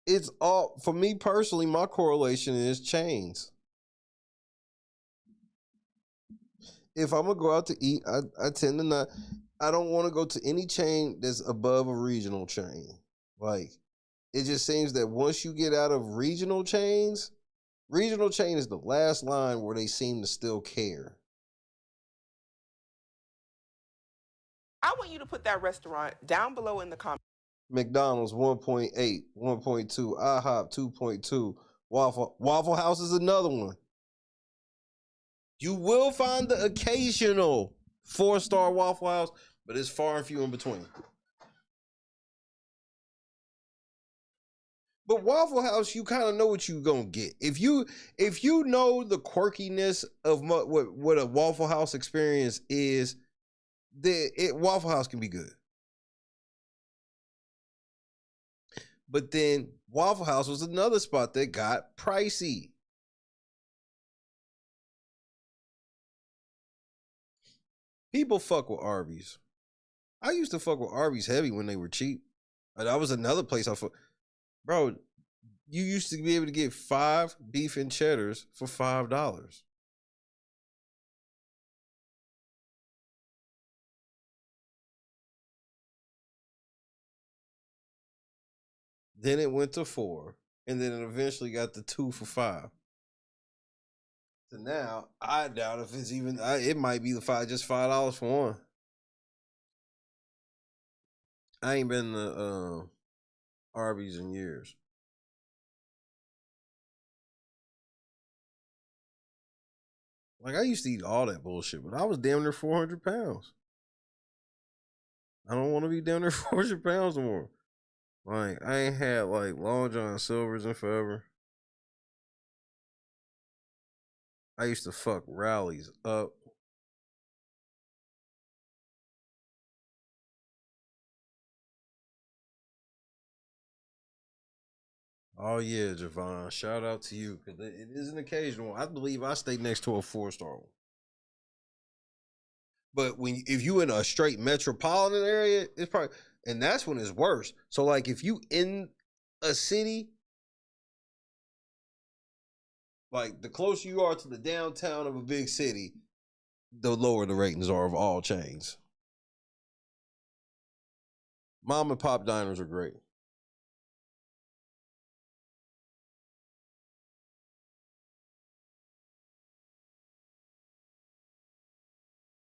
It's all, for me personally, my correlation is chains. If I'm gonna go out to eat, I tend to not. I don't want to go to any chain that's above a regional chain. Like, it just seems that once you get out of regional chain is the last line where they seem to still care. I want you to put that restaurant down below in the comments. McDonald's 1.8, 1.2, IHOP 2.2, Waffle House is another one. You will find the occasional 4-star Waffle House, but it's far and few in between. But Waffle House, you kind of know what you're gonna get. If you know the quirkiness of what a Waffle House experience is, Waffle House can be good. But then Waffle House was another spot that got pricey. People fuck with Arby's. I used to fuck with Arby's heavy when they were cheap. That was another place I fuck. Bro, you used to be able to get 5 beef and cheddars for $5. Then it went to 4, and then it eventually got to 2 for $5. So now I doubt if it's even. It might be just $5 for one. I ain't been to Arby's in years. Like, I used to eat all that bullshit, but I was damn near 400 pounds. I don't want to be damn near 400 pounds no more. Like, I ain't had like Long John Silver's in forever. I used to fuck Rallies up. Oh yeah, Javon. Shout out to you, because it is an occasional. I believe I stayed next to a 4-star one. But if you in a straight metropolitan area, it's probably, and that's when it's worse. So like if you in a city, like the closer you are to the downtown of a big city, the lower the ratings are of all chains. Mom and pop diners are great.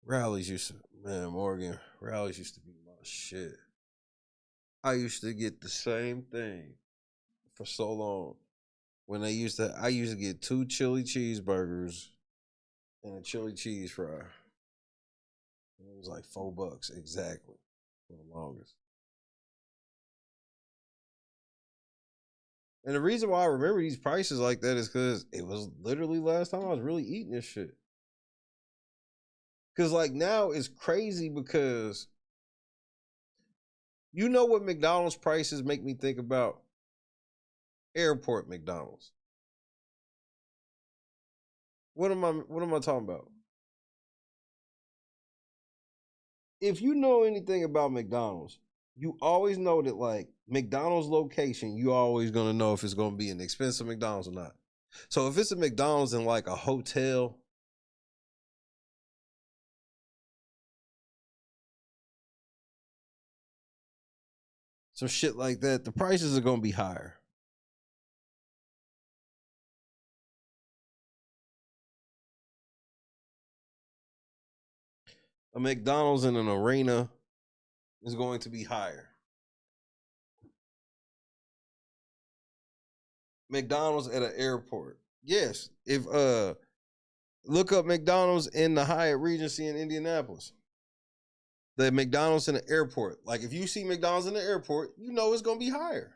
Rallies used to, man, Morgan, Rallies used to be my shit. I used to get the same thing for so long. When I used to get 2 chili cheeseburgers and a chili cheese fry. It was like $4 exactly for the longest. And the reason why I remember these prices like that is because it was literally last time I was really eating this shit. Because like now it's crazy because you know what McDonald's prices make me think about? Airport McDonald's. What am I talking about? If you know anything about McDonald's, you always know that like McDonald's location, you always gonna know if it's gonna be an expensive McDonald's or not. So if it's a McDonald's in like a hotel, some shit like that, the prices are gonna be higher. A McDonald's in an arena is going to be higher. McDonald's at an airport. Yes. If look up McDonald's in the Hyatt Regency in Indianapolis. The McDonald's in the airport. Like if you see McDonald's in the airport, you know it's gonna be higher.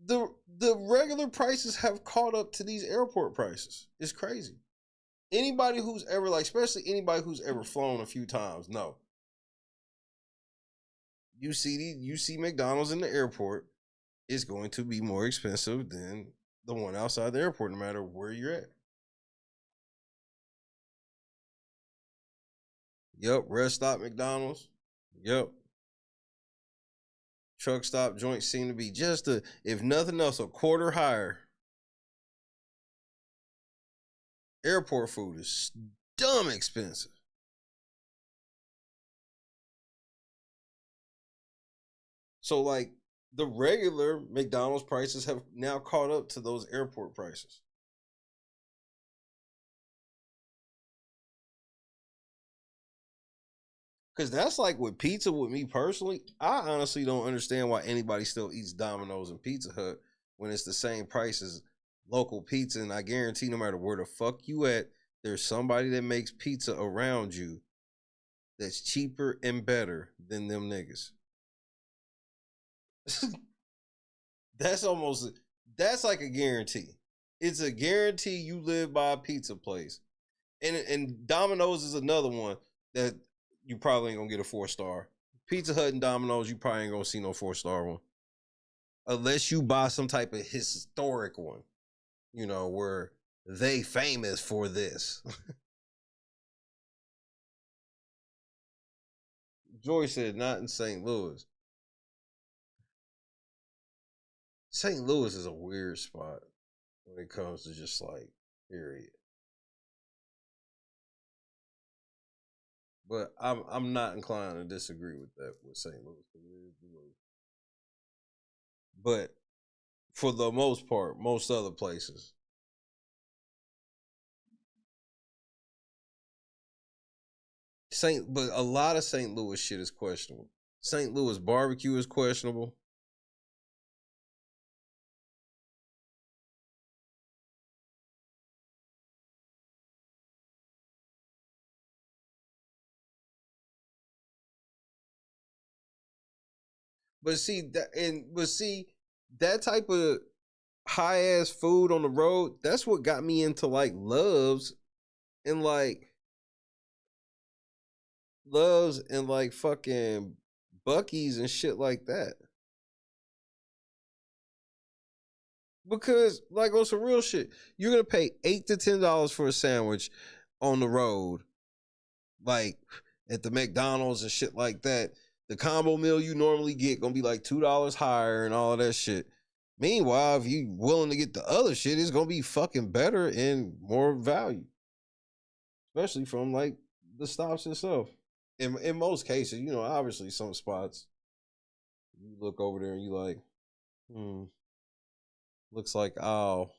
The regular prices have caught up to these airport prices. It's crazy. Anybody who's ever like, especially anybody who's ever flown a few times, no. You see McDonald's in the airport is going to be more expensive than the one outside the airport, no matter where you're at. Yep, rest stop McDonald's. Yep. Truck stop joints seem to be just if nothing else, a quarter higher. Airport food is dumb expensive. So like the regular McDonald's prices have now caught up to those airport prices. Because that's like with pizza with me personally. I honestly don't understand why anybody still eats Domino's and Pizza Hut when it's the same price as local pizza. And I guarantee no matter where the fuck you at, there's somebody that makes pizza around you that's cheaper and better than them niggas. That's like a guarantee. It's a guarantee you live by a pizza place. And Domino's is another one that you probably ain't gonna get a 4-star. Pizza Hut and Domino's, you probably ain't gonna see no 4-star one. Unless you buy some type of historic one, you know, where they famous for this. Joy said not in St. Louis. St. Louis is a weird spot when it comes to just like, period. But I'm not inclined to disagree with that with St. Louis. But for the most part, most other places, but a lot of St. Louis shit is questionable. St. Louis barbecue is questionable. But see that type of high ass food on the road, that's what got me into like Loves and like fucking Buc-ee's and shit like that. Because like on some real shit, you're gonna pay $8 to $10 for a sandwich on the road, like at the McDonald's and shit like that. The combo meal you normally get gonna be like $2 higher and all of that shit. Meanwhile, if you willing to get the other shit, it's gonna be fucking better and more value. Especially from like the stops itself. In most cases, you know, obviously some spots you look over there and you like, looks like I'll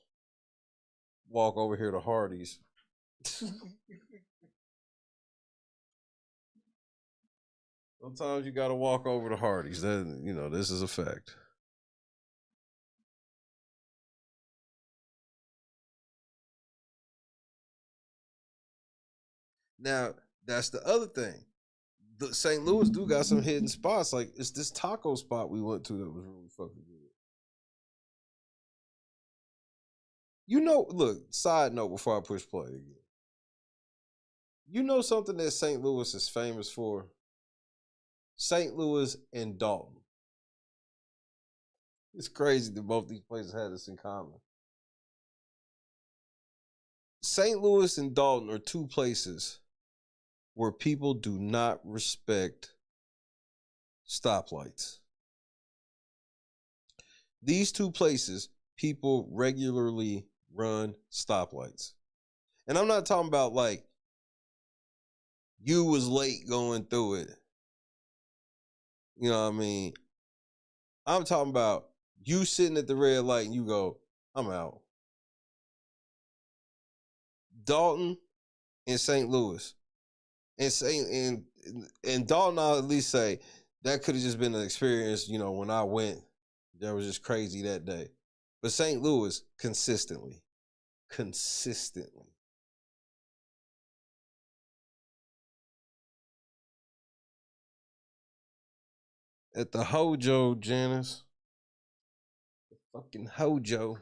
walk over here to Hardee's. Sometimes you gotta walk over to Hardee's. Then you know this is a fact. Now that's the other thing. St. Louis do got some hidden spots. Like, it's this taco spot we went to that was really fucking good. You know, look, side note before I push play again. You know something that St. Louis is famous for? St. Louis and Dalton. It's crazy that both these places had this in common. St. Louis and Dalton are two places where people do not respect stoplights. These two places, people regularly run stoplights. And I'm not talking about like you was late going through it. You know what I mean? I'm talking about you sitting at the red light and you go, I'm out. Dalton and St. Louis. And Dalton, I'll at least say that could have just been an experience, you know, when I went, that was just crazy that day. But St. Louis, consistently. At the Hojo, Janice. The fucking Hojo.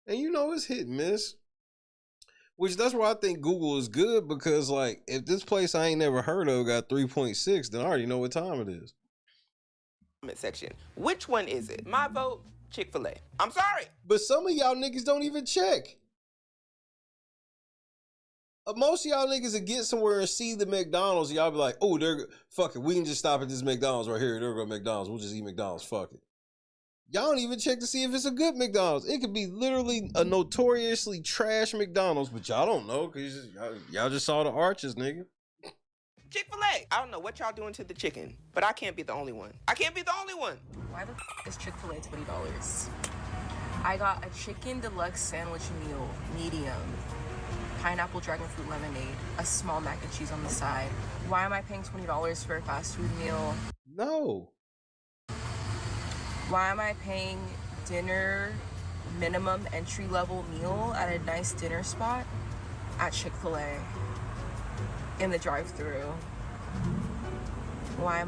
And you know, it's hit and miss. Which that's why I think Google is good, because like if this place I ain't never heard of got 3.6, then I already know what time it is. Comment section. Which one is it? My vote, Chick-fil-A. I'm sorry. But some of y'all niggas don't even check. Most of y'all niggas will get somewhere and see the McDonald's, y'all be like, oh, they're fuck it. We can just stop at this McDonald's right here. They're going to McDonald's. We'll just eat McDonald's. Fuck it. Y'all don't even check to see if it's a good McDonald's. It could be literally a notoriously trash McDonald's, but y'all don't know because y'all just saw the arches, nigga. Chick-fil-A. I don't know what y'all doing to the chicken, but I can't be the only one. Why the is Chick-fil-A $20? I got a chicken deluxe sandwich meal, medium, pineapple dragon fruit lemonade, a small mac and cheese on the side. Why am I paying $20 for a fast food meal? No. Why am I paying dinner minimum entry level meal at a nice dinner spot at Chick-fil-A in the drive-thru? Why?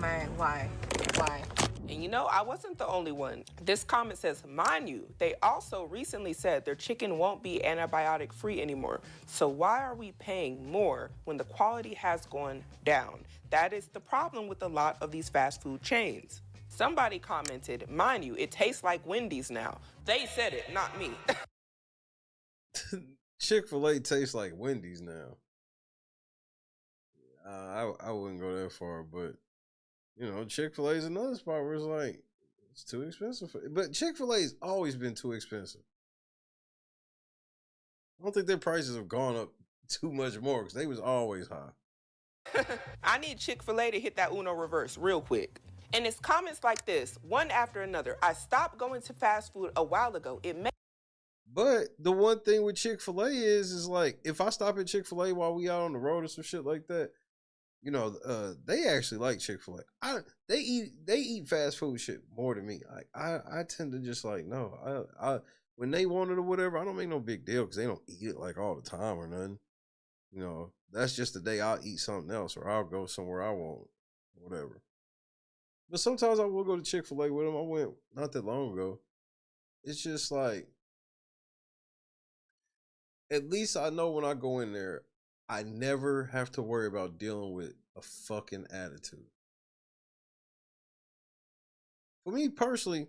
And you know, I wasn't the only one. This comment says, mind you, they also recently said their chicken won't be antibiotic free anymore. So why are we paying more when the quality has gone down? That is the problem with a lot of these fast food chains. Somebody commented, mind you, it tastes like Wendy's now. They said it, not me. Chick-fil-A tastes like Wendy's now. I wouldn't go that far, but you know, Chick-fil-A is another spot where it's like, it's too expensive. But Chick-fil-A's always been too expensive. I don't think their prices have gone up too much more because they was always high. I need Chick-fil-A to hit that Uno reverse real quick. And it's comments like this, one after another. I stopped going to fast food a while ago. But the one thing with Chick-fil-A is like, if I stop at Chick-fil-A while we out on the road or some shit like that, you know, they actually like Chick-fil-A. They eat fast food shit more than me. Like I tend to just like, no, I when they want it or whatever, I don't make no big deal because they don't eat it like all the time or nothing. You know, that's just the day I'll eat something else or I'll go somewhere I want, whatever. But sometimes I will go to Chick-fil-A with them. I went not that long ago. It's just like, at least I know when I go in there, I never have to worry about dealing with a fucking attitude. For me personally,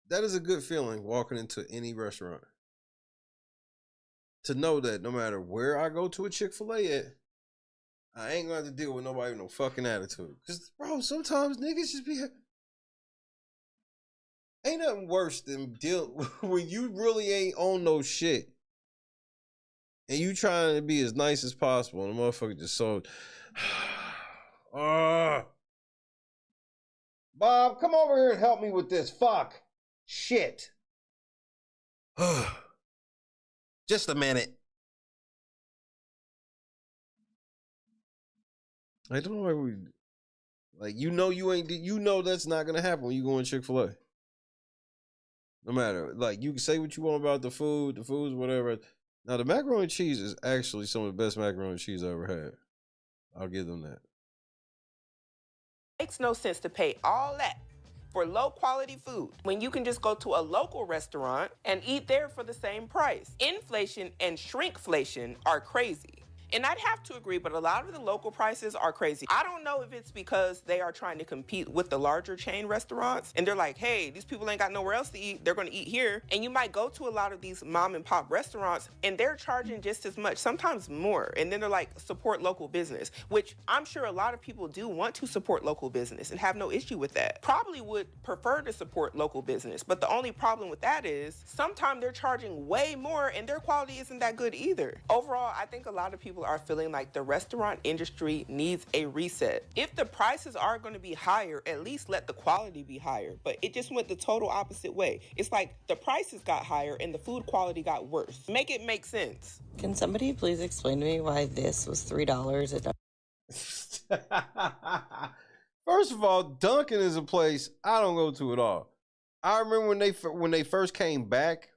that is a good feeling walking into any restaurant. To know that no matter where I go to a Chick-fil-A at, I ain't going to have to deal with nobody with no fucking attitude. Because, bro, sometimes niggas just be... Ain't nothing worse than when you really ain't on no shit. And you trying to be as nice as possible. And the motherfucker just so... Bob, come over here and help me with this. Fuck. Shit. Just a minute. I don't know why we... Like, you know that's not going to happen when you go in Chick-fil-A. No matter, like, you can say what you want about the foods, whatever. Now, the macaroni and cheese is actually some of the best macaroni and cheese I ever had. I'll give them that. Makes no sense to pay all that for low quality food when you can just go to a local restaurant and eat there for the same price. Inflation and shrinkflation are crazy. And I'd have to agree, but a lot of the local prices are crazy. I don't know if it's because they are trying to compete with the larger chain restaurants and they're like, hey, these people ain't got nowhere else to eat. They're going to eat here. And you might go to a lot of these mom and pop restaurants and they're charging just as much, sometimes more. And then they're like, support local business, which I'm sure a lot of people do want to support local business and have no issue with that. Probably would prefer to support local business. But the only problem with that is sometimes they're charging way more and their quality isn't that good either. Overall, I think a lot of people are feeling like the restaurant industry needs a reset. If the prices are going to be higher, at least let the quality be higher. But it just went the total opposite way. It's like the prices got higher and the food quality got worse. Make it make sense. Can somebody please explain to me why this was $3? First of all, Dunkin' is a place I don't go to at all. I remember when they first came back,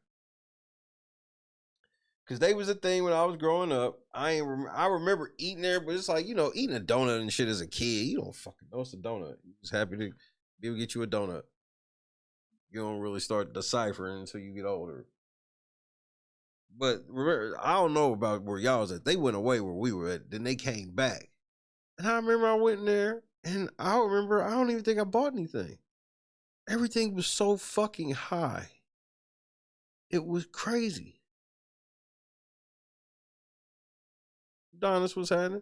because they was a thing when I was growing up. I remember eating there, but it's like, you know, eating a donut and shit as a kid. You don't fucking know it's a donut. You're just happy to be able to get you a donut. You don't really start deciphering until you get older. But remember, I don't know about where y'all was at. They went away where we were at. Then they came back. And I remember I went in there, and I don't even think I bought anything. Everything was so fucking high. It was crazy. Don, this was happening.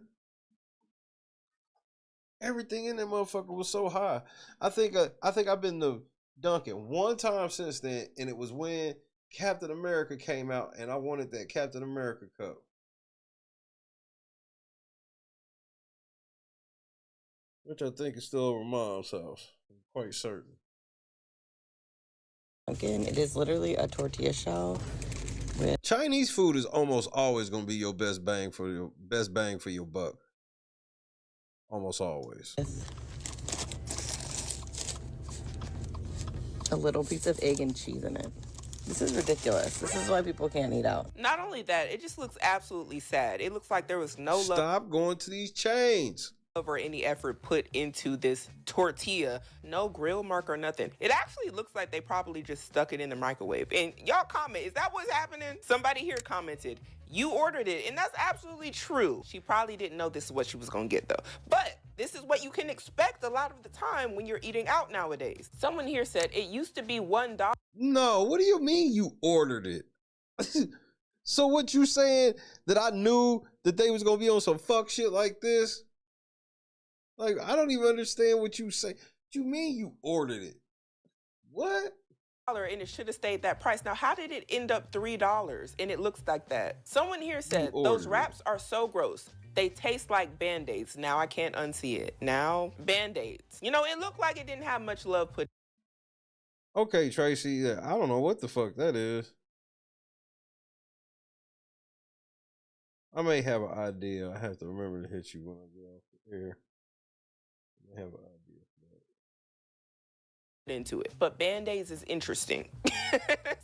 Everything in that motherfucker was so high. I think I've been to Dunkin' one time since then, and it was when Captain America came out, and I wanted that Captain America cup. Which I think is still over Mom's house. I'm quite certain. Again, it is literally a tortilla shell. Chinese food is almost always gonna be your best bang for your buck. Almost always. A little piece of egg and cheese in it. This is ridiculous. This is why people can't eat out. Not only that, it just looks absolutely sad. It looks like there was no love. Stop going to these chains. Or any effort put into this tortilla, no grill mark or nothing. It actually looks like they probably just stuck it in the microwave. And y'all comment, is that what's happening? Somebody here commented, you ordered it, and that's absolutely true. She probably didn't know this is what she was gonna get though. But this is what you can expect a lot of the time when you're eating out nowadays. Someone here said it used to be $1. No, what do you mean you ordered it? So what you saying, that I knew that they was gonna be on some fuck shit like this? Like, I don't even understand what you say. What you mean you ordered it? What? And it should have stayed that price. Now, how did it end up $3 and it looks like that? Someone here said those wraps are so gross. They taste like Band-Aids. Now I can't unsee it. Now, Band-Aids. You know, it looked like it didn't have much love put. Okay, Tracy, I don't know what the fuck that is. I may have an idea. I have to remember to hit you when I get off the air. I have an idea for that. Into it, but Band-Aids is interesting.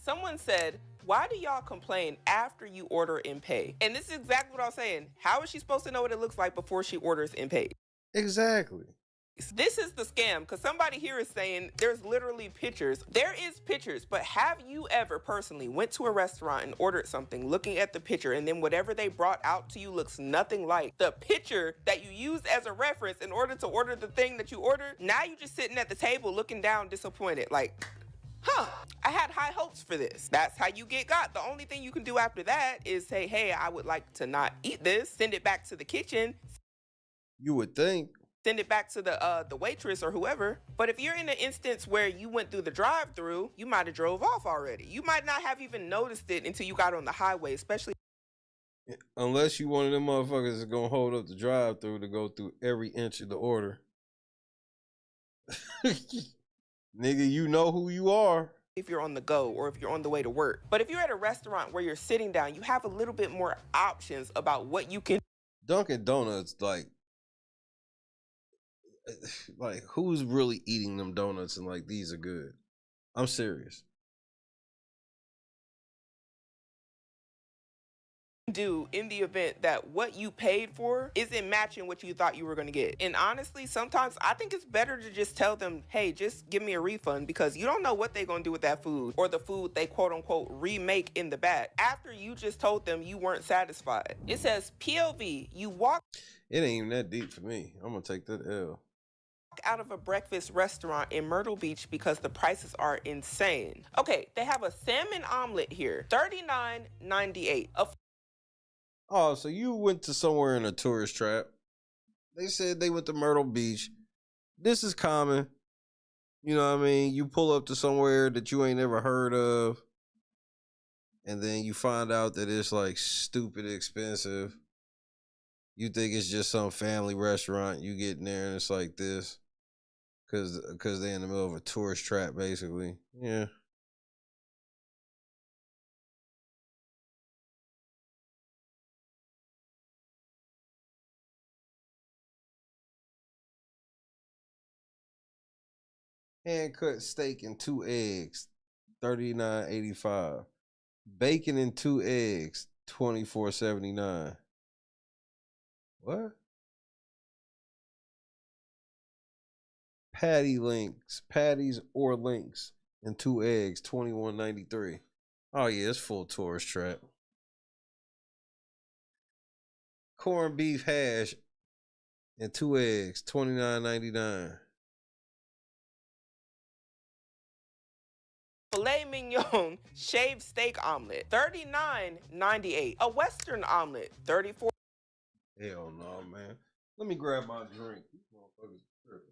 Someone said, why do y'all complain after you order and pay? And this is exactly what I was saying. How is she supposed to know what it looks like before she orders and pays? Exactly. This is the scam, because somebody here is saying there's literally pictures. There is pictures, but have you ever personally went to a restaurant and ordered something looking at the picture and then whatever they brought out to you looks nothing like the picture that you used as a reference in order to order the thing that you ordered? Now you're just sitting at the table looking down disappointed like, I had high hopes for this. That's how you get got. The only thing you can do after that is say, hey, I would like to not eat this. Send it back to the kitchen. You would think. Send it back to the waitress or whoever. But if you're in an instance where you went through the drive-through, you might have drove off already. You might not have even noticed it until you got on the highway, especially. Unless you one of them motherfuckers that's gonna hold up the drive-through to go through every inch of the order. Nigga, you know who you are. If you're on the go or if you're on the way to work. But if you're at a restaurant where you're sitting down, you have a little bit more options about what you can. Dunkin' Donuts, like who's really eating them donuts and like these are good? I'm serious. do in the event that what you paid for isn't matching what you thought you were going to get. And honestly, sometimes I think it's better to just tell them, hey, just give me a refund, because you don't know what they're going to do with that food or the food they quote unquote remake in the back after you just told them you weren't satisfied. It says POV, you walk. It ain't even that deep for me. I'm gonna take that L. Out of a breakfast restaurant in Myrtle Beach because the prices are insane. Okay, they have a salmon omelet here, $39.98. Oh, so you went to somewhere in a tourist trap. They said they went to Myrtle Beach. This is common. You know what I mean? You pull up to somewhere that you ain't never heard of, and then you find out that it's like stupid expensive. You think it's just some family restaurant. You get in there and it's like this. Cause they're in the middle of a tourist trap, basically. Yeah. Hand cut steak and 2 eggs, $39.85. Bacon and 2 eggs, $24.79. What? Patties or links, and 2 eggs, $21.93. Oh yeah, it's full tourist trap. Corned beef hash and 2 eggs, $29.99. Filet mignon shaved steak omelet, $39.98. A Western omelet, $34. Hell no, man. Let me grab my drink. These motherfuckers are tripping.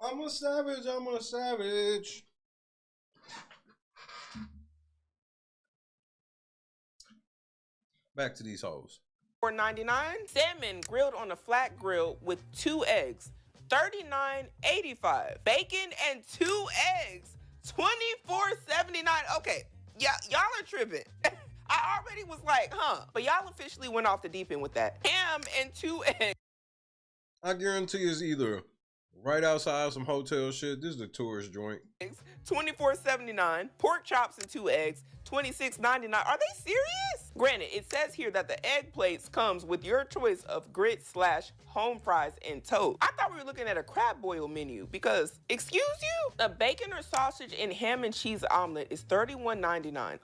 I'm a savage. I'm a savage. Back to these hoes. $4.99. Salmon grilled on a flat grill with 2 eggs, $39.85. Bacon and 2 eggs, $24.79. Okay, y'all are tripping. I already was like, huh? But y'all officially went off the deep end with that. Ham and 2 eggs. I guarantee it's either right outside some hotel shit. This is the tourist joint. $24.79. Pork chops and 2 eggs, $26.99. Are they serious? Granted, it says here that the egg plates comes with your choice of grits/home fries and toast. I thought we were looking at a crab boil menu because, excuse you? A bacon or sausage and ham and cheese omelet is $31.99.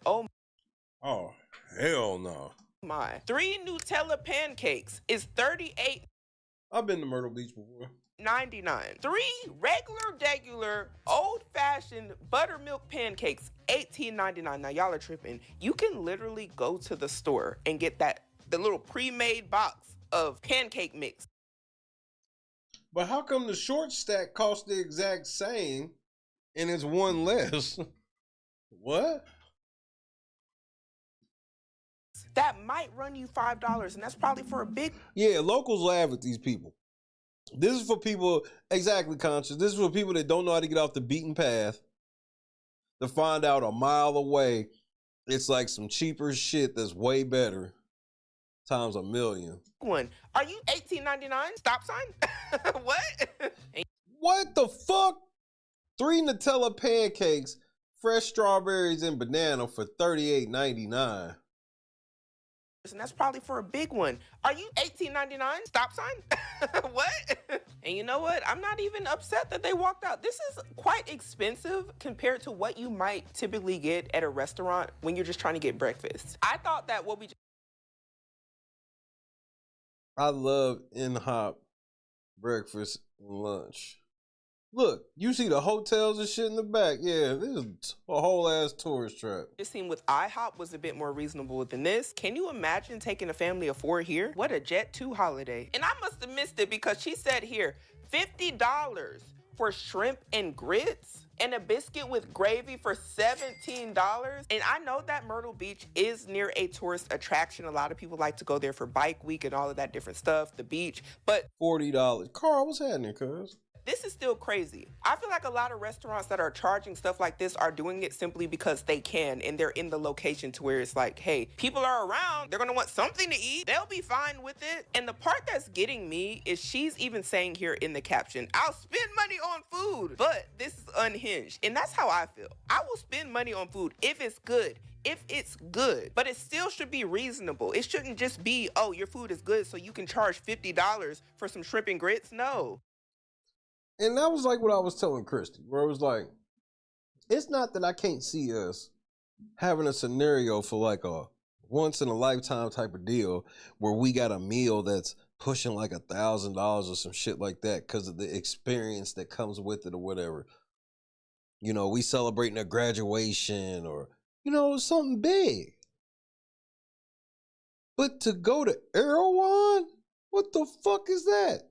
Oh, hell no. My. 3 Nutella pancakes is $38.99. I've been to Myrtle Beach before. 3 regular old-fashioned buttermilk pancakes, $18.99. Now y'all are tripping. You can literally go to the store and get the little pre-made box of pancake mix. But how come the short stack costs the exact same and it's one less? What? That might run you $5, and that's probably for a big... Yeah, locals laugh at these people. This is for people, exactly, conscious. This is for people that don't know how to get off the beaten path, to find out a mile away It's like some cheaper shit that's way better times a million. One. Are you $18.99? Stop sign? What? What the fuck? 3 Nutella pancakes, fresh strawberries and banana for $38.99. And that's probably for a big one. Are you $18.99? Stop sign? What? And you know what? I'm not even upset that they walked out. This is quite expensive compared to what you might typically get at a restaurant when you're just trying to get breakfast. I thought that what we just... I love in-hop breakfast and lunch. Look, you see the hotels and shit in the back. Yeah, this is a whole ass tourist trap. Just seen with IHOP was a bit more reasonable than this. Can you imagine taking a family of 4 here? What a Jet2 holiday. And I must have missed it because she said here, $50 for shrimp and grits and a biscuit with gravy for $17. And I know that Myrtle Beach is near a tourist attraction. A lot of people like to go there for bike week and all of that different stuff, the beach, but $40. Carl, what's happening, cuz? this is still crazy. I feel like a lot of restaurants that are charging stuff like this are doing it simply because they can, and they're in the location to where it's like, hey, people are around, they're gonna want something to eat, they'll be fine with it. And the part that's getting me is she's even saying here in the caption, I'll spend money on food, but this is unhinged. And that's how I feel. I will spend money on food if it's good. If it's good, but it still should be reasonable. It shouldn't just be, oh, your food is good, so you can charge $50 for some shrimp and grits. No. And that was like what I was telling Christy, where it was like, it's not that I can't see us having a scenario for like a once in a lifetime type of deal where we got a meal that's pushing like $1,000 or some shit like that because of the experience that comes with it or whatever. You know, we celebrating a graduation or, you know, something big. But to go to Erewhon? What the fuck is that?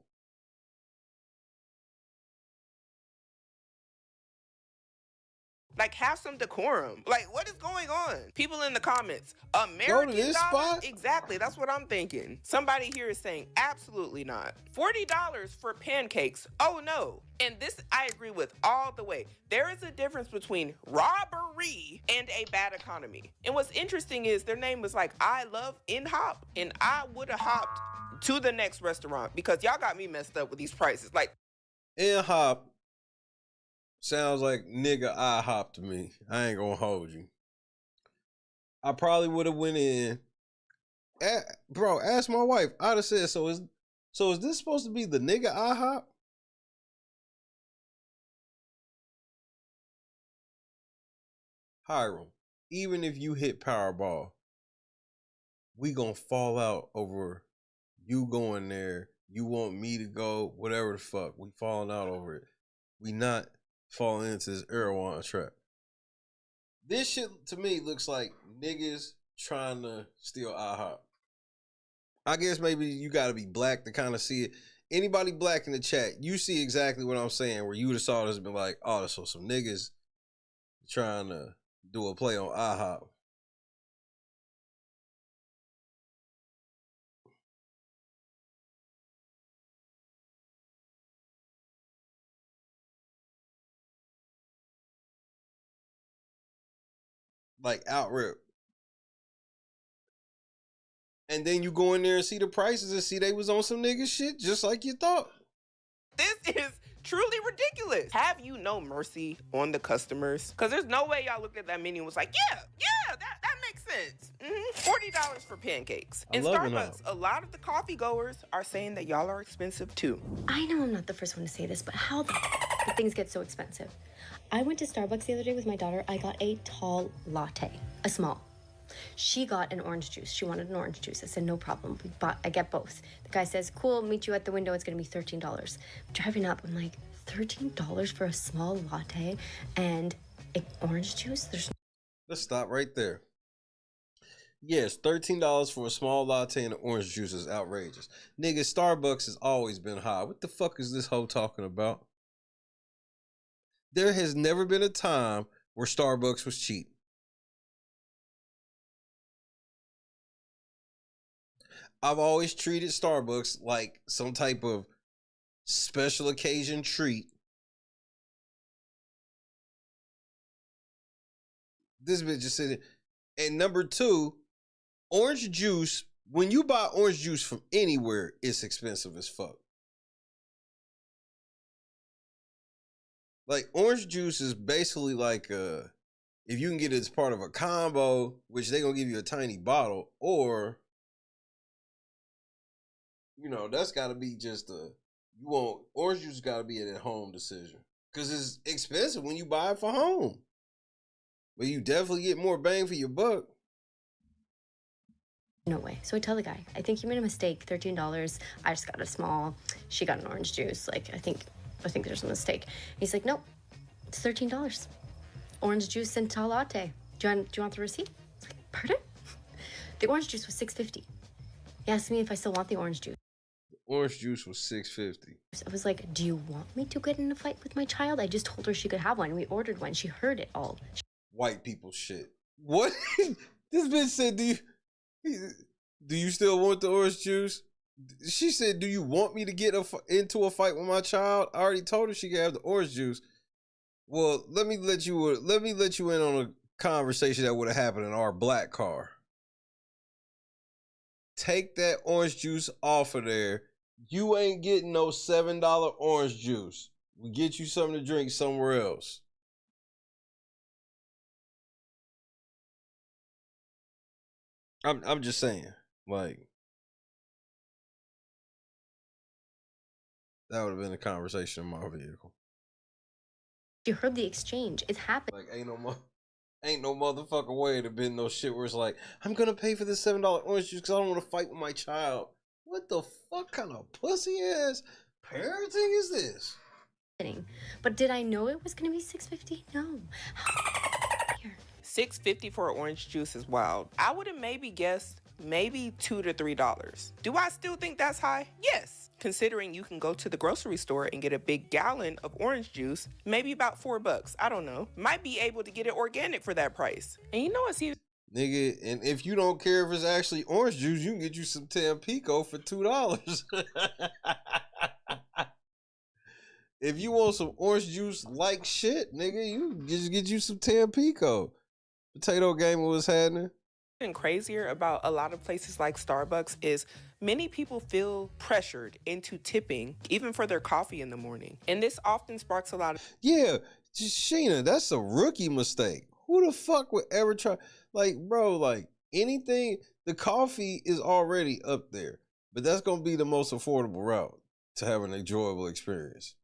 Like, have some decorum. Like, what is going on? People in the comments, American Go to this dollars? spot? Exactly, that's what I'm thinking. Somebody here is saying, absolutely not. $40 for pancakes, oh no. And this I agree with all the way. There is a difference between robbery and a bad economy. And what's interesting is their name was like, I love InHop, and I would have hopped to the next restaurant because y'all got me messed up with these prices. Like, InHop sounds like nigga IHOP to me. I ain't gonna hold you. I probably would have went in. Bro, ask my wife. I'd have said, so is this supposed to be the nigga IHOP? Hiram, even if you hit Powerball, we gonna fall out over you going there. You want me to go, whatever the fuck. We falling out over it. We not falling into this Erewhon trap. This shit to me looks like niggas trying to steal IHOP. I guess maybe you gotta be black to kind of see it. Anybody black in the chat, you see exactly what I'm saying, where you would have saw this and been like, oh, so some niggas trying to do a play on IHOP. Like out rip. And then you go in there and see the prices and see they was on some nigga shit just like you thought. this is truly ridiculous. Have you no mercy on the customers? Because there's no way y'all looked at that menu and was like, yeah, that makes sense. $40 for pancakes. In Starbucks, a lot of the coffee goers are saying that y'all are expensive too. I know I'm not the first one to say this, but how the things get so expensive? I went to Starbucks the other day with my daughter. I got a tall latte, a small. She got an orange juice. She wanted an orange juice. I said, no problem. I get both. The guy says, cool, meet you at the window. It's going to be $13. I'm driving up. I'm like, $13 for a small latte and an orange juice? Let's stop right there. Yes, $13 for a small latte and an orange juice is outrageous. Nigga, Starbucks has always been high. What the fuck is this hoe talking about? There has never been a time where Starbucks was cheap. I've always treated Starbucks like some type of special occasion treat. This bitch just sitting. And number two, orange juice, when you buy orange juice from anywhere, it's expensive as fuck. Like, orange juice is basically like, if you can get it as part of a combo, which they're going to give you a tiny bottle, or, you know, that's got to be just orange juice got to be an at-home decision. Because it's expensive when you buy it for home. But you definitely get more bang for your buck. No way. So I tell the guy, I think you made a mistake, $13. I just got a small. She got an orange juice. Like, I think there's a mistake. He's like, nope, it's $13. Orange juice and tall latte. Do you want the receipt? I was like, pardon? The orange juice was $6.50. He asked me if I still want the orange juice. The orange juice was $6.50. I was like, do you want me to get in a fight with my child? I just told her she could have one. We ordered one. She heard it all. White people shit. What? This bitch said, do you still want the orange juice? She said, do you want me to get into a fight with my child? I already told her she could have the orange juice. Well, let me let you in on a conversation that would have happened in our black car. Take that orange juice off of there. You ain't getting no $7 orange juice. We get you something to drink somewhere else. I'm just saying, like, that would have been a conversation in my vehicle. You heard the exchange. It's happened. Like, ain't no motherfucking way to been no shit where it's like, I'm gonna pay for this $7 orange juice because I don't want to fight with my child. What the fuck kind of pussy ass parenting is this? But did I know it was gonna be $6.50? No. $6.50 for orange juice is wild. I would have maybe guessed maybe $2 to $3. Do I still think that's high? Yes. Considering you can go to the grocery store and get a big gallon of orange juice, maybe about $4. I don't know. Might be able to get it organic for that price. And you know what's even... Nigga, and if you don't care if it's actually orange juice, you can get you some Tampico for $2. If you want some orange juice like shit, nigga, you just get you some Tampico. Potato Gamer was happening. And crazier about a lot of places like Starbucks is many people feel pressured into tipping even for their coffee in the morning. And this often sparks a lot of... Yeah, Sheena, that's a rookie mistake. Who the fuck would ever try? Like, bro, like anything, the coffee is already up there, but that's going to be the most affordable route to have an enjoyable experience.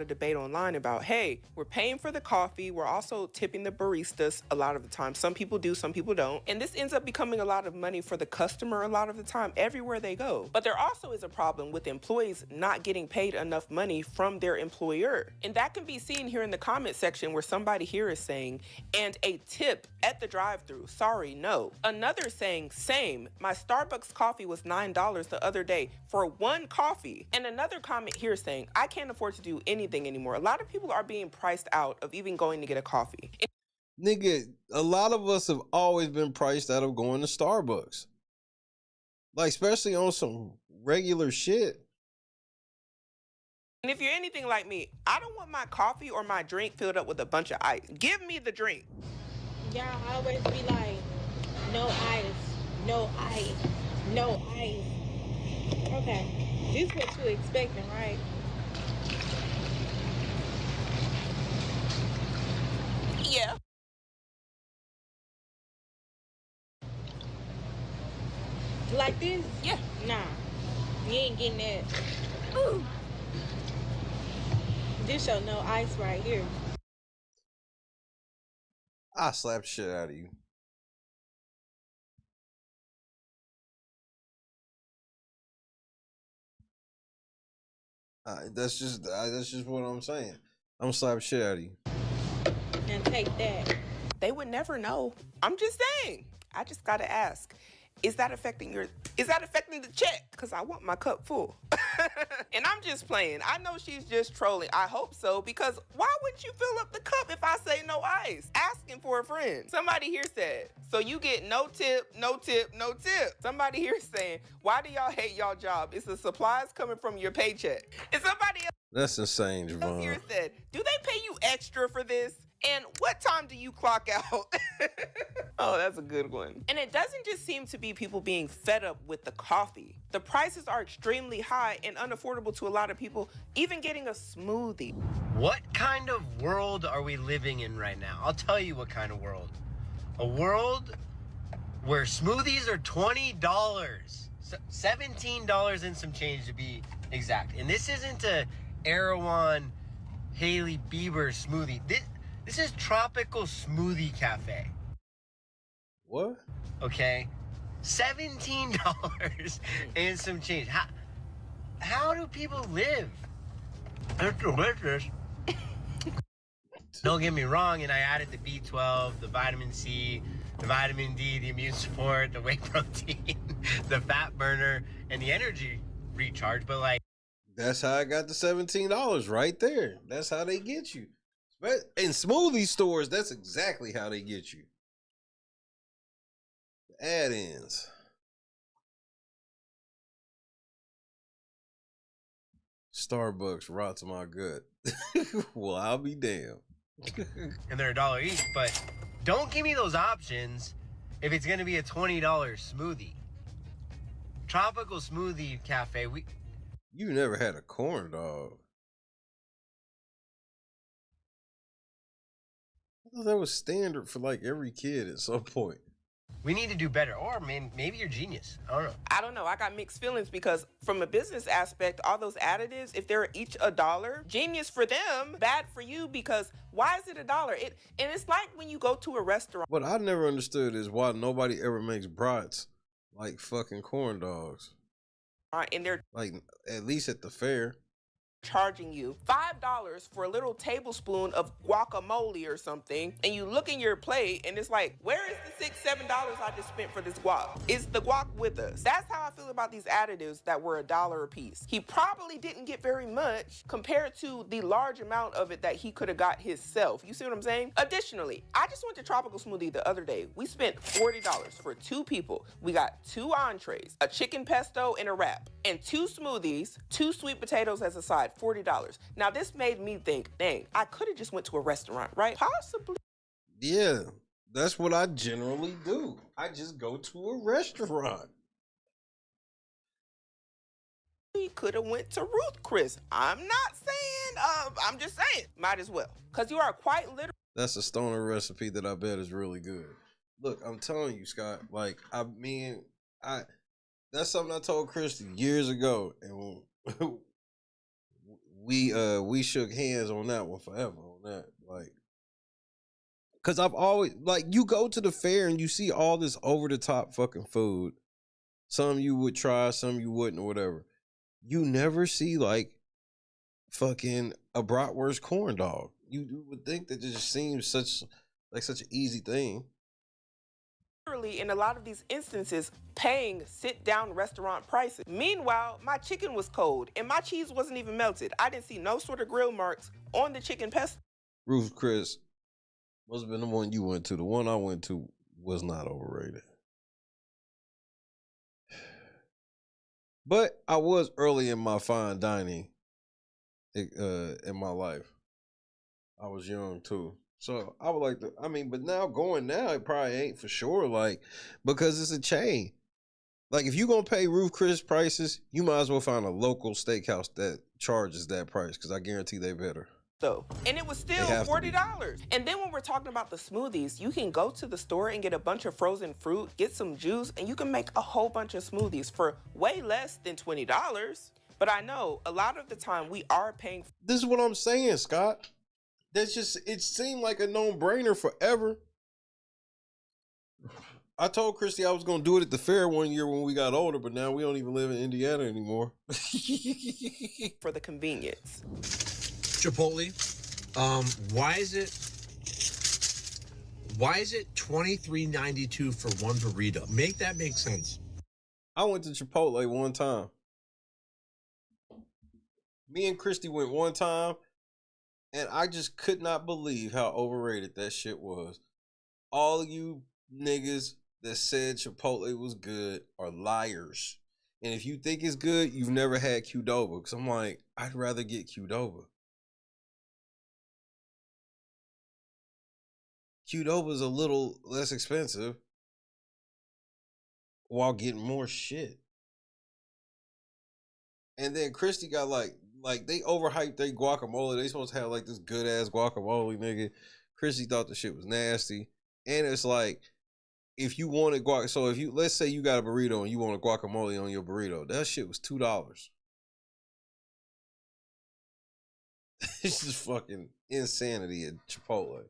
A debate online about, hey, we're paying for the coffee, we're also tipping the baristas a lot of the time. Some people do, some people don't. And this ends up becoming a lot of money for the customer a lot of the time everywhere they go. But there also is a problem with employees not getting paid enough money from their employer. And that can be seen here in the comment section where somebody here is saying, and a tip at the drive-thru, sorry, no. Another saying, same, my Starbucks coffee was $9 the other day for one coffee. And another comment here saying, I can't afford to do anything anymore. A lot of people are being priced out of even going to get a coffee. Nigga, a lot of us have always been priced out of going to Starbucks. Like, especially on some regular shit. And if you're anything like me, I don't want my coffee or my drink filled up with a bunch of ice. Give me the drink. Y'all always be like, no ice, no ice, no ice. Okay, this is what you're expecting, right? Yeah. Like this? Yeah. Nah. You ain't getting that. Ooh. This show no ice right here. I slap shit out of you. That's just what I'm saying. I'm gonna slap shit out of you. And take that. They would never know. I'm just saying. I just gotta ask. Is that affecting the check? Because I want my cup full. And I'm just playing. I know she's just trolling. I hope so, because why wouldn't you fill up the cup if I say no ice? Asking for a friend. Somebody here said, so you get no tip, no tip, no tip. Somebody here saying, why do y'all hate y'all job? It's the supplies coming from your paycheck. And somebody else That's insane, Javon. here said, do they pay you extra for this? And what time do you clock out? Oh, that's a good one. And it doesn't just seem to be people being fed up with the coffee. The prices are extremely high and unaffordable to a lot of people, even getting a smoothie. What kind of world are we living in right now? I'll tell you what kind of world. A world where smoothies are $20. $17 and some change to be exact. And this isn't a Erewhon Hailey Bieber smoothie. This is Tropical Smoothie Cafe. What? Okay. $17 and some change. How do people live? They're delicious. Don't get me wrong, and I added the B12, the vitamin C, the vitamin D, the immune support, the whey protein, the fat burner, and the energy recharge, but like... That's how I got the $17 right there. That's how they get you. But in smoothie stores, that's exactly how they get you. The add-ins. Starbucks rots my gut. Well, I'll be damned. And they're $1 each, but don't give me those options if it's gonna be a $20 smoothie. Tropical Smoothie Cafe, You never had a corn dog. I thought that was standard for like every kid at some point. We need to do better. Or maybe you're genius. I don't know. I don't know. I got mixed feelings because from a business aspect, all those additives, if they're each $1, genius for them, bad for you because why is it $1? And it's like when you go to a restaurant. What I never understood is why nobody ever makes brats like fucking corn dogs. And they're like at least at the fair. Charging you $5 for a little tablespoon of guacamole or something, and you look in your plate and it's like, where is the $6-7 I just spent for this guac? Is the guac with us? That's how I feel about these additives that were $1 a piece. He probably didn't get very much compared to the large amount of it that he could have got himself. You see what I'm saying? Additionally, I just went to Tropical Smoothie the other day. We spent $40 for 2 people. We got 2 entrees, a chicken pesto and a wrap, and 2 smoothies, 2 sweet potatoes as a side. $40. Now this made me think, dang, I could have just went to a restaurant, right? Possibly. Yeah, that's what I generally do. I just go to a restaurant. We could have went to Ruth Chris. I'm not saying, I'm just saying, might as well. Because you are quite literally. That's a stoner recipe that I bet is really good. Look, I'm telling you, Scott, like, I mean, that's something I told Christy years ago, and we shook hands on that one forever on that, like, because I've always, like, you go to the fair and you see all this over the top fucking food. Some you would try, some you wouldn't, or whatever. You never see like fucking a bratwurst corn dog. You would think that it just seems such an easy thing. Literally, in a lot of these instances, paying sit-down restaurant prices. Meanwhile, my chicken was cold and my cheese wasn't even melted. I didn't see no sort of grill marks on the chicken pesto. Ruth Chris must have been the one you went to. The one I went to was not overrated. But I was early in my fine dining in my life. I was young too. So I would like to, I mean, but now it probably ain't for sure, like, because it's a chain. Like, if you're going to pay Ruth Chris prices, you might as well find a local steakhouse that charges that price, because I guarantee they better. So, and it was still $40. And then when we're talking about the smoothies, you can go to the store and get a bunch of frozen fruit, get some juice, and you can make a whole bunch of smoothies for way less than $20. But I know a lot of the time we are paying. This is what I'm saying, Scott. That's just, it seemed like a no-brainer forever. I told Christy I was going to do it at the fair one year when we got older, but now we don't even live in Indiana anymore. For the convenience. Chipotle, why is it $23.92 for one burrito? Make that make sense. I went to Chipotle one time. Me and Christy went one time, and I just could not believe how overrated that shit was. All of you niggas that said Chipotle was good are liars. And if you think it's good, you've never had Qdoba. Because I'm like, I'd rather get Qdoba. Qdoba's a little less expensive while getting more shit. And then Christy got like they overhyped their guacamole. They supposed to have like this good ass guacamole, nigga. Christy thought the shit was nasty. And it's like, if you wanted guac, so if you, let's say you got a burrito and you want a guacamole on your burrito, that shit was $2. It's just fucking insanity at Chipotle.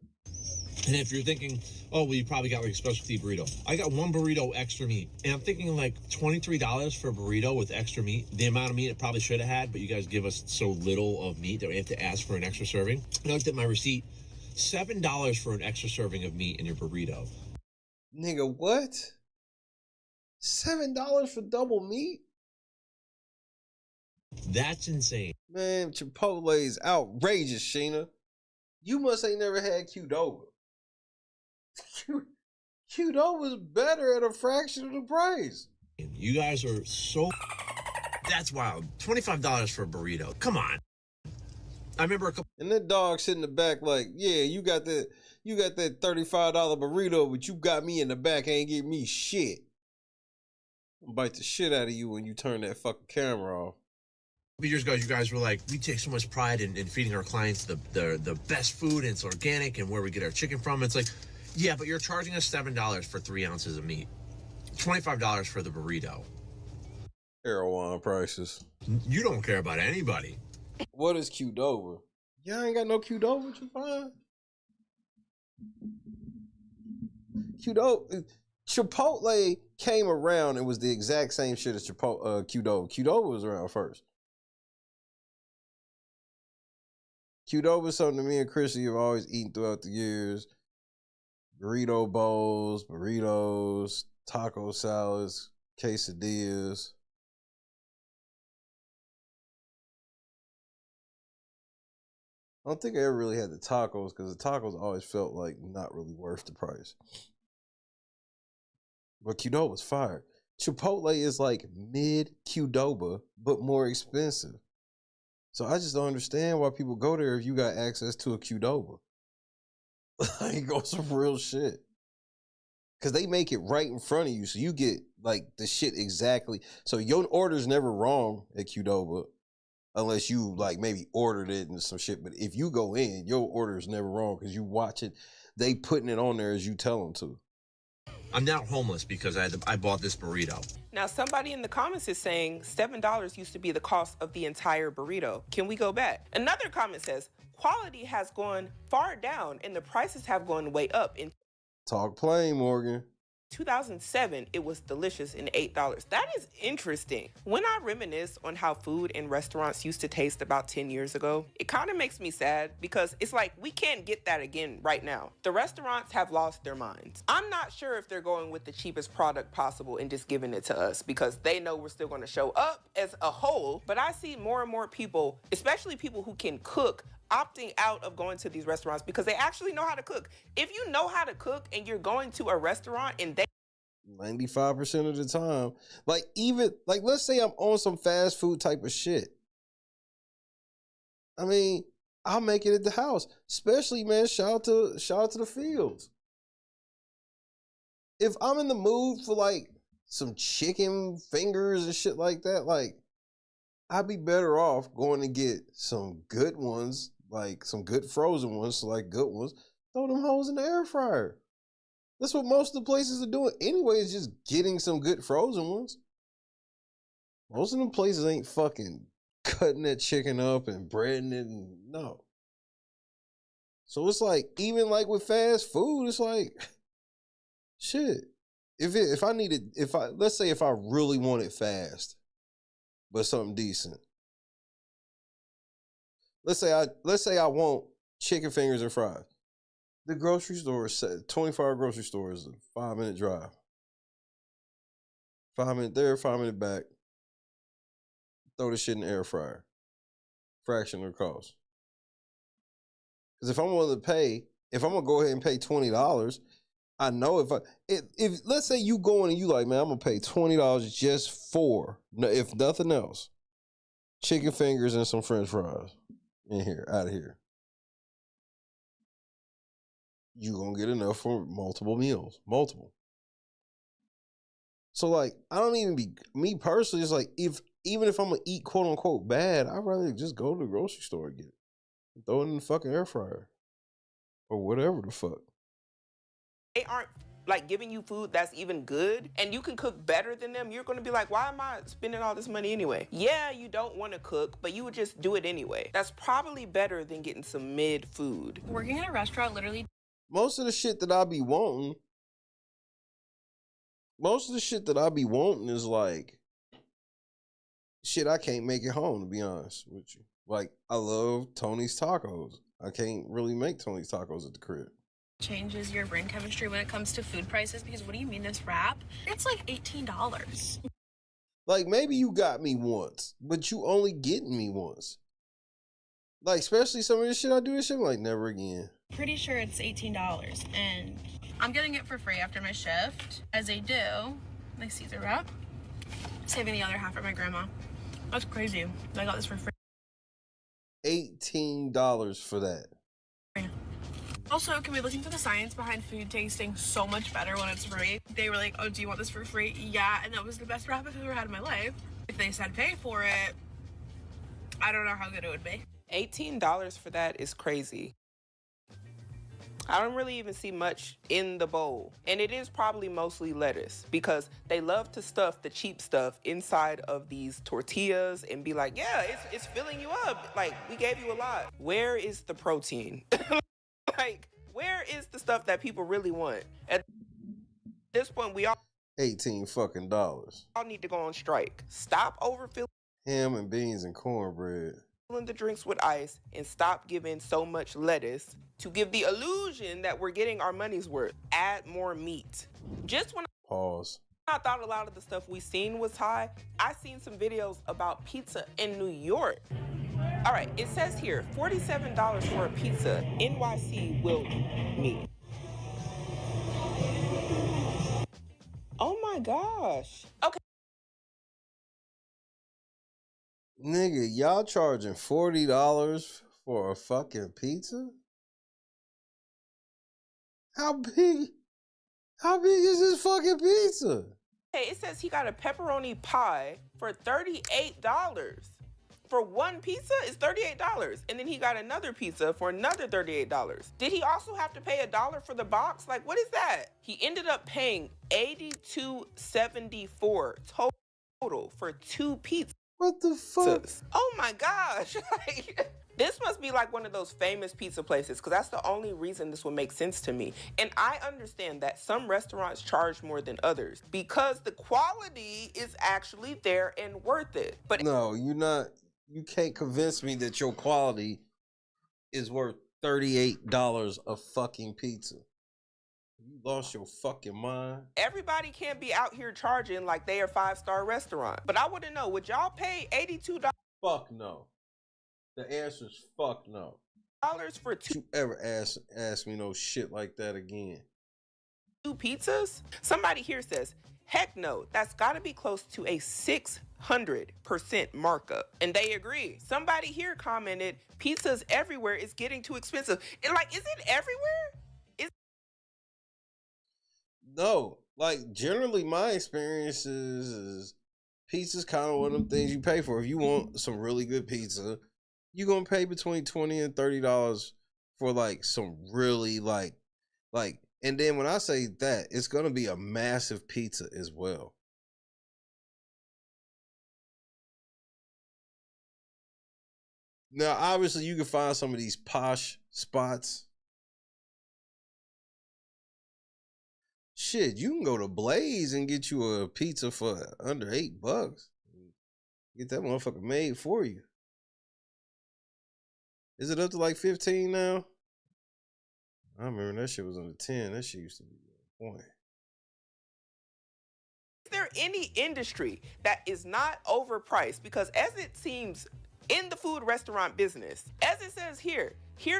And if you're thinking, oh, well, you probably got like a specialty burrito. I got one burrito extra meat. And I'm thinking like $23 for a burrito with extra meat. The amount of meat it probably should have had, but you guys give us so little of meat that we have to ask for an extra serving. I looked at my receipt, $7 for an extra serving of meat in your burrito. Nigga, what? $7 for double meat? That's insane. Man, Chipotle's outrageous, Sheena. You must ain't never had Qdoba. Qdoba's better at a fraction of the price. You guys are so... That's wild. $25 for a burrito. Come on. I remember a couple... And that dog sitting in the back like, yeah, you got that $35 burrito, but you got me in the back, ain't give me shit. I'll bite the shit out of you when you turn that fucking camera off. Years ago, you guys were like, we take so much pride in feeding our clients the best food, and it's organic, and where we get our chicken from. It's like, yeah, but you're charging us $7 for 3 ounces of meat. $25 for the burrito. Erewhon prices. You don't care about anybody. What is Qdoba? Y'all ain't got no Qdoba, you fine? Chipotle came around and was the exact same shit as Qdoba. Qdoba was around first. Qdoba is something that me and Chrissy have always eaten throughout the years. Burrito bowls, burritos, taco salads, quesadillas. I don't think I ever really had the tacos because the tacos always felt like not really worth the price. But Qdoba was fire. Chipotle is like mid Qdoba, but more expensive. So I just don't understand why people go there if you got access to a Qdoba. Like, go some real shit. Because they make it right in front of you. So you get like the shit exactly. So your order's never wrong at Qdoba. Unless you like maybe ordered it and some shit. But if you go in, your order is never wrong because you watch it. They putting it on there as you tell them to. I'm now homeless because I bought this burrito. Now, somebody in the comments is saying $7 used to be the cost of the entire burrito. Can we go back? Another comment says, quality has gone far down and the prices have gone way up. In Talk plain, Morgan. 2007, it was delicious and $8. That is interesting. When I reminisce on how food in restaurants used to taste about 10 years ago, it kind of makes me sad because it's like we can't get that again right now. The restaurants have lost their minds. I'm not sure if they're going with the cheapest product possible and just giving it to us because they know we're still going to show up as a whole, but I see more and more people, especially people who can cook, opting out of going to these restaurants because they actually know how to cook. If you know how to cook and you're going to a restaurant and they 95% of the time, like even like let's say I'm on some fast food type of shit. I mean, I'll make it at the house. Especially, man, shout out to the Fields. If I'm in the mood for like some chicken fingers and shit like that, like I'd be better off going to get some good ones, like some good frozen ones, so like good ones, throw them hoes in the air fryer. That's what most of the places are doing anyway, is just getting some good frozen ones. Most of them places ain't fucking cutting that chicken up and breading it, and no. So it's like, even like with fast food, it's like, shit. Let's say if I really want it fast, but something decent. Let's say I want chicken fingers and fries. The grocery store is 24-hour grocery store is a 5-minute drive. 5 minutes there, 5 minutes back. Throw the shit in the air fryer. Fraction of the cost. Because if I'm willing to pay, if I'm gonna go ahead and pay $20, I know if let's say you going and you like, man, I'm gonna pay $20 just for, if nothing else, chicken fingers and some French fries in here, out of here. you gonna get enough for multiple meals. Multiple. So like, I don't even be, me personally, it's like, even if I'm gonna eat quote unquote bad, I'd rather just go to the grocery store and get it. Throw it in the fucking air fryer. Or whatever the fuck. They aren't like giving you food that's even good and you can cook better than them, you're gonna be like, why am I spending all this money anyway? Yeah, you don't want to cook, but you would just do it anyway. That's probably better than getting some mid food. Working at a restaurant literally. Most of the shit that I be wanting is like shit I can't make at home, to be honest with you. Like, I love Tony's Tacos. I can't really make Tony's Tacos at the crib. Changes your brain chemistry when it comes to food prices, because what do you mean this wrap? It's like $18. Like, maybe you got me once, but you only getting me once. Like, especially some of this shit I do, this shit, I'm like, never again. Pretty sure it's $18, and I'm getting it for free after my shift, as I do my Caesar wrap, saving the other half for my grandma. That's crazy. I got this for free. $18 for that. Also, can we listen to the science behind food tasting so much better when it's free? They were like, oh, do you want this for free? Yeah, and that was the best wrap I've ever had in my life. If they said pay for it, I don't know how good it would be. $18 for that is crazy. I don't really even see much in the bowl. And it is probably mostly lettuce because they love to stuff the cheap stuff inside of these tortillas and be like, yeah, it's filling you up. Like, we gave you a lot. Where is the protein? Like, where is the stuff that people really want? At this point, we all $18 fucking dollars. all need to go on strike. Stop overfilling Ham and beans and cornbread. the drinks with ice and stop giving so much lettuce to give the illusion that we're getting our money's worth. Add more meat. Just when Pause. I thought a lot of the stuff we seen was high, I seen some videos about pizza in New York. All right, it says here, $47 for a pizza, NYC will meet. Oh my gosh. Okay. Nigga, y'all charging $40 for a fucking pizza? How big is this fucking pizza? Hey, it says he got a pepperoni pie for $38. For one pizza, it's $38. And then he got another pizza for another $38. Did he also have to pay $1 for the box? Like, what is that? He ended up paying $82.74 total for 2 pizzas. What the fuck? Oh my gosh. Like, this must be like one of those famous pizza places because that's the only reason this would make sense to me. And I understand that some restaurants charge more than others because the quality is actually there and worth it. But no, you can't convince me that your quality is worth $38 a fucking pizza. You lost your fucking mind. everybody can't be out here charging like they are 5-star restaurant. But I want to know, would y'all pay $82 Fuck no. The answer is fuck no. for two You ever ask me no shit like that again? pizzas? Somebody here says, heck no, that's got to be close to a 600% markup. And they agree. Somebody here commented, pizzas everywhere is getting too expensive. And like, is it everywhere? No, like generally my experience is pizza's kind of one of them things you pay for. If you want some really good pizza, you're gonna pay between $20 and $30 for like some really like, and then when I say that, it's gonna be a massive pizza as well. Now, obviously, you can find some of these posh spots. Shit, you can go to Blaze and get you a pizza for under $8. Get that motherfucker made for you. Is it up to like 15 now? I remember that shit was under 10. That shit used to be on point. Is there any industry that is not overpriced? Because as it seems in the food restaurant business, as it says here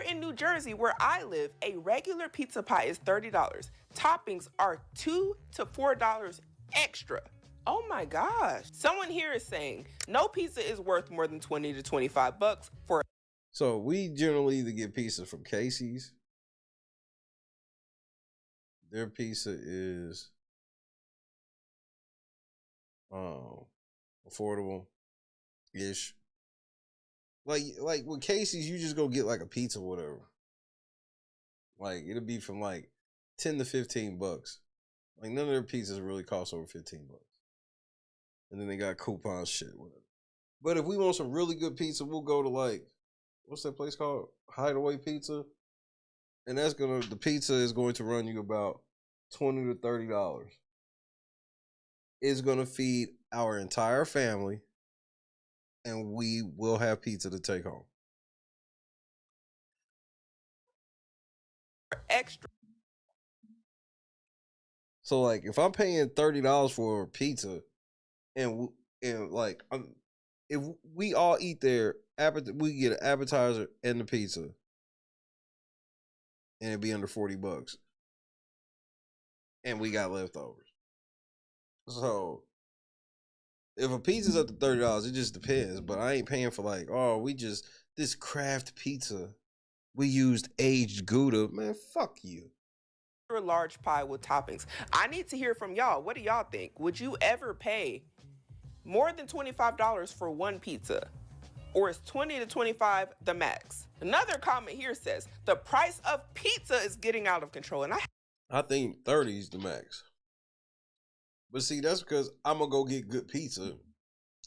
in New Jersey where I live, a regular pizza pie is $30. Toppings are $2 to $4 extra. Oh my gosh. Someone here is saying no pizza is worth more than $20 to $25 for. So we generally either get pizza from Casey's Their pizza is affordable-ish. Like with Casey's, you just go get like a pizza or whatever. Like it'll be from like $10 to $15. Like none of their pizzas really cost over $15. And then they got coupon shit, whatever. But if we want some really good pizza, we'll go to like, what's that place called? Hideaway Pizza. And the pizza is going to run you about $20 to $30. It's gonna feed our entire family, and we will have pizza to take home. Extra. So like, if I'm paying $30 for pizza, and like, if we all eat there, we get an appetizer and the pizza, and it'd be under $40, and we got leftovers. So if a pizza's up to $30, it just depends. But I ain't paying for like, this craft pizza. We used aged Gouda. Man, fuck you. A large pie with toppings. I need to hear from y'all. What do y'all think? Would you ever pay more than $25 for one pizza? Or is $20 to $25 the max? Another comment here says, the price of pizza is getting out of control. And I think 30 is the max. But see, that's because I'm going to go get good pizza,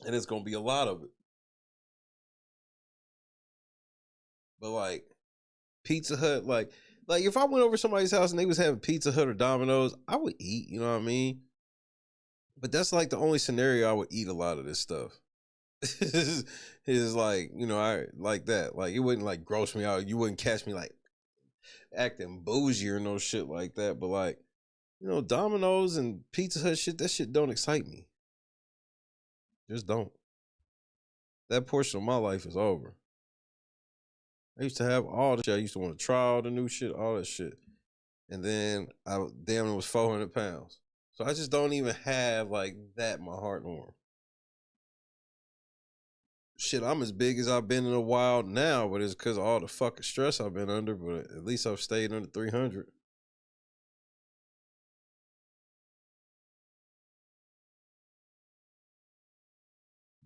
and it's going to be a lot of it. But like, Pizza Hut, like if I went over somebody's house and they was having Pizza Hut or Domino's, I would eat, you know what I mean? But that's like the only scenario I would eat a lot of this stuff. Is like, I like that. Like, it wouldn't like gross me out. You wouldn't catch me like acting bougie or no shit like that. But like, Domino's and Pizza Hut shit, that shit don't excite me. Just don't. That portion of my life is over. I used to have all the shit. I used to want to try all the new shit, all that shit. And then it was 400 pounds. So I just don't even have like that in my heart no more. Shit, I'm as big as I've been in a while now, but it's because of all the fucking stress I've been under. But at least I've stayed under 300.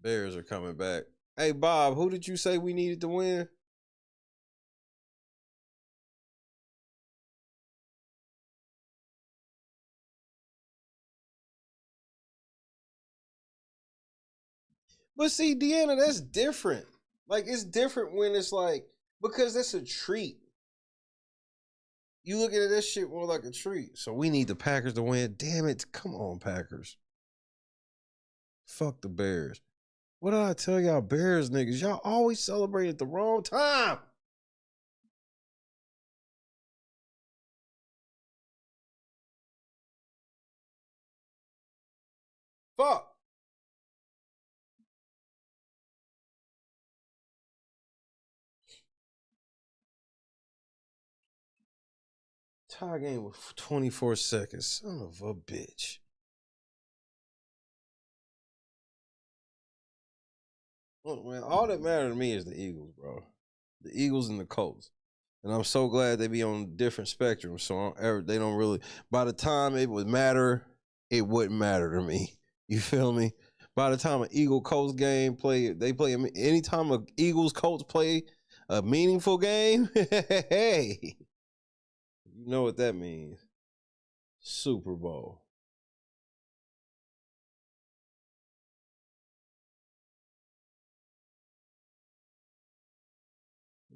Bears are coming back. Hey, Bob, who did you say we needed to win? But see, Deanna, that's different. Like, it's different when it's like, because that's a treat. You looking at this shit more like a treat. So we need the Packers to win. Damn it. Come on, Packers. Fuck the Bears. What did I tell y'all Bears niggas? Y'all always celebrate at the wrong time. Fuck. Tie game with 24 seconds. Son of a bitch. Look, man, all that matters to me is the Eagles, bro. The Eagles and the Colts. And I'm so glad they be on different spectrums. So they don't really, by the time it would matter, it wouldn't matter to me. You feel me? By the time an Eagle-Colts game anytime an Eagles-Colts play a meaningful game, hey, you know what that means. Super Bowl.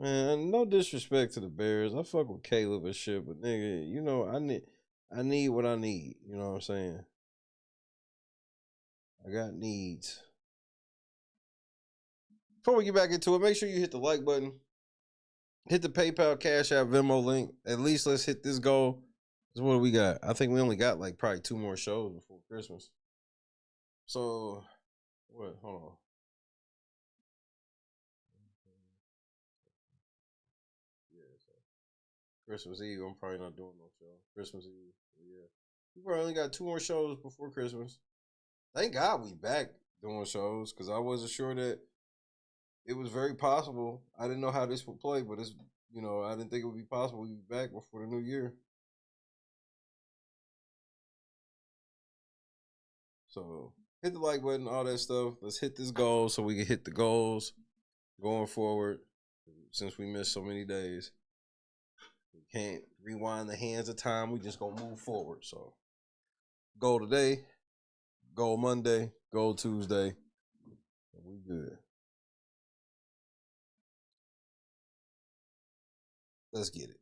Man, no disrespect to the Bears. I fuck with Caleb and shit, but nigga, I need what I need. You know what I'm saying? I got needs. Before we get back into it, make sure you hit the like button. Hit the PayPal, Cash App, Venmo link. At least let's hit this goal. That's what we got. I think we only got like probably 2 more shows before Christmas. So, what? Hold on. Christmas Eve, I'm probably not doing no show. Christmas Eve, yeah. We probably only got 2 more shows before Christmas. Thank God we back doing shows, because I wasn't sure that it was very possible. I didn't know how this would play, but it's, I didn't think it would be possible we'd be back before the new year. So hit the like button, all that stuff. Let's hit this goal so we can hit the goals going forward. Since we missed so many days, we can't rewind the hands of time. We just gonna move forward. So goal today, goal Monday, goal Tuesday. We good. Let's get it.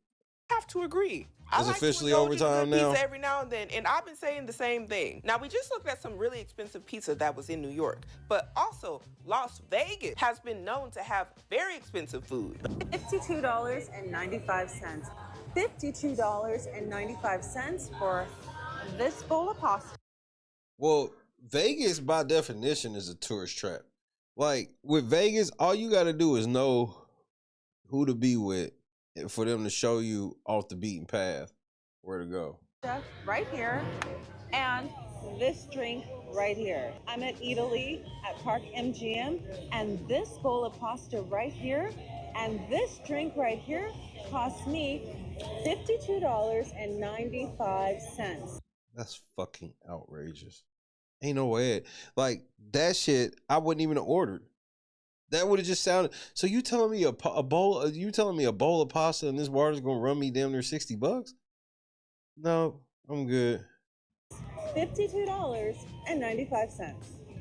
Have to agree. It's officially overtime now. Pizza every now and then, and I've been saying the same thing. Now, we just looked at some really expensive pizza that was in New York, but also Las Vegas has been known to have very expensive food. $52.95. $52.95 for this bowl of pasta. Well, Vegas by definition is a tourist trap. Like with Vegas, all you got to do is know who to be with for them to show you off the beaten path where to go. Right here, and this drink right here. I'm at Italy at Park MGM, and this bowl of pasta right here, and this drink right here cost me $52.95. That's fucking outrageous. Ain't no way. Like that shit, I wouldn't even have ordered. That would have just sounded. So you telling me a bowl? You telling me a bowl of pasta and this water's gonna run me damn near $60? No, I'm good. $52.95.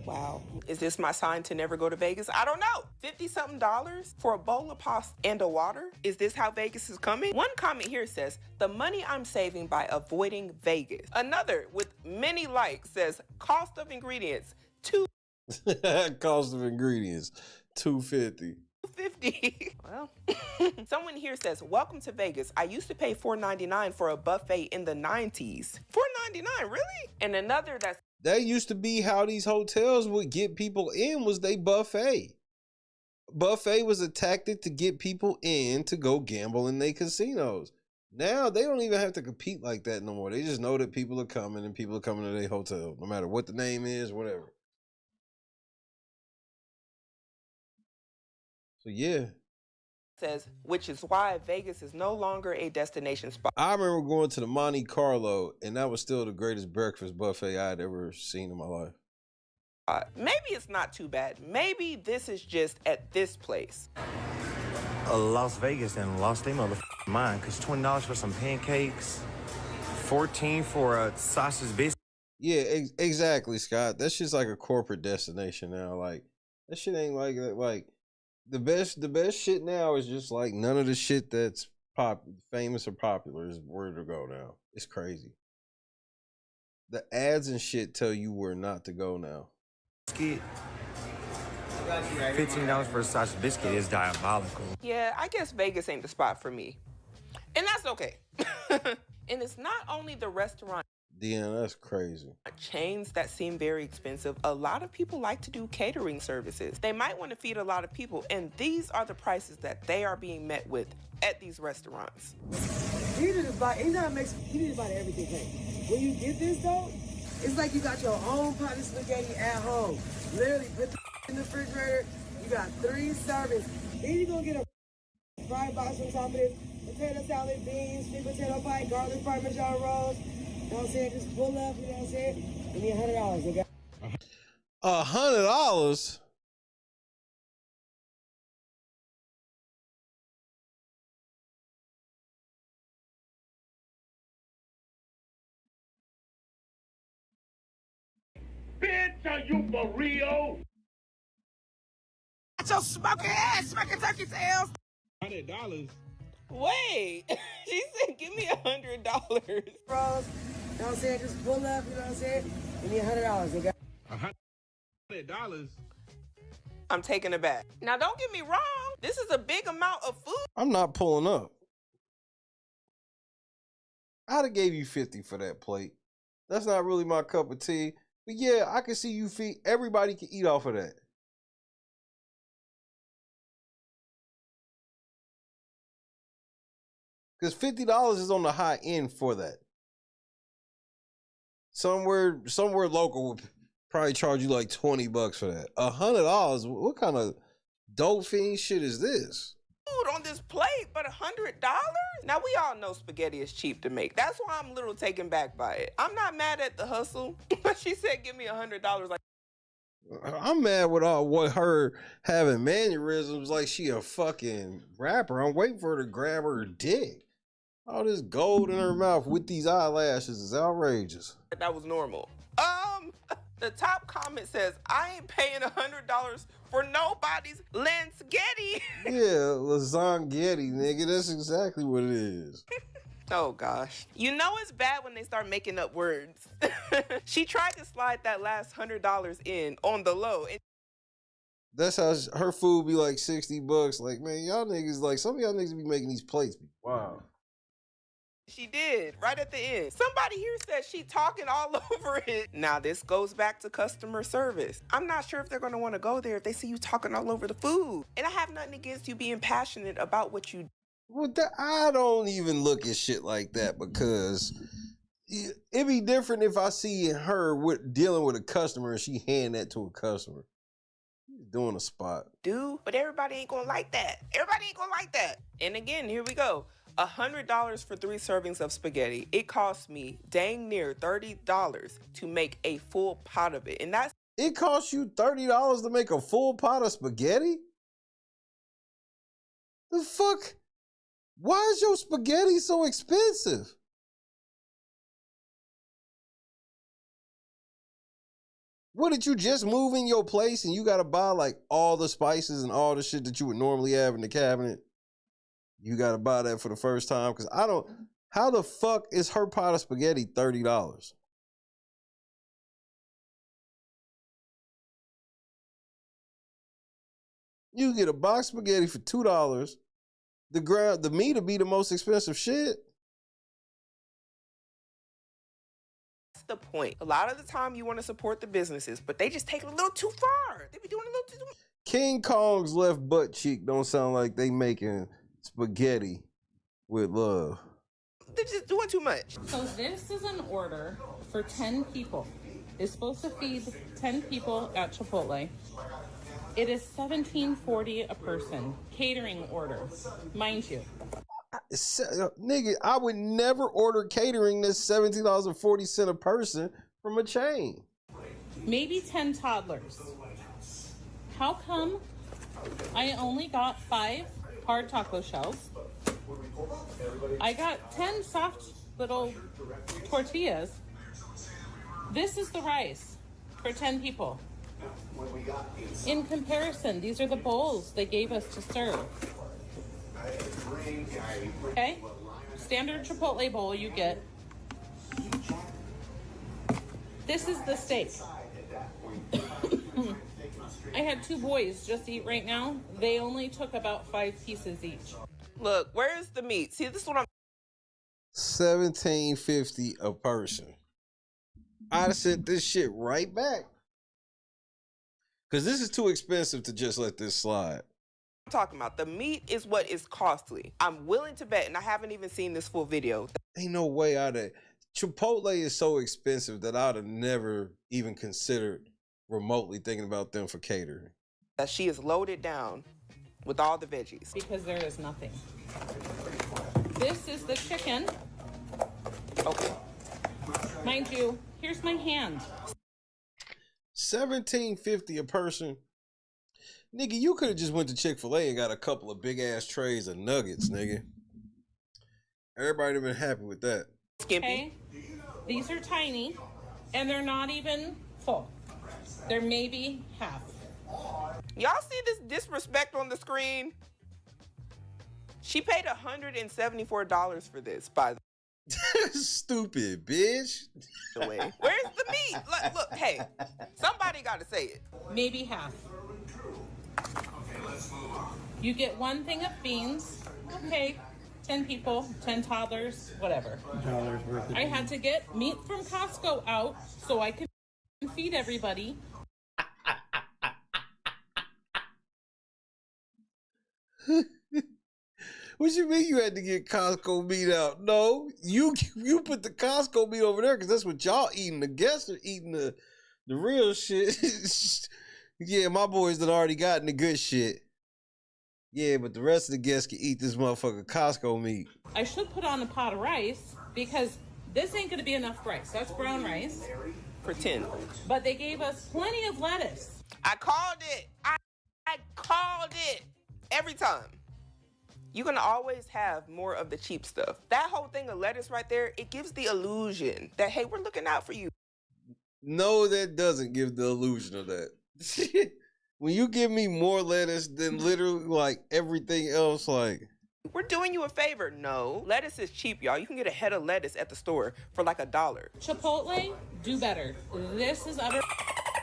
Wow. Is this my sign to never go to Vegas? I don't know. $50-something for a bowl of pasta and a water? Is this how Vegas is coming? One comment here says, the money I'm saving by avoiding Vegas. Another with many likes says, cost of ingredients, Cost of ingredients, $250. Well, someone here says, welcome to Vegas. I used to pay $4.99 for a buffet in the 90s. $4.99, really? And another that used to be how these hotels would get people in, was they buffet. Buffet was a tactic to get people in to go gamble in their casinos. Now they don't even have to compete like that no more. They just know that people are coming and people are coming to their hotel, no matter what the name is, whatever. So yeah. says, which is why Vegas is no longer a destination spot. I remember going to the Monte Carlo, and that was still the greatest breakfast buffet I had ever seen in my life. Maybe it's not too bad. Maybe this is just at this place. Las Vegas and lost their motherfucking mind, because $20 for some pancakes, $14 for a sausage biscuit. Yeah, exactly, Scott. That's just like a corporate destination now. Like, that shit ain't like that. Like, the best shit now is just like none of the shit that's famous or popular is where to go now. It's crazy. The ads and shit tell you where not to go now. $15 for a sausage biscuit is diabolical. Yeah, I guess Vegas ain't the spot for me. And that's okay. And it's not only the restaurant Yeah, that's crazy. chains that seem very expensive. A lot of people like to do catering services. They might want to feed a lot of people, and these are the prices that they are being met with at these restaurants. You need to buy, anytime makes you need to buy the everything thing. When you get this though, it's like you got your own pot of spaghetti at home. Literally put the in the refrigerator. You got 3 servings. Then you're gonna get a fried box on top of this. Potato salad, beans, sweet potato pie, garlic parmesan rolls. You know what I'm saying? Just pull up, you know what I'm saying? Give me $100, okay? $100? Bitch, are you for real? Your smoking ass, smoking turkey tails. $100? Wait, she said give me $100. Bros, you know what I'm saying? Just pull up, you know what I'm saying? Give me $100, okay? $100? I'm taking it back. Now, don't get me wrong. This is a big amount of food. I'm not pulling up. I'd have gave you 50 for that plate. That's not really my cup of tea. But yeah, I can see you feed. Everybody can eat off of that. Because $50 is on the high end for that. Somewhere local would probably charge you like $20 for that. $100? What kind of dope fiend shit is this? Food on this plate, but $100? Now, we all know spaghetti is cheap to make. That's why I'm a little taken back by it. I'm not mad at the hustle, but she said, give me $100. Like, I'm mad with her having mannerisms like she a fucking rapper. I'm waiting for her to grab her dick. All this gold in her mouth with these eyelashes is outrageous. that was normal. The top comment says, I ain't paying $100 for nobody's Lansgetti. Yeah, lasagnetti, nigga. That's exactly what it is. Oh gosh. You know it's bad when they start making up words. She tried to slide that last $100 in on the low. That's how her food be like $60. Like, man, y'all niggas, like, some of y'all niggas be making these plates. Wow. She did, right at the end. Somebody here said she talking all over it. Now, this goes back to customer service. I'm not sure if they're gonna wanna go there if they see you talking all over the food. And I have nothing against you being passionate about what you do. Well, I don't even look at shit like that because it'd be different if I see her dealing with a customer and she hand that to a customer. She's doing a spot. But everybody ain't gonna like that. Everybody ain't gonna like that. And again, here we go. $100 for 3 servings of spaghetti. It cost me dang near $30 to make a full pot of it. And that's... It cost you $30 to make a full pot of spaghetti? The fuck? Why is your spaghetti so expensive? What, did you just move in your place and you gotta buy like all the spices and all the shit that you would normally have in the cabinet? You gotta buy that for the first time? Because I don't, how the fuck is her pot of spaghetti $30? You get a box of spaghetti for $2. The meat will be the most expensive shit. That's the point. A lot of the time you want to support the businesses, but they just take it a little too far. They be doing a little too much. King Kong's left butt cheek don't sound like they making spaghetti with love. They're just doing too much. So this is an order for 10 people. It's supposed to feed 10 people at Chipotle. It is $17.40 a person. Catering order, mind you. Nigga, I would never order catering that's $17.40 a person from a chain. Maybe 10 toddlers. How come I only got 5 hard taco shells? I got 10 soft little tortillas. This is the rice for 10 people. In comparison, these are the bowls they gave us to serve. Okay? Standard Chipotle bowl you get. This is the steak. I had 2 boys just eat right now. They only took about 5 pieces each. Look, where's the meat? See, this is what I'm... $17.50 a person. I'd have sent this shit right back. Because this is too expensive to just let this slide. I'm talking about. The meat is what is costly. I'm willing to bet, and I haven't even seen this full video. Ain't no way I'd have... Chipotle is so expensive that I'd have never even considered remotely thinking about them for catering. That she is loaded down with all the veggies. Because there is nothing. This is the chicken. Okay. Mind you, here's my hand. $17.50 a person. Nigga, you could have just went to Chick-fil-A and got a couple of big ass trays of nuggets, nigga. Everybody would have been happy with that. Okay, these are tiny, and they're not even full. They're maybe half. Y'all see this disrespect on the screen? She paid $174 for this, by the Stupid bitch. way. Where's the meat? Look, hey, somebody got to say it. Maybe half. You get 1 thing of beans. Okay, 10 people, 10 toddlers, whatever. I had to get meat from Costco out so I could feed everybody. What you mean you had to get Costco meat out? No, you put the Costco meat over there because that's what y'all eating. The guests are eating the real shit. Yeah, my boys that already gotten the good shit. Yeah, but the rest of the guests can eat this motherfucker Costco meat. I should put on a pot of rice because this ain't gonna be enough rice. That's brown rice. For 10. But they gave us plenty of lettuce. I called it. I called it. Every time. You're gonna always have more of the cheap stuff. That whole thing of lettuce right there, it gives the illusion that, hey, we're looking out for you. No, that doesn't give the illusion of that. When you give me more lettuce than literally like everything else, like We're doing you a favor. No, lettuce is cheap, y'all. You can get a head of lettuce at the store for like $1. Chipotle, do better. This is utter.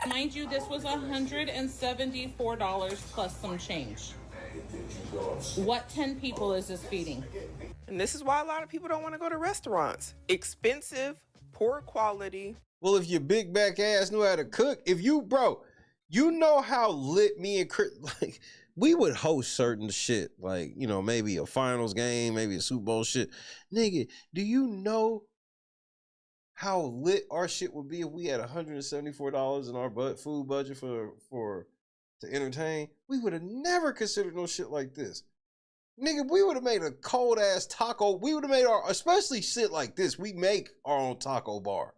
Mind you, this was $174 plus some change. What 10 people is this feeding? And this is why a lot of people don't want to go to restaurants. Expensive, poor quality. well, if your big back ass knew how to cook, if you, bro, you know how lit me and Chris, like, we would host certain shit, like, you know, maybe a finals game, maybe a Super Bowl shit. Nigga, do you know how lit our shit would be if we had $174 in our food budget for to entertain? We would have never considered no shit like this. Nigga, we would have made a cold ass taco. We would have made our, especially shit like this, we make our own taco bar.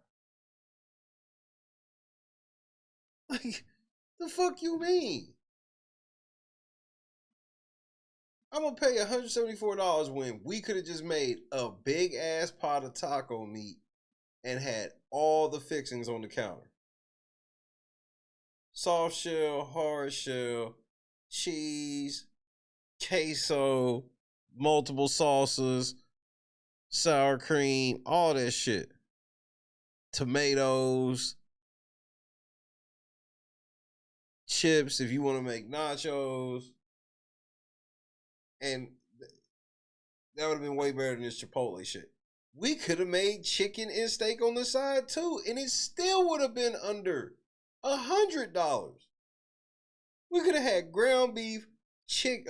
Like, the fuck you mean? I'm gonna pay $174 when we could have just made a big ass pot of taco meat and had all the fixings on the counter. Soft shell, hard shell, cheese, queso, multiple sauces, sour cream, all that shit. Tomatoes, chips if you want to make nachos. And that would have been way better than this Chipotle shit. We could have made chicken and steak on the side too, and it still would have been under $100. We could have had ground beef,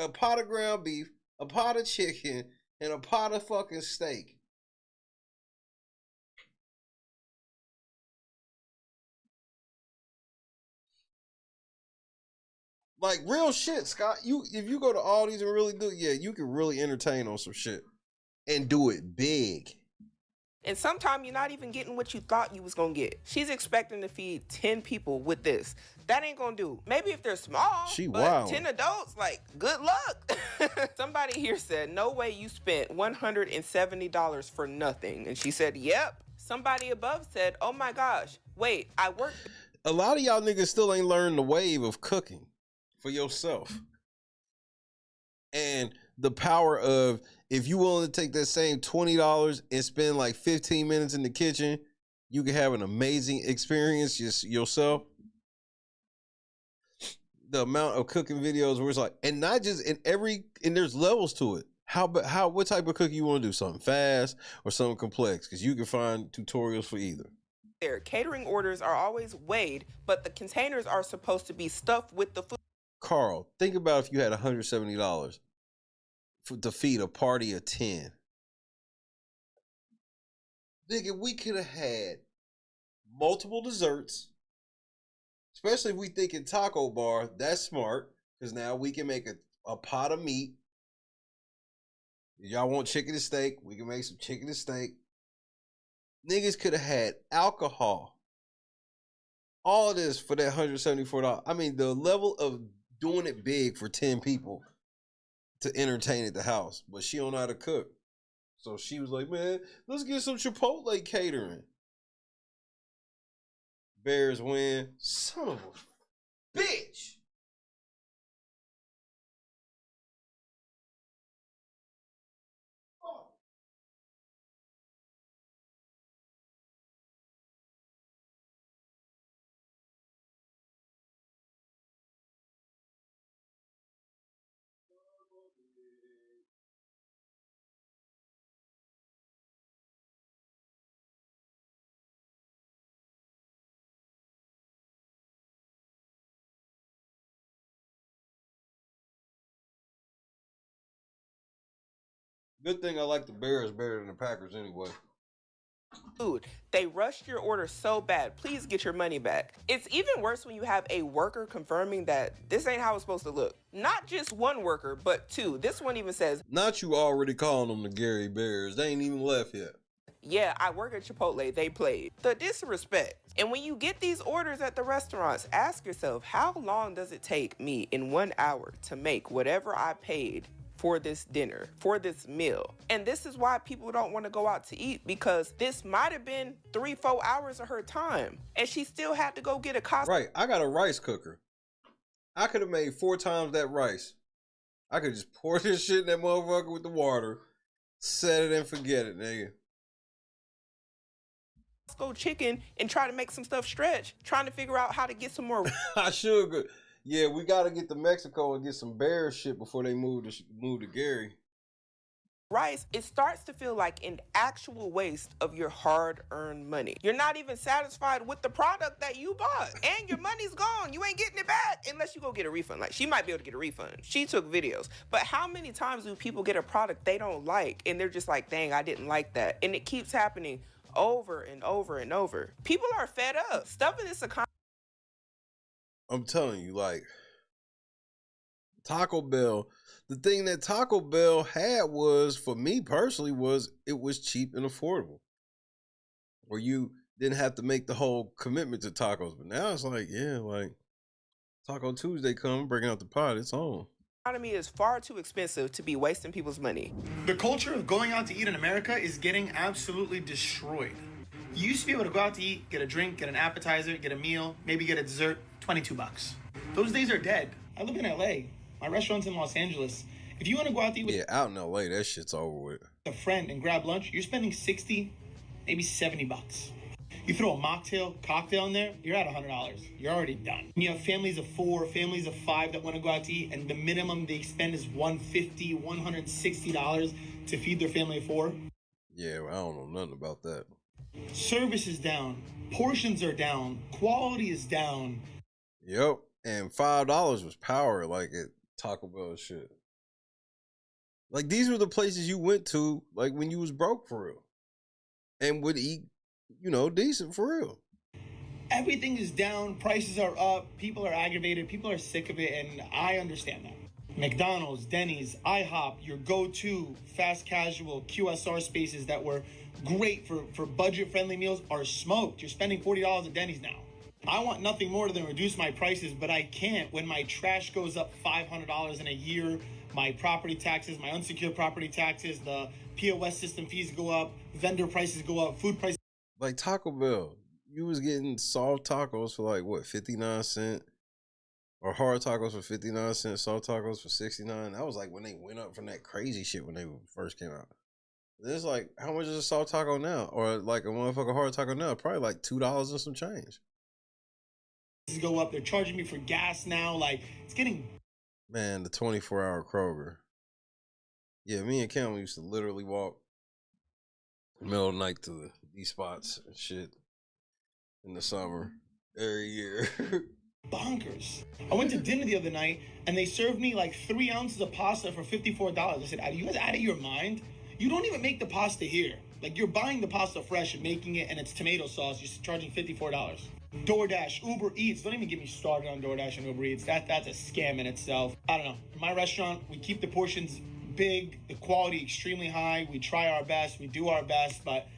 a pot of ground beef, a pot of chicken, and a pot of fucking steak. Like, real shit, Scott. If you go to Aldi's and really do, yeah, you can really entertain on some shit and do it big. And sometimes you're not even getting what you thought you was gonna get. She's expecting to feed 10 people with this. That ain't gonna do. Maybe if they're small, She but wild. 10 adults, like, good luck. Somebody here said, no way you spent $170 for nothing. And she said, yep. Somebody above said, oh my gosh, wait, I worked. A lot of y'all niggas still ain't learned the wave of cooking for yourself. And the power of, if you willing to take that same $20 and spend like 15 minutes in the kitchen, you can have an amazing experience yourself. The amount of cooking videos where it's like, and not just and there's levels to it. What type of cooking you want to do? Something fast or something complex? Because you can find tutorials for either. Their catering orders are always weighed, but the containers are supposed to be stuffed with the food. Carl, think about if you had $170 to feed a party of 10. Nigga, we could have had multiple desserts. Especially if we thinking taco bar, that's smart. Because now we can make a pot of meat. If y'all want chicken and steak, we can make some chicken and steak. Niggas could have had alcohol. All of this for that $174. I mean, the level of doing it big for 10 people to entertain at the house. But she don't know how to cook. So she was like, man, let's get some Chipotle catering. Bears win. Son of a bitch. Good thing I like the Bears better than the Packers anyway. food. They rushed your order so bad. Please get your money back. It's even worse when you have a worker confirming that this ain't how it's supposed to look. Not just one worker, but two. This one even says, not you already calling them the Gary Bears. They ain't even left yet. yeah, I work at Chipotle. They played. The disrespect. And when you get these orders at the restaurants, ask yourself, how long does it take me in 1 hour to make whatever I paid for this dinner, for this meal? And this is why people don't want to go out to eat, because this might have been 3-4 hours of her time and she still had to go get a cost. Right, I got a rice cooker. I could have made 4 times that rice. I could just pour this shit in that motherfucker with the water, set it and forget it, nigga. Go chicken and try to make some stuff stretch, trying to figure out how to get some more. I should go. Yeah, we got to get to Mexico and get some bear shit before they move to Gary. Rice, it starts to feel like an actual waste of your hard-earned money. You're not even satisfied with the product that you bought, and your money's gone. You ain't getting it back unless you go get a refund. Like, she might be able to get a refund. She took videos. But how many times do people get a product they don't like, and they're just like, dang, I didn't like that. And it keeps happening over and over and over. People are fed up. Stuff in this economy. I'm telling you, like, Taco Bell, the thing that Taco Bell had was, for me personally, was it was cheap and affordable. Where you didn't have to make the whole commitment to tacos. But now it's like, yeah, like, Taco Tuesday come, bringing out the pot, it's on. Economy is far too expensive to be wasting people's money. The culture of going out to eat in America is getting absolutely destroyed. You used to be able to go out to eat, get a drink, get an appetizer, get a meal, maybe get a dessert, $22. Those days are dead. I live in LA. My restaurant's in Los Angeles. If you want to go out to eat with out in LA, that shit's over with. a friend and grab lunch, you're spending 60, maybe $70. You throw a mocktail, cocktail in there, you're at $100. You're already done. You have families of 4, families of 5 that want to go out to eat, and the minimum they spend is $150, $160 to feed their family of 4. Yeah, well, I don't know nothing about that. Service is down. Portions are down. Quality is down. Yep, and $5 was power, like at Taco Bell shit. Like, these were the places you went to, like, when you was broke for real. And would eat, you know, decent for real. Everything is down. Prices are up. People are aggravated. People are sick of it, and I understand that. McDonald's, Denny's, IHOP, your go-to fast casual QSR spaces that were great for budget-friendly meals are smoked. You're spending $40 at Denny's now. I want nothing more than reduce my prices, but I can't when my trash goes up $500 in a year, my property taxes, my unsecured property taxes, the POS system fees go up, vendor prices go up, food prices. Like Taco Bell, you was getting soft tacos for like, what, 59 cents? Or hard tacos for 59 cents, soft tacos for 69. That was like when they went up from that crazy shit when they first came out. It's like, how much is a soft taco now? Or like a motherfucking hard taco now? Probably like $2 and some change. Go up. They're charging me for gas now. Like, it's getting... Man, the 24-hour Kroger. Yeah, me and Cam used to literally walk in the middle of the night to these spots and shit in the summer every year. Bonkers. I went to dinner the other night and they served me like 3 ounces of pasta for $54. I said, are you guys out of your mind? You don't even make the pasta here. Like, you're buying the pasta fresh and making it, and it's tomato sauce. You're charging $54. DoorDash, Uber Eats. Don't even get me started on DoorDash and Uber Eats. That's a scam in itself. I don't know. In my restaurant, we keep the portions big, the quality extremely high. We try our best. We do our best, but,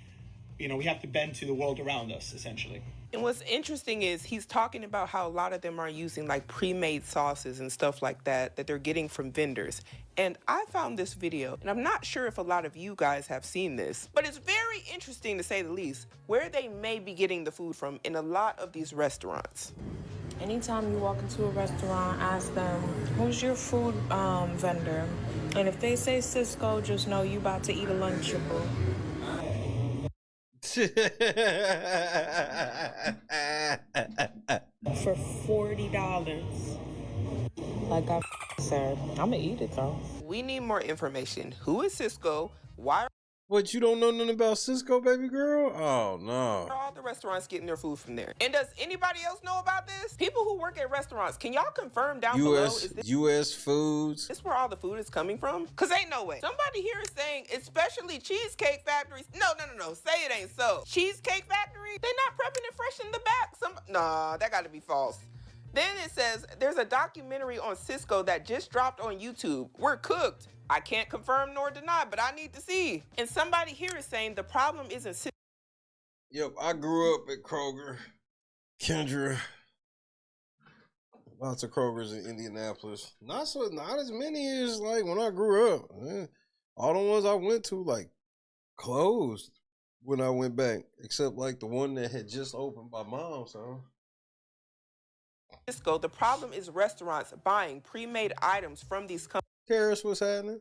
you know, we have to bend to the world around us, essentially. And what's interesting is he's talking about how a lot of them are using like pre-made sauces and stuff like that they're getting from vendors. And I found this video, and I'm not sure if a lot of you guys have seen this, but it's very interesting to say the least, where they may be getting the food from in a lot of these restaurants. Anytime you walk into a restaurant, ask them, who's your food vendor? And if they say Cisco, just know you about to eat a Lunchable. For $40. Like I said, I'm gonna eat it though. We need more information. Who is Cisco? Why? What, you don't know nothing about Cisco, baby girl? Oh, no. All the restaurants getting their food from there. And does anybody else know about this? People who work at restaurants, can y'all confirm down below? Is this U.S. foods. This where all the food is coming from? Cause ain't no way. Somebody here is saying, especially Cheesecake Factories. No. Say it ain't so. Cheesecake Factory? They not prepping it fresh in the back. Nah, that gotta be false. Then it says, there's a documentary on Cisco that just dropped on YouTube. We're cooked. I can't confirm nor deny, but I need to see. And somebody here is saying the problem isn't Cisco. Yep, I grew up at Kroger. Kendra. Lots of Krogers in Indianapolis. Not as many as like when I grew up. All the ones I went to like closed when I went back, except like the one that had just opened by mom's house. Cisco, the problem is restaurants buying pre-made items from these companies. Karis, what's happening?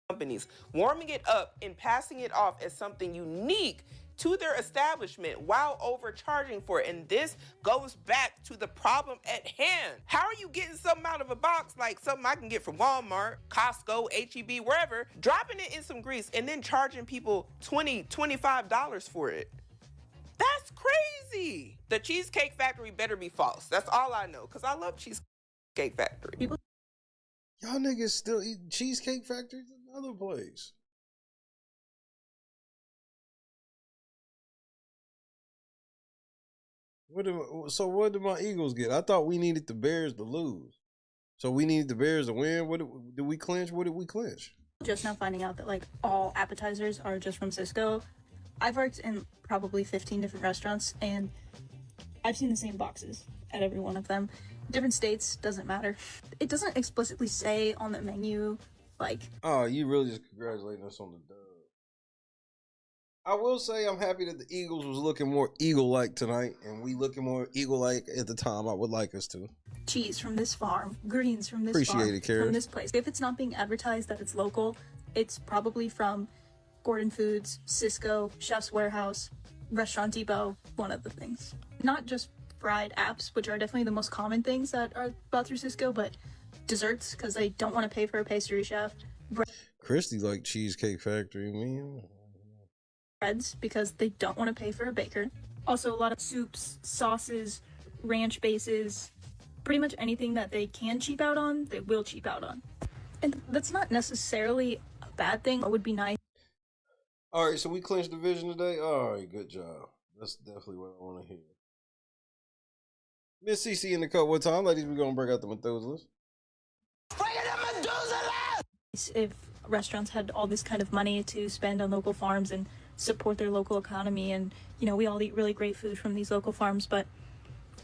Companies, warming it up and passing it off as something unique to their establishment while overcharging for it. And this goes back to the problem at hand. How are you getting something out of a box like something I can get from Walmart, Costco, HEB, wherever, dropping it in some grease and then charging people $20, $25 for it? That's crazy. The Cheesecake Factory better be false. That's all I know, because I love Cheesecake Factory. Y'all niggas still eat Cheesecake Factory? Another place. So what did my Eagles get? I thought we needed the Bears to lose. So we needed the Bears to win. What did we clinch? What did we clinch? Just now finding out that like all appetizers are just from Cisco. I've worked in probably 15 different restaurants and I've seen the same boxes at every one of them. Different states, doesn't matter. It doesn't explicitly say on the menu, like... Oh, you really just congratulating us on the dub. I will say I'm happy that the Eagles was looking more Eagle-like tonight, and we looking more Eagle-like at the time I would like us to. Cheese from this farm, greens from this Appreciate farm, it, Kara. from this place. If it's not being advertised that it's local, it's probably from Gordon Foods, Cisco, Chef's Warehouse, Restaurant Depot, one of the things. Not just fried apps, which are definitely the most common things that are bought through Cisco, but desserts, because they don't want to pay for a pastry chef. Christy like Cheesecake Factory, man. Breads, because they don't want to pay for a baker. Also, a lot of soups, sauces, ranch bases, pretty much anything that they can cheap out on, they will cheap out on. And that's not necessarily a bad thing. It would be nice. All right, so we clinched division today. All right, good job. That's definitely what I want to hear. Miss CC in the cut. What time, ladies? We're gonna break out the Methuselahs. If restaurants had all this kind of money to spend on local farms and support their local economy, and you know, we all eat really great food from these local farms, but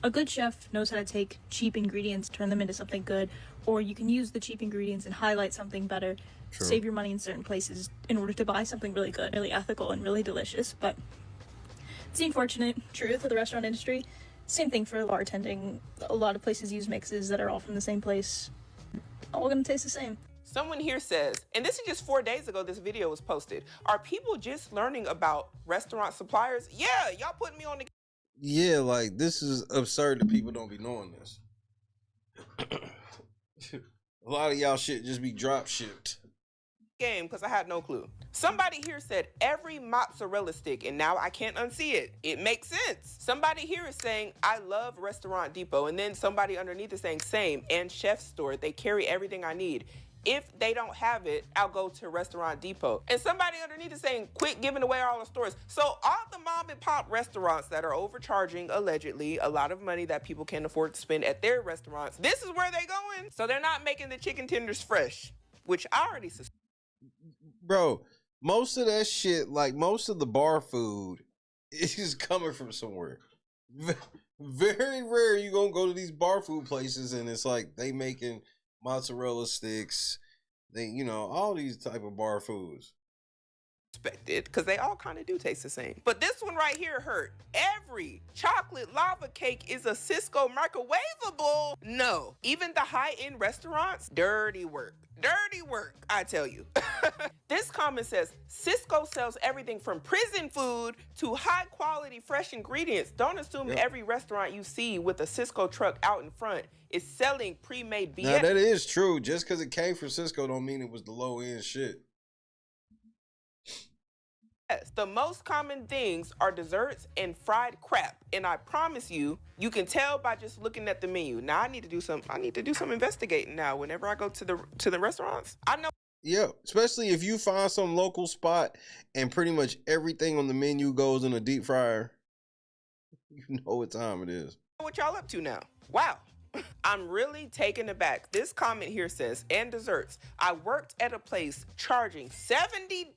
a good chef knows how to take cheap ingredients, turn them into something good, or you can use the cheap ingredients and highlight something better. True. Save your money in certain places in order to buy something really good, really ethical, and really delicious. But it's the unfortunate truth of the restaurant industry. Same thing for bartending. A lot of places use mixes that are all from the same place. All gonna taste the same. Someone here says, and this is just 4 days ago this video was posted, are people just learning about restaurant suppliers? Yeah, y'all putting me on the... Yeah, like, this is absurd that people don't be knowing this. A lot of y'all shit just be drop shipped. Game, because I had no clue. Somebody here said every mozzarella stick, and now I can't unsee it. It makes sense. Somebody here is saying, I love Restaurant Depot, and then somebody underneath is saying, same, and Chef's Store. They carry everything I need. If they don't have it, I'll go to Restaurant Depot. And somebody underneath is saying, quit giving away all the stores. So all the mom and pop restaurants that are overcharging, allegedly, a lot of money that people can't afford to spend at their restaurants, this is where they going. So they're not making the chicken tenders fresh, which I already suspect. Bro, most of that shit, like most of the bar food is coming from somewhere. Very rare you gonna go to these bar food places and it's like they making mozzarella sticks, they, you know, all these type of bar foods. Expected, because they all kind of do taste the same. But this one right here hurt. Every chocolate lava cake is a Cisco microwavable. No, even the high-end restaurants, dirty work. Dirty work, I tell you. This comment says, Cisco sells everything from prison food to high-quality fresh ingredients. Don't assume every restaurant you see with a Cisco truck out in front is selling pre-made BS. Now, that is true. Just because it came from Cisco don't mean it was the low-end shit. The most common things are desserts and fried crap. And I promise you, you can tell by just looking at the menu. Now I need to do some investigating now whenever I go to the restaurants. I know. Yeah, especially if you find some local spot and pretty much everything on the menu goes in a deep fryer. You know what time it is. What y'all up to now? Wow. I'm really taken aback. This comment here says, and desserts. I worked at a place charging $70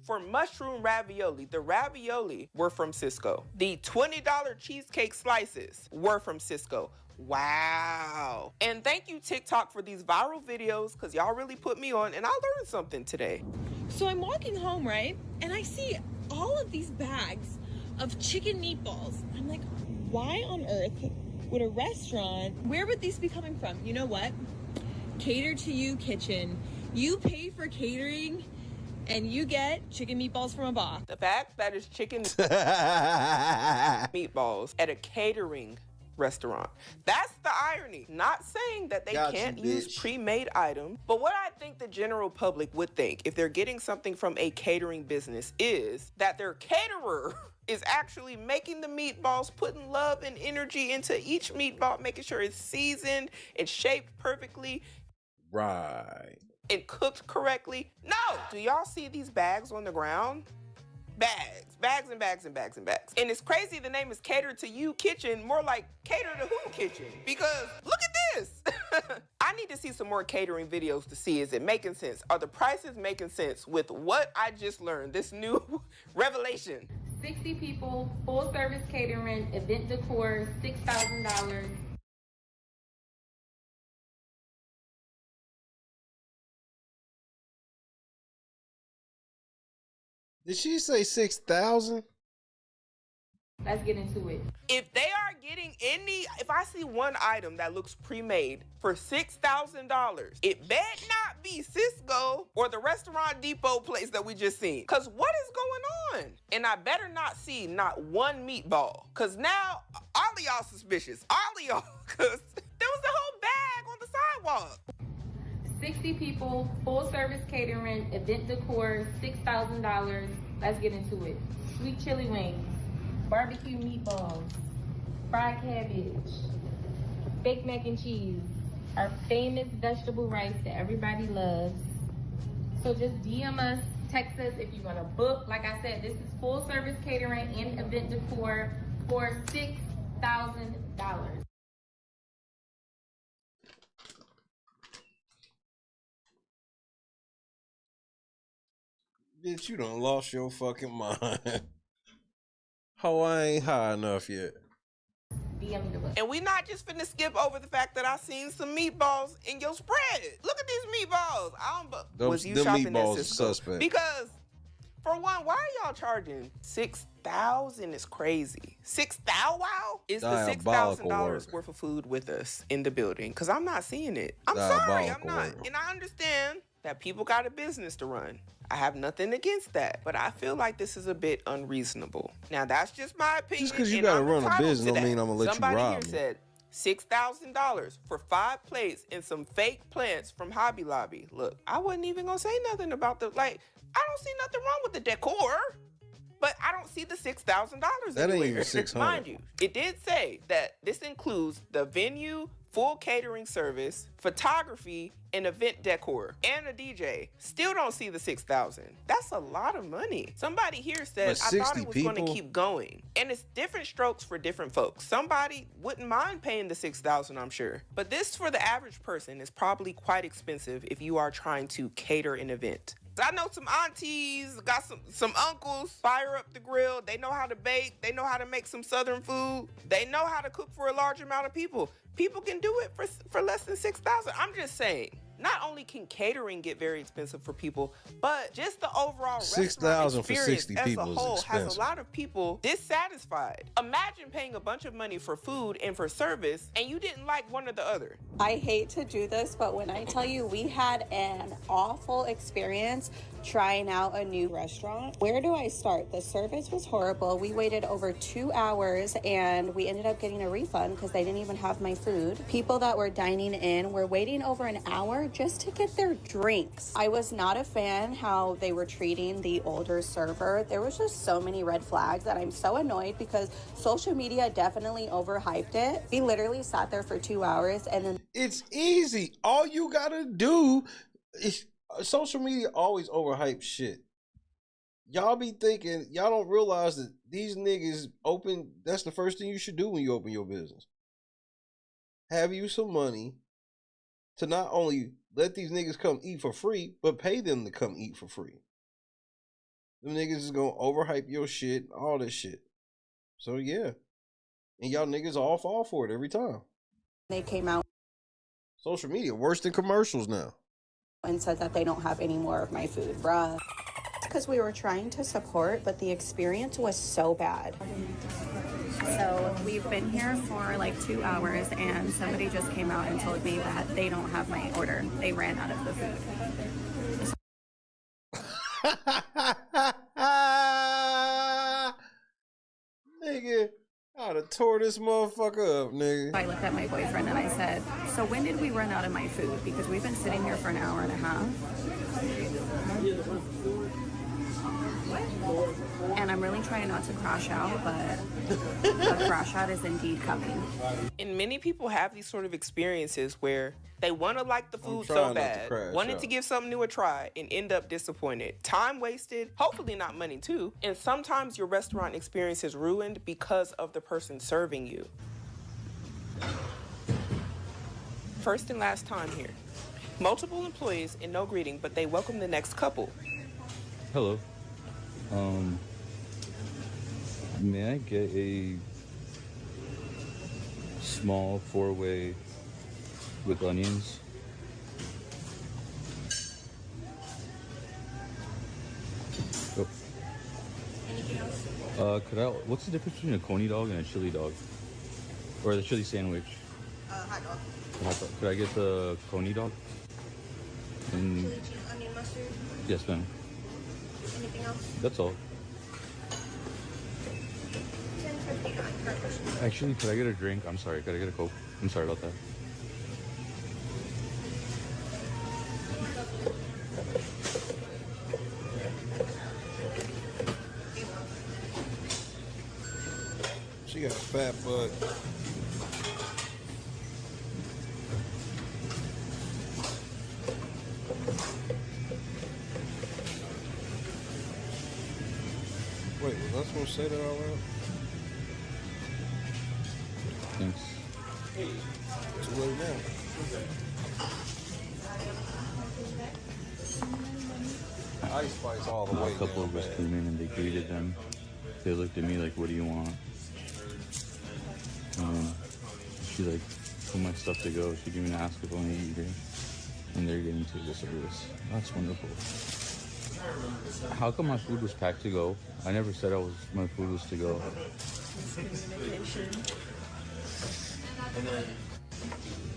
for mushroom ravioli. The ravioli were from Cisco. The $20 cheesecake slices were from Cisco. Wow. And thank you, TikTok, for these viral videos, because y'all really put me on, and I learned something today. So I'm walking home, right? And I see all of these bags of chicken meatballs. I'm like, why on earth would a restaurant, where would these be coming from? You know what? Cater to you kitchen. You pay for catering and you get chicken meatballs from a box. The fact that it's chicken meatballs at a catering restaurant. That's the irony. Not saying that they can't use pre-made items, but what I think the general public would think if they're getting something from a catering business is that their caterer is actually making the meatballs, putting love and energy into each meatball, making sure it's seasoned and shaped perfectly. Right. And cooked correctly. No! Do y'all see these bags on the ground? Bags and bags and bags and bags. And it's crazy the name is Cater to You Kitchen, more like Cater to Who Kitchen. Because look at this. I need to see some more catering videos to see, is it making sense? Are the prices making sense with what I just learned, this new revelation? 60 people, full service catering, event decor, $6,000. Did she say 6,000? Let's get into it. If they are getting if I see one item that looks pre-made for $6,000, it better not be Cisco or the Restaurant Depot place that we just seen. Cause what is going on? And I better not see not one meatball. Cause now all of y'all suspicious. All of y'all, cause there was a whole bag on the sidewalk. 60 people, full service catering, event decor, $6,000. Let's get into it. Sweet chili wings, barbecue meatballs, fried cabbage, baked mac and cheese, our famous vegetable rice that everybody loves. So just DM us, text us if you want to book. Like I said, this is full service catering and event decor for $6,000. Bitch, you done lost your fucking mind. How I ain't high enough yet. And we not just finna skip over the fact that I seen some meatballs in your spread. Look at these meatballs. Was you shopping at Cisco? Suspect. Because for one, why are y'all charging $6,000? Is crazy. $6,000? Wow? Is the $6,000 worth of food with us in the building? Because I'm not seeing it. I'm sorry, I'm not. And I understand that people got a business to run. I have nothing against that, but I feel like this is a bit unreasonable. Now, that's just my opinion. Just because you got to run a business don't mean I'm going to let you rob me. Somebody here said $6,000 for 5 plates and some fake plants from Hobby Lobby. Look, I wasn't even going to say nothing about I don't see nothing wrong with the decor, but I don't see the $6,000 That anywhere. ain't even 600. Mind you, it did say that this includes the venue, full catering service, photography, and event decor, and a DJ. Still don't see the $6,000. That's a lot of money. Somebody here said, I thought it was going to keep going. And it's different strokes for different folks. Somebody wouldn't mind paying the $6,000, I'm sure. But this, for the average person, is probably quite expensive if you are trying to cater an event. I know some aunties, got some uncles, fire up the grill. They know how to bake. They know how to make some Southern food. They know how to cook for a large amount of people. People can do it for less than $6,000. I'm just saying. Not only can catering get very expensive for people, but just the overall $6,000 for 60 as people a whole is expensive. has a lot of people dissatisfied. Imagine paying a bunch of money for food and for service, and you didn't like one or the other. I hate to do this, but when I tell you we had an awful experience trying out a new restaurant, where do I start? The service was horrible. We waited over 2 hours and we ended up getting a refund because they didn't even have my food. People that were dining in were waiting over an hour bar just to get their drinks. I was not a fan how they were treating the older server. There was just so many red flags that I'm so annoyed because social media definitely overhyped it. We literally sat there for 2 hours and then It's easy. All you gotta do is social media always overhype shit. Y'all be thinking, y'all don't realize that these niggas open, that's the first thing you should do when you open your business. Have you some money to not only let these niggas come eat for free, but pay them to come eat for free. Them niggas is gonna overhype your shit, all this shit. So yeah. And y'all niggas all fall for it every time. they came out Social media, worse than commercials now. and said that they don't have any more of my food, bruh. Because we were trying to support, but the experience was so bad. So we've been here for like 2 hours and somebody just came out and told me that they don't have my order. They ran out of the food. Nigga, I'd have tore this motherfucker up, nigga. I looked at my boyfriend and I said, so when did we run out of my food? Because we've been sitting here for an hour and a half. And I'm really trying not to crash out, but a crash out is indeed coming. And many people have these sort of experiences where they want to like the food so trying not to bad, crash wanted out. to give something new a try, and end up disappointed. Time wasted, hopefully not money too. And sometimes your restaurant experience is ruined because of the person serving you. First and last time here. Multiple employees and no greeting, but they welcome the next couple. Hello. May I get a small 4-way with onions? Oh. Anything else? What's the difference between a coney dog and a chili dog? Or the chili sandwich? Hot dog. The hot dog. Could I get the coney dog? And Chili, cheese, onion, mustard. yes, ma'am. Anything else? That's all. Actually, could I get a drink? I'm sorry, could I get a Coke? I'm sorry about that. She got a fat butt. Wait, was I supposed to say that out loud? Thanks. Too late now. Ice Spice all the way. A couple of us came in and they greeted them. They looked at me like, "What do you want?" She like put my stuff to go. She didn't even ask if I want to eat here. And they're getting to the service. That's wonderful. How come my food was packed to go? I never said my food was to go.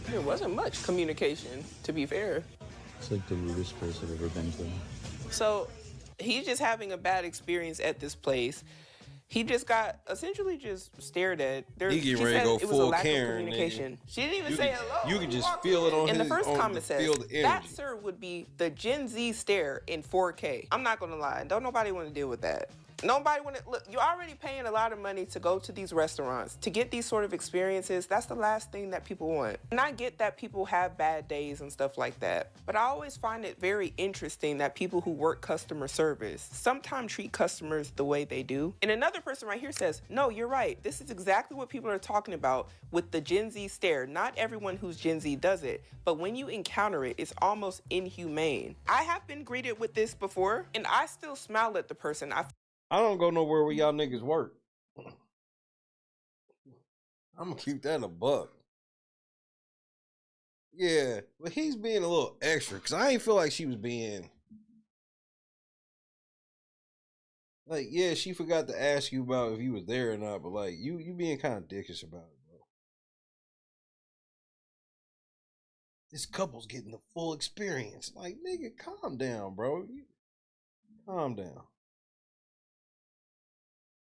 There wasn't much communication, to be fair. It's like the rudest place I've ever been to. So he's just having a bad experience at this place. He just got essentially just stared at. He getting ready to go it was a full lack Karen, of communication. nigga. She didn't even You say can- hello. you can just feel it on And the his- first on comment the says, feel the that, energy. sir, would be the Gen Z stare in 4K. I'm not going to lie. Don't nobody want to deal with that. Nobody want to look. You're already paying a lot of money to go to these restaurants to get these sort of experiences. That's the last thing that people want. And I get that people have bad days and stuff like that, but I always find it very interesting that people who work customer service sometimes treat customers the way they do. And another person right here says, no, you're right. This is exactly what people are talking about with the Gen Z stare. Not everyone who's Gen Z does it, but when you encounter it, it's almost inhumane. I have been greeted with this before, and I still smile at the person. I don't go nowhere where y'all niggas work. I'm gonna keep that a buck. Yeah, but he's being a little extra because I ain't feel like she was being like, yeah, she forgot to ask you about if you was there or not, but like you being kind of dickish about it, bro. This couple's getting the full experience. Like, nigga, calm down, bro. Calm down.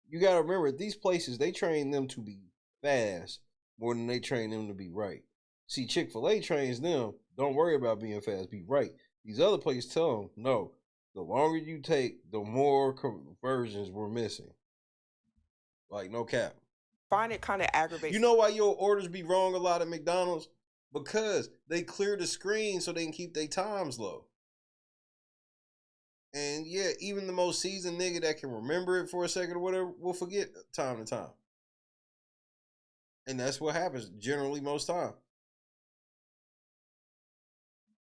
You gotta remember, at these places, they train them to be fast more than they train them to be right. See, Chick-fil-A trains them Don't worry about being fast. Be right. These other places tell them, no, the longer you take, the more conversions we're missing. Like, no cap. Find it kind of aggravating. You know why your orders be wrong a lot at McDonald's? Because they clear the screen so they can keep their times low. And yeah, even the most seasoned nigga that can remember it for a second or whatever will forget time to time. And that's what happens generally most time.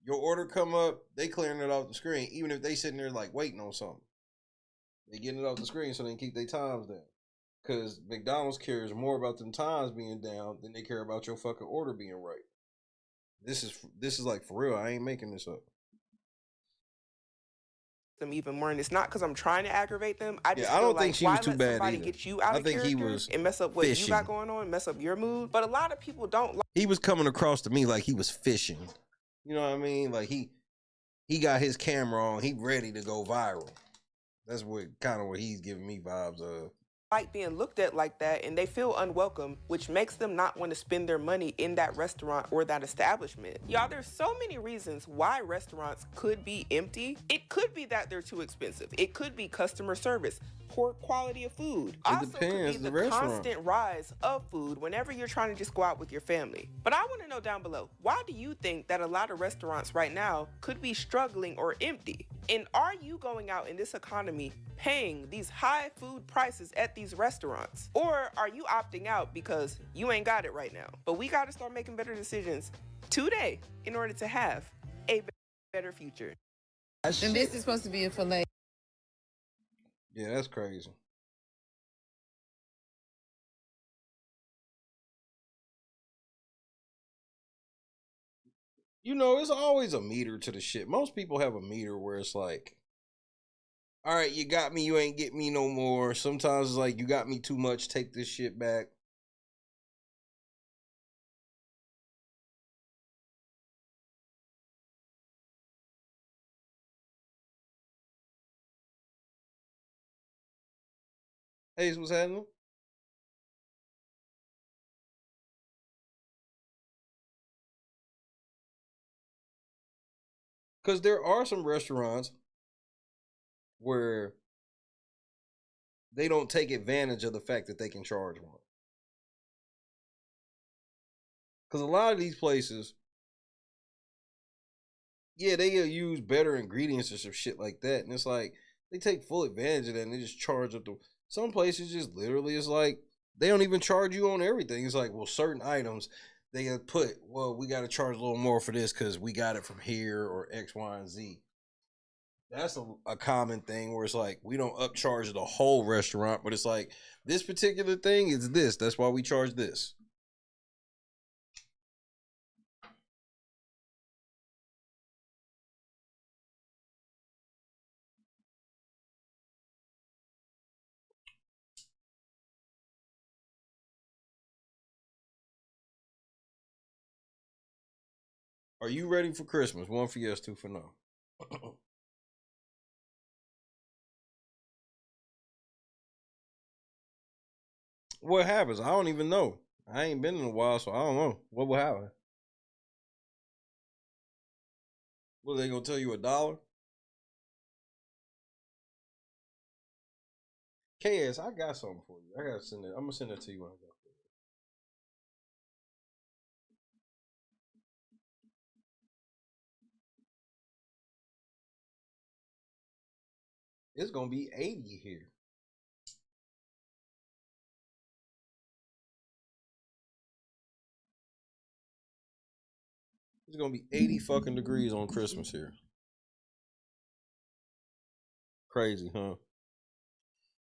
Your order come up, they clearing it off the screen, even if they sitting there like waiting on something. They getting it off the screen so they can keep their times down. Because McDonald's cares more about them times being down than they care about your fucking order being right. This is like for real. I ain't making this up. Them even more, and it's not because I'm trying to aggravate them. I just I feel don't like, think she why was too let bad somebody either. get you out I of think he character was and mess up what you fishing. got going on, mess up your mood. But a lot of people don't like. He was coming across to me like he was fishing. You know what I mean? Like he got his camera on. He ready to go viral. That's what he's giving me vibes of. Like being looked at like that, and they feel unwelcome, which makes them not want to spend their money in that restaurant or that establishment. Y'all, there's so many reasons why restaurants could be empty. It could be that they're too expensive. It could be customer service, poor quality of food. Also depends could be the the restaurant. constant rise of food whenever you're trying to just go out with your family. But I want to know down below, why do you think that a lot of restaurants right now could be struggling or empty? And are you going out in this economy paying these high food prices at these restaurants? Or are you opting out because you ain't got it right now? But we got to start making better decisions today in order to have a better future. And this is supposed to be a filet. Yeah, that's crazy. You know, it's always a meter to the shit. Most people have a meter where it's like, all right, you got me, you ain't get me no more. Sometimes it's like, you got me too much, take this shit back. Hey, what's happening? Because there are some restaurants where they don't take advantage of the fact that they can charge more. Because a lot of these places, yeah, they use better ingredients or some shit like that. And it's like, they take full advantage of that and they just charge up the... Some places just literally is like, they don't even charge you on everything. It's like, well, certain items, they put, well, we got to charge a little more for this because we got it from here or X, Y, and Z. That's a common thing where it's like, we don't upcharge the whole restaurant, but it's like, this particular thing is this. That's why we charge this. Are you ready for Christmas? 1 for yes, 2 for no. What happens? I don't even know. I ain't been in a while, so I don't know. What will happen? What, are they gonna tell you $1? KS, I got something for you. I gotta send it. I'm gonna send it to you when I go. It's gonna be 80 here. It's gonna be 80 fucking degrees on Christmas here. Crazy, huh?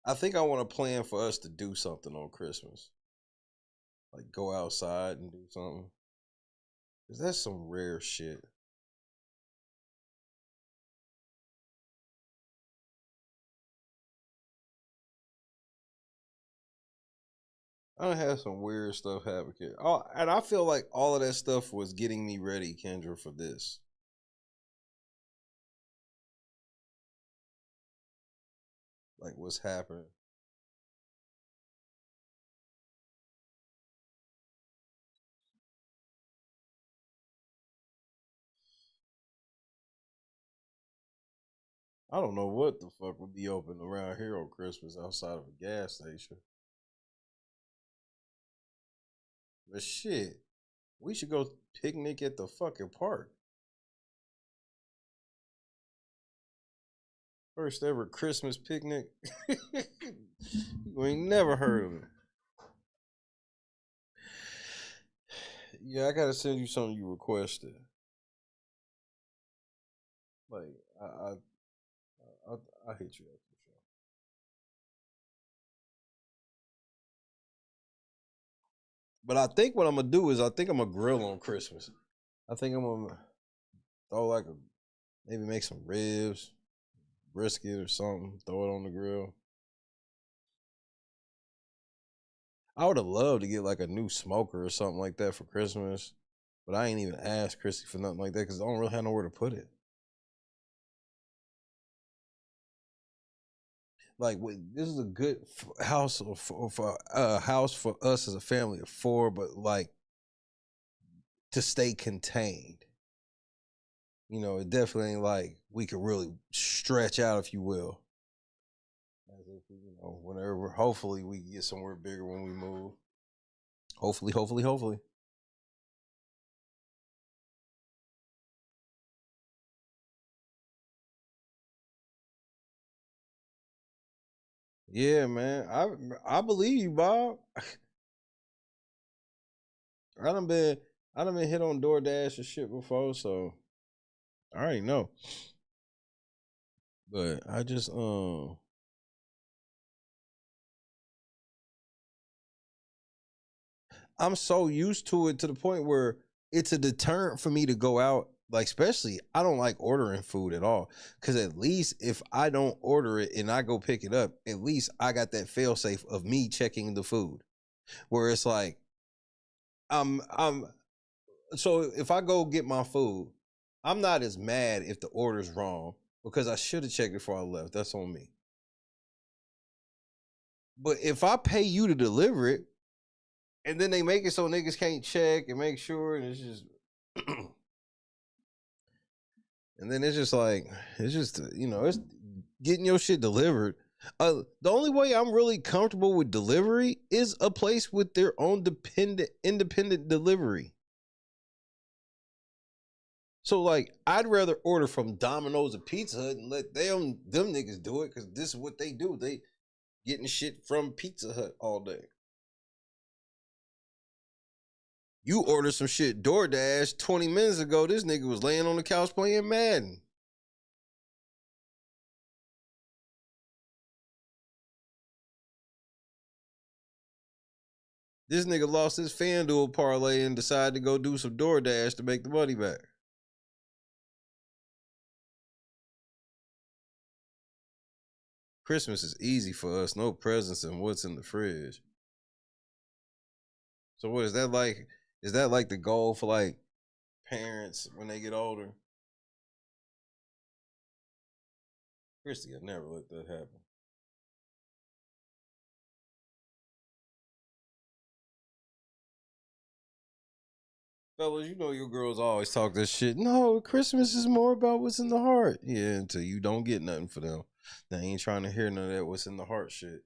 I think I want to plan for us to do something on Christmas. Like go outside and do something. Cause that's some rare shit. I done had some weird stuff happen here. Oh, and I feel like all of that stuff was getting me ready, Kendra, for this. Like what's happening. I don't know what the fuck would be open around here on Christmas outside of a gas station. But shit, we should go picnic at the fucking park. First ever Christmas picnic. You ain't never heard of it. Yeah, I gotta send you something you requested. Like I hit you up for sure. But I think what I'm gonna do is I think I'm gonna grill on Christmas. I think I'm gonna throw like maybe make some ribs, brisket or something, throw it on the grill. I would have loved to get like a new smoker or something like that for Christmas, but I ain't even asked Chrissy for nothing like that because I don't really have nowhere to put it. Like this is a good house for house for us as a family of four, but like to stay contained. You know, it definitely ain't like we could really stretch out, if you will. As if, you know, whenever, hopefully we get somewhere bigger when we move. Hopefully. Yeah, man. I believe you, Bob. I done been hit on DoorDash and shit before, so I already know. But I just I'm so used to it to the point where it's a deterrent for me to go out. Like, especially, I don't like ordering food at all. Cause at least if I don't order it and I go pick it up, at least I got that fail safe of me checking the food. Where it's like, so if I go get my food, I'm not as mad if the order's wrong because I should have checked it before I left. That's on me. But if I pay you to deliver it, and then they make it so niggas can't check and make sure, and it's just, and then it's just like, it's just, you know, it's getting your shit delivered. The only way I'm really comfortable with delivery is a place with their own independent delivery. So like, I'd rather order from Domino's or Pizza Hut and let them niggas do it because this is what they do. They getting shit from Pizza Hut all day. You ordered some shit DoorDash 20 minutes ago. This nigga was laying on the couch playing Madden. This nigga lost his FanDuel parlay and decided to go do some DoorDash to make the money back. Christmas is easy for us. No presents and what's in the fridge. So what is that like? Is that like the goal for like parents when they get older? Christy would never let that happen. Fellas, you know your girls always talk this shit. No, Christmas is more about what's in the heart. Yeah, until you don't get nothing for them. They ain't trying to hear none of that what's in the heart shit.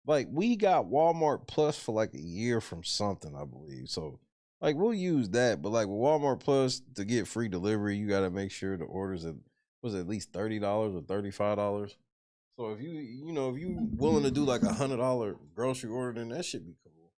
Like, we got Walmart Plus for like a year from something, I believe. So, like, we'll use that. But like with Walmart Plus to get free delivery, you got to make sure the orders was at least $30 or $35. So if if you willing to do like $100 grocery order, then that should be cool.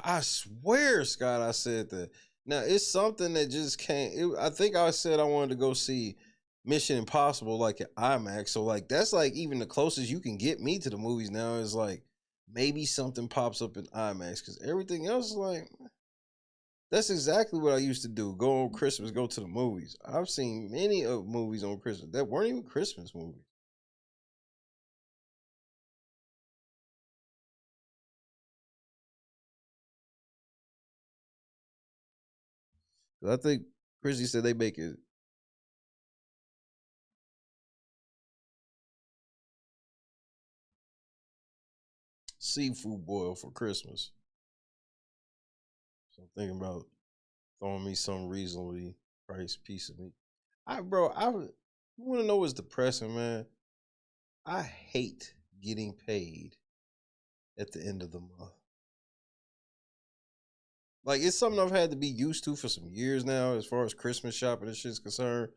I swear, Scott, I said that. Now it's something that just can't. I think I said I wanted to go see Mission Impossible like at IMAX. So like that's like even the closest you can get me to the movies now is like maybe something pops up in IMAX because everything else is like that's exactly what I used to do. Go on Christmas, go to the movies. I've seen many of movies on Christmas that weren't even Christmas movies. I think Chrissy said they make it. Seafood boil for Christmas. So I'm thinking about throwing me some reasonably priced piece of meat. You want to know what's depressing, man? I hate getting paid at the end of the month. Like, it's something I've had to be used to for some years now as far as Christmas shopping and shit's concerned.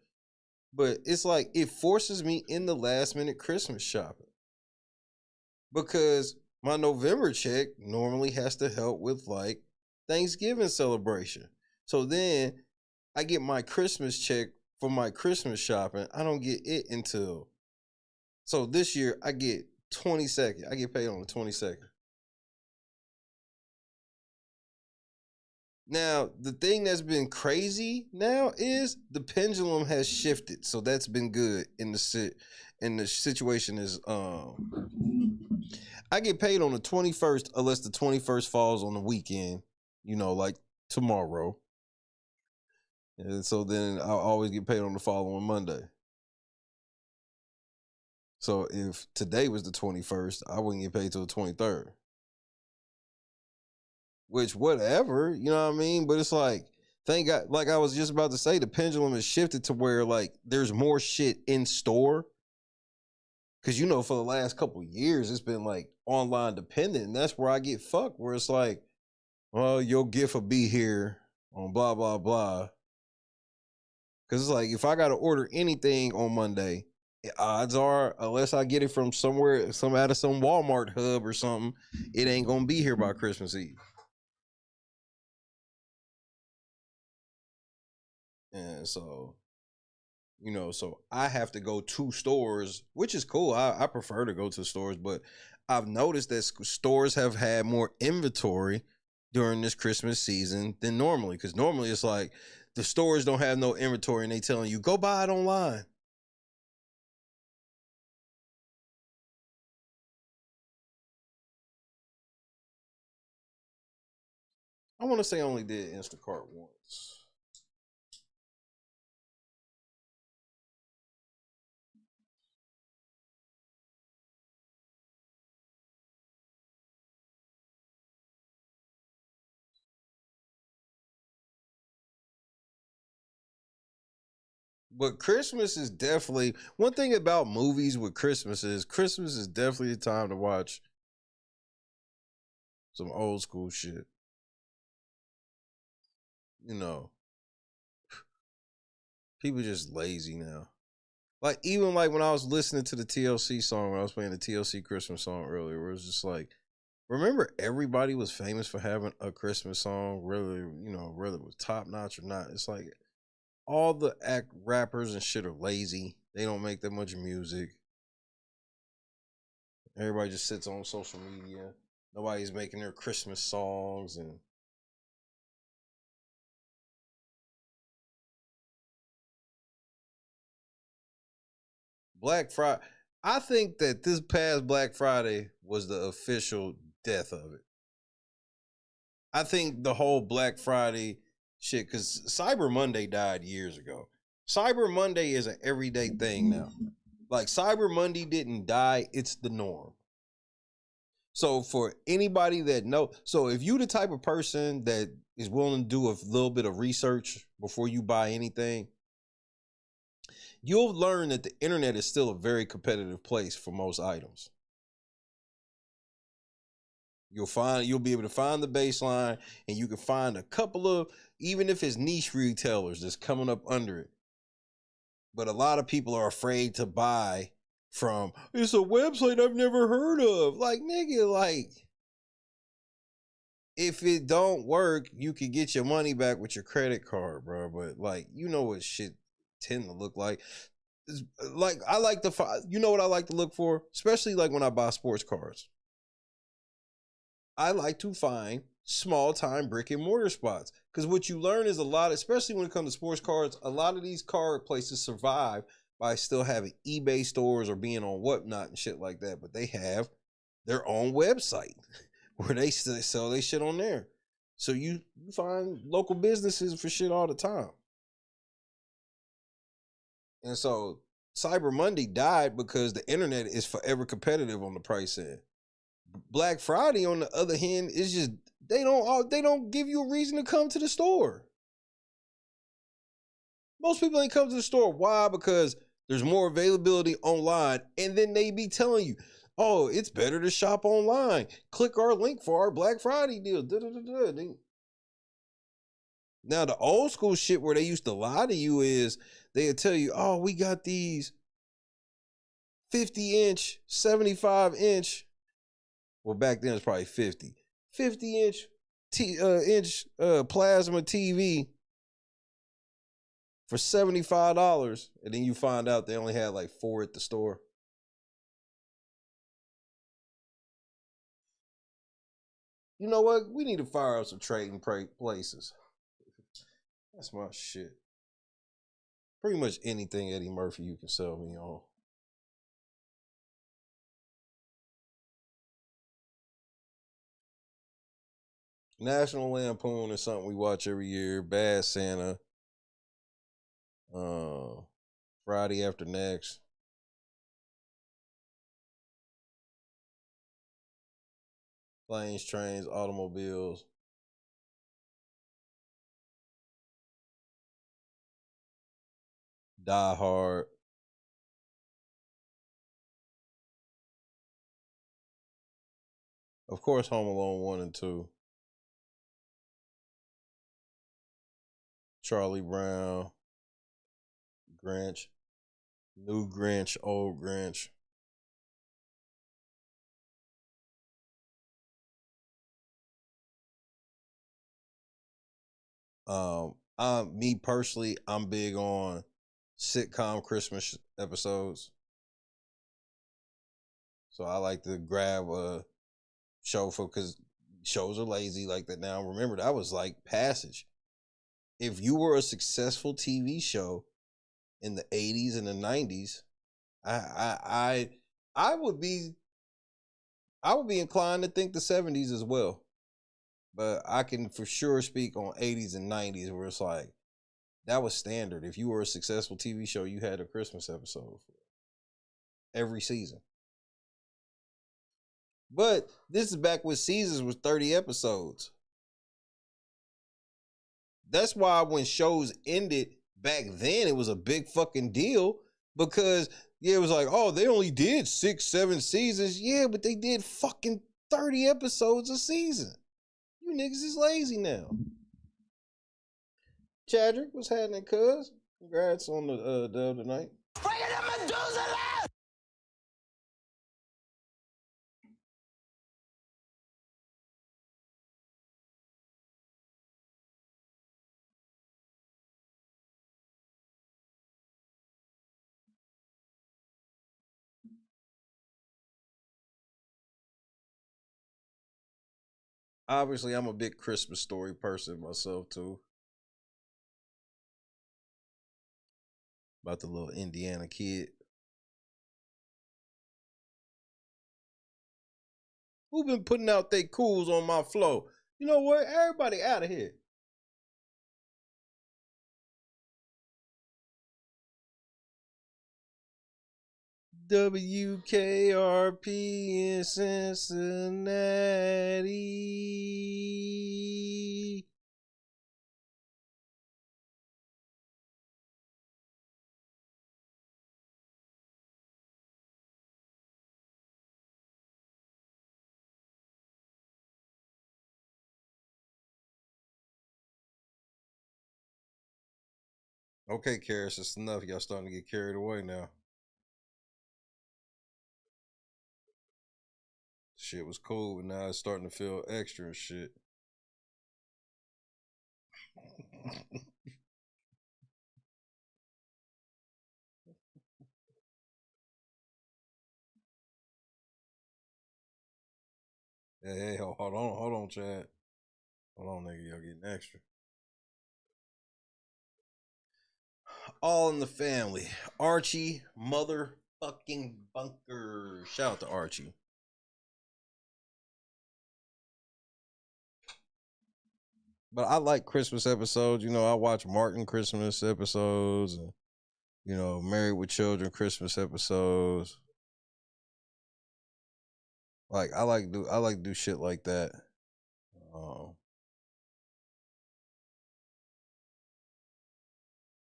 But it's like, it forces me into last minute Christmas shopping. Because my November check normally has to help with like Thanksgiving celebration. So then I get my Christmas check for my Christmas shopping. I don't get it until, so this year I get 22nd. I get paid on the 22nd. Now, the thing that's been crazy now is the pendulum has shifted. So that's been good in the situation is I get paid on the 21st unless the 21st falls on the weekend, you know, like tomorrow. And so then I'll always get paid on the following Monday. So if today was the 21st, I wouldn't get paid till the 23rd. Which, whatever, you know what I mean? But it's like, thank God, like I was just about to say, the pendulum has shifted to where like there's more shit in store. Cause you know, for the last couple of years, it's been like online dependent. And that's where I get fucked, where it's like, well, your gift will be here on blah, blah, blah. Cause it's like, if I got to order anything on Monday, odds are, unless I get it from somewhere, out of some Walmart hub or something, it ain't gonna be here by Christmas Eve. And so, you know, so I have to go to stores, which is cool. I prefer to go to stores, but I've noticed that stores have had more inventory during this Christmas season than normally. Because normally it's like the stores don't have no inventory and they telling you, go buy it online. I want to say I only did Instacart once. But Christmas is definitely, one thing about movies with Christmas is definitely the time to watch some old school shit. You know, people just lazy now. Like, even like when I was listening to the TLC song, when I was playing the TLC Christmas song earlier, where it was just like, remember everybody was famous for having a Christmas song, whether it was top notch or not. It's like all the rappers and shit are lazy. They don't make that much music. Everybody just sits on social media. Nobody's making their Christmas songs. And Black Friday, I think that this past Black Friday was the official death of it. I think the whole Black Friday shit, because Cyber Monday died years ago. Cyber Monday is an everyday thing now. Like, Cyber Monday didn't die, it's the norm. So for anybody that so if you the type of person that is willing to do a little bit of research before you buy anything, you'll learn that the internet is still a very competitive place for most items. You'll be able to find the baseline, and you can find a couple of, even if it's niche retailers that's coming up under it. But a lot of people are afraid to buy from, it's a website I've never heard of. Like, nigga, like, if it don't work, you can get your money back with your credit card, bro. But like, you know what shit tend to look like. Like, I like to, you know what I like to look for? Especially like when I buy sports cards. I like to find small time brick and mortar spots. Because what you learn is a lot, especially when it comes to sports cards, a lot of these card places survive by still having eBay stores or being on whatnot and shit like that. But they have their own website where they sell their shit on there. So you find local businesses for shit all the time. And so Cyber Monday died because the internet is forever competitive on the price end. Black Friday, on the other hand, is just they don't give you a reason to come to the store. Most people ain't come to the store. Why? Because there's more availability online, and then they be telling you, oh, it's better to shop online. Click our link for our Black Friday deal. Now, the old school shit where they used to lie to you is they'd tell you, oh, we got these 50-inch, 75-inch. Well, back then it's probably 50-inch plasma TV for $75, and then you find out they only had like 4 at the store. You know what? We need to fire up some trading places. That's my shit. Pretty much anything Eddie Murphy you can sell me on. National Lampoon is something we watch every year. Bad Santa. Friday After Next. Planes, Trains, Automobiles. Die Hard. Of course, Home Alone 1 and 2. Charlie Brown. Grinch. New Grinch, Old Grinch. Me personally, I'm big on sitcom Christmas episodes. So I like to grab a show because shows are lazy like that now. Remember, that was like passage. If you were a successful TV show in the 80s and the 90s, I would be inclined to think the 70s as well. But I can for sure speak on 80s and 90s where it's like that was standard. If you were a successful TV show, you had a Christmas episode every season. But this is back when seasons was 30 episodes. That's why when shows ended back then, it was a big fucking deal because it was like, oh, they only did 6-7 seasons. Yeah, but they did fucking 30 episodes a season. You niggas is lazy now. Chadrick, what's happening, cuz? Congrats on the dub tonight. Obviously, I'm a big Christmas story person myself, too. About the little Indiana kid. Who been putting out they cools on my flow? You know what? Everybody out of here. WKRP in Cincinnati. Okay, Karis, it's enough. Y'all starting to get carried away now. Shit was cool, but now it's starting to feel extra and shit. Hey, hold on, Chad. Hold on, nigga, y'all getting extra. All in the family. Archie, motherfucking bunker. Shout out to Archie. But I like Christmas episodes. You know, I watch Martin Christmas episodes and You know, Married with Children Christmas episodes. Like I like to do shit like that.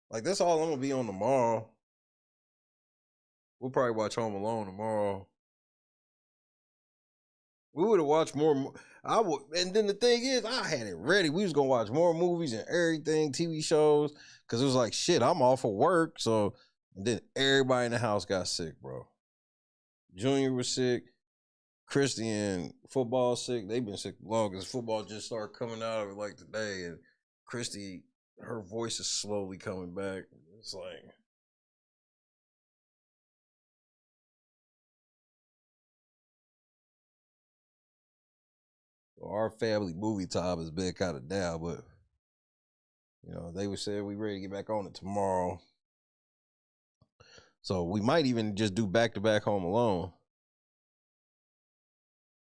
Like that's all I'm gonna be on tomorrow. We'll probably watch Home Alone tomorrow. We would have watched more. I would, and then the thing is, I had it ready. We was gonna watch more movies and everything, TV shows, because it was like shit. I'm off of work, so and then everybody in the house got sick, bro. Junior was sick. Christy and football sick. They've been sick long because football just started coming out of it like today, and Christy, her voice is slowly coming back. It's like. Our family movie time has been kind of down, but you know, they would say we ready to get back on it tomorrow. So we might even just do back-to-back Home Alone.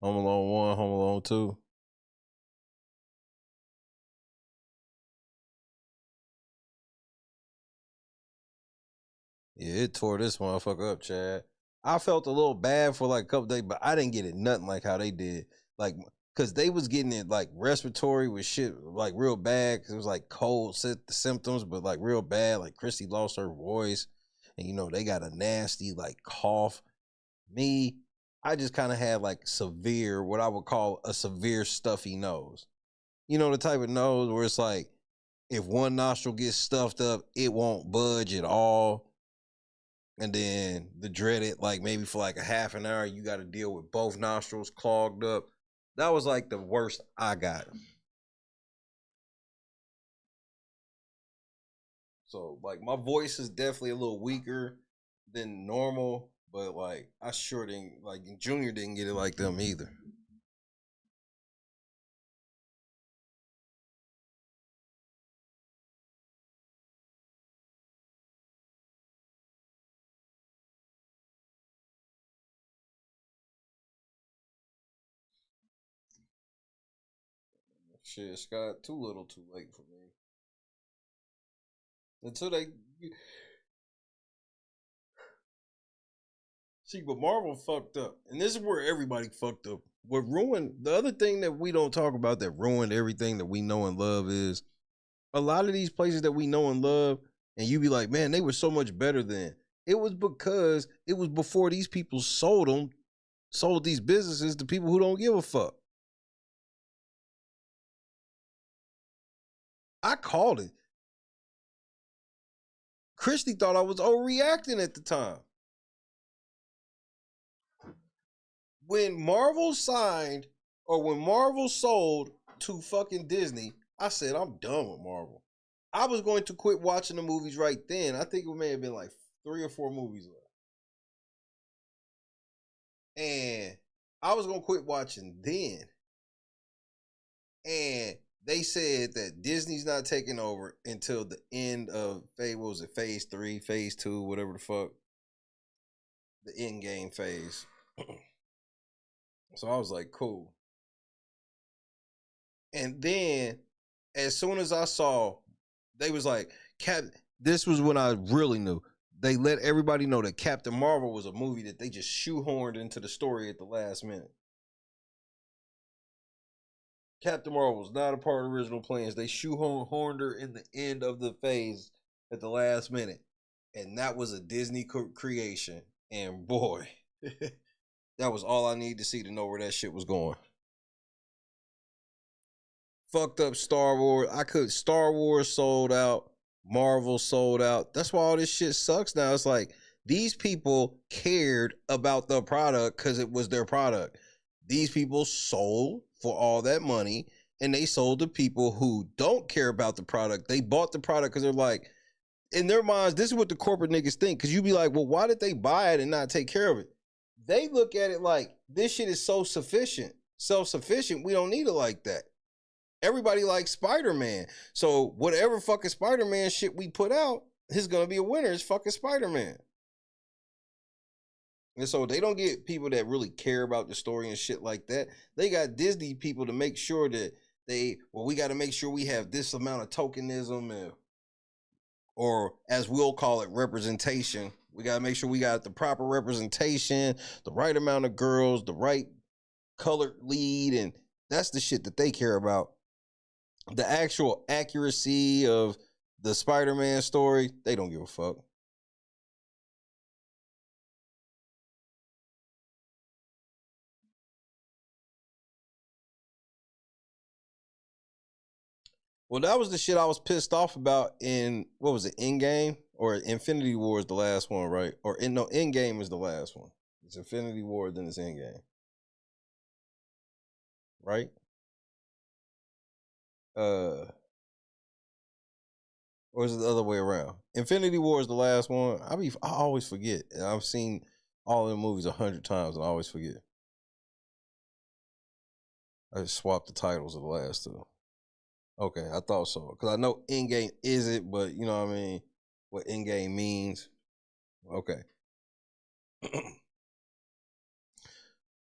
Home Alone 1, Home Alone 2. Yeah, it tore this motherfucker up, Chad. I felt a little bad for like a couple days, but I didn't get it nothing like how they did. Like, because they was getting it like respiratory with shit like real bad. Because it was like cold symptoms, but like real bad. Like Christy lost her voice. And, you know, they got a nasty like cough. Me, I just kind of had like severe, what I would call a severe stuffy nose. You know, the type of nose where it's like, if one nostril gets stuffed up, it won't budge at all. And then the dreaded, like maybe for like a half an hour, you got to deal with both nostrils clogged up. That was like the worst I got. So like my voice is definitely a little weaker than normal, but like I sure didn't, like Junior didn't get it like them either. Shit, it's got too little too late for me. Until they see, but Marvel fucked up. And this is where everybody fucked up. What ruined, the other thing that we don't talk about that ruined everything that we know and love is a lot of these places that we know and love, and you be like, man, they were so much better then. It was because it was before these people sold these businesses to people who don't give a fuck. I called it. Christy thought I was overreacting at the time. When Marvel signed, or when Marvel sold to fucking Disney, I said, I'm done with Marvel. I was going to quit watching the movies right then. I think it may have been like 3 or 4 movies left. And I was going to quit watching then. And they said that Disney's not taking over until the end of phase 3, phase 2, whatever the fuck. The end game phase. So I was like, cool. And then as soon as I saw, they was like, this was when I really knew. They let everybody know that Captain Marvel was a movie that they just shoehorned into the story at the last minute. Captain Marvel was not a part of the original plans. They shoehorned her in the end of the phase at the last minute. And that was a Disney creation. And boy, that was all I needed to see to know where that shit was going. Fucked up Star Wars. Star Wars sold out. Marvel sold out. That's why all this shit sucks now. It's like these people cared about the product because it was their product. These people sold for all that money, and they sold to people who don't care about the product. They bought the product because they're like, in their minds, this is what the corporate niggas think. Because you be like, well, why did they buy it and not take care of it? They look at it like, this shit is so self-sufficient, we don't need it like that. Everybody likes Spider-Man. So whatever fucking Spider-Man shit we put out is going to be a winner. It's fucking Spider-Man. And so they don't get people that really care about the story and shit like that. They got Disney people to make sure that we got to make sure we have this amount of tokenism and or as we'll call it, representation. We got to make sure we got the proper representation, the right amount of girls, the right colored lead, and that's the shit that they care about. The actual accuracy of the Spider-Man story, they don't give a fuck. Well, that was the shit I was pissed off about in, what was it, Endgame? Or Infinity War is the last one, right? Or no, Endgame is the last one. It's Infinity War, then it's Endgame. Right? Or is it the other way around? Infinity War is the last one. I always forget. And I've seen all of the movies 100 times and I always forget. I just swapped the titles of the last two. Okay, I thought so. Because I know Endgame is it, but you know what I mean? What Endgame means. Okay.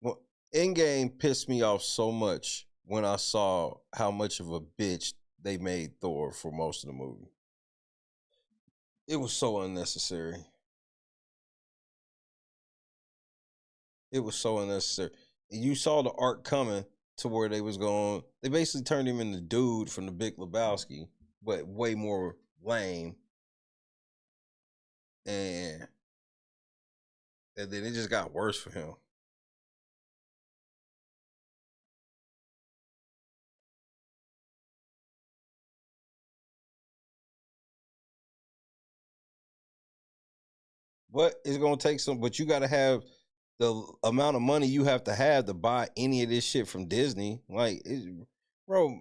Well, Endgame pissed me off so much when I saw how much of a bitch they made Thor for most of the movie. It was so unnecessary. It was so unnecessary. You saw the arc coming to where they was going. They basically turned him into Dude from the Big Lebowski, but way more lame. And then it just got worse for him. But it's gonna take some. But you got to have the amount of money you have to buy any of this shit from Disney. Like, bro,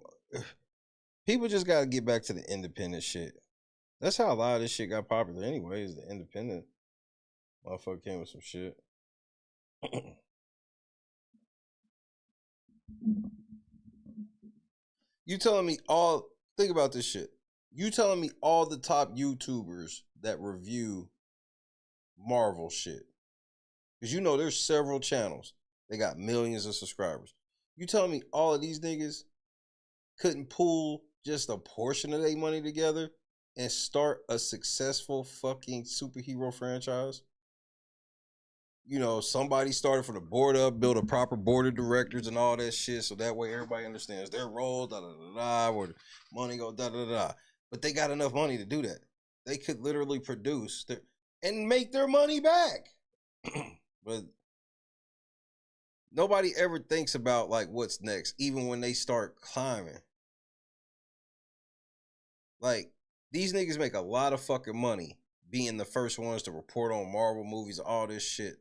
people just got to get back to the independent shit. That's how a lot of this shit got popular anyway, is the independent motherfucker came with some shit. You telling me think about this shit. You telling me all the top YouTubers that review Marvel shit. Because you know there's several channels. They got millions of subscribers. You telling me all of these niggas couldn't pull just a portion of their money together and start a successful fucking superhero franchise? You know, somebody started from the board up, build a proper board of directors and all that shit, so that way everybody understands their role, where the money go, But they got enough money to do that. They could literally produce and make their money back. But nobody ever thinks about like what's next, even when they start climbing. Like, these niggas make a lot of fucking money being the first ones to report on Marvel movies, all this shit.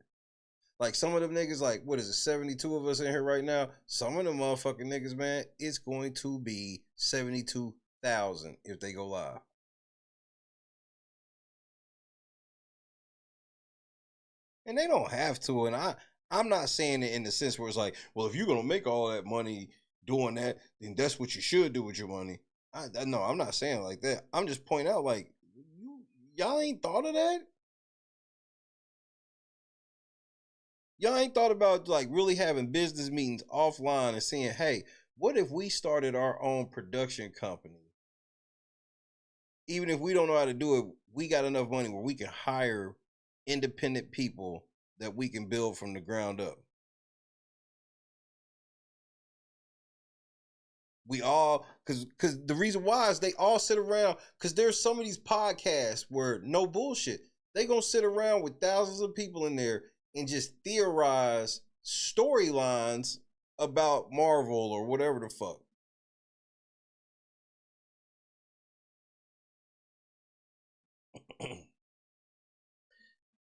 Like, some of them niggas, like, what is it, 72 of us in here right now? Some of them motherfucking niggas, man, it's going to be 72,000 if they go live. And they don't have to. And I'm not saying it in the sense where it's like, well, if you're going to make all that money doing that, then that's what you should do with your money. No, I'm not saying it like that. I'm just pointing out, like, y'all ain't thought of that? Y'all ain't thought about, like, really having business meetings offline and saying, hey, what if we started our own production company? Even if we don't know how to do it, we got enough money where we can hire independent people that we can build from the ground up. We all, because the reason why is they all sit around, because there's some of these podcasts where, no bullshit, they gonna sit around with thousands of people in there and just theorize storylines about Marvel or whatever the fuck.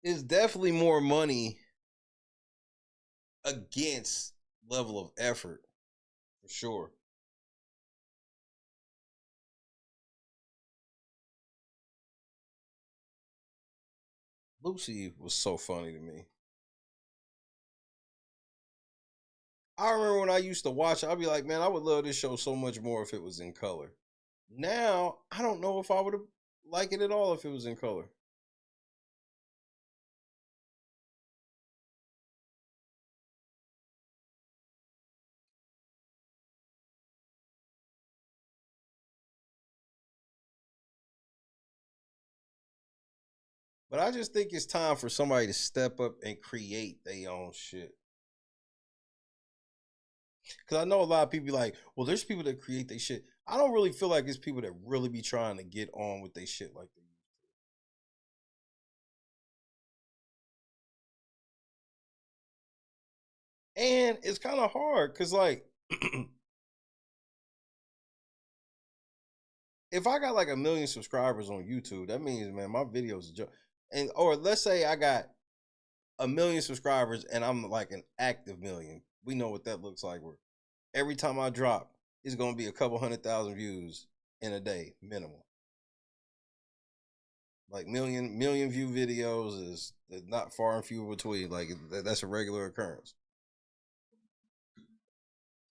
It's definitely more money against level of effort, for sure. Lucy was so funny to me. I remember when I used to watch, I'd be like, man, I would love this show so much more if it was in color. Now, I don't know if I would have liked it at all if it was in color. But I just think it's time for somebody to step up and create their own shit. Because I know a lot of people be like, well, there's people that create their shit. I don't really feel like it's people that really be trying to get on with their shit like they used to. And it's kind of hard because, like, if I got like 1 million subscribers on YouTube, that means, man, my videos are and or let's say I got 1 million subscribers and I'm like an active million. We know what that looks like. Where every time I drop, it's gonna be a couple 100,000 views in a day, minimum. Like million view videos is not far and few between. Like that's a regular occurrence.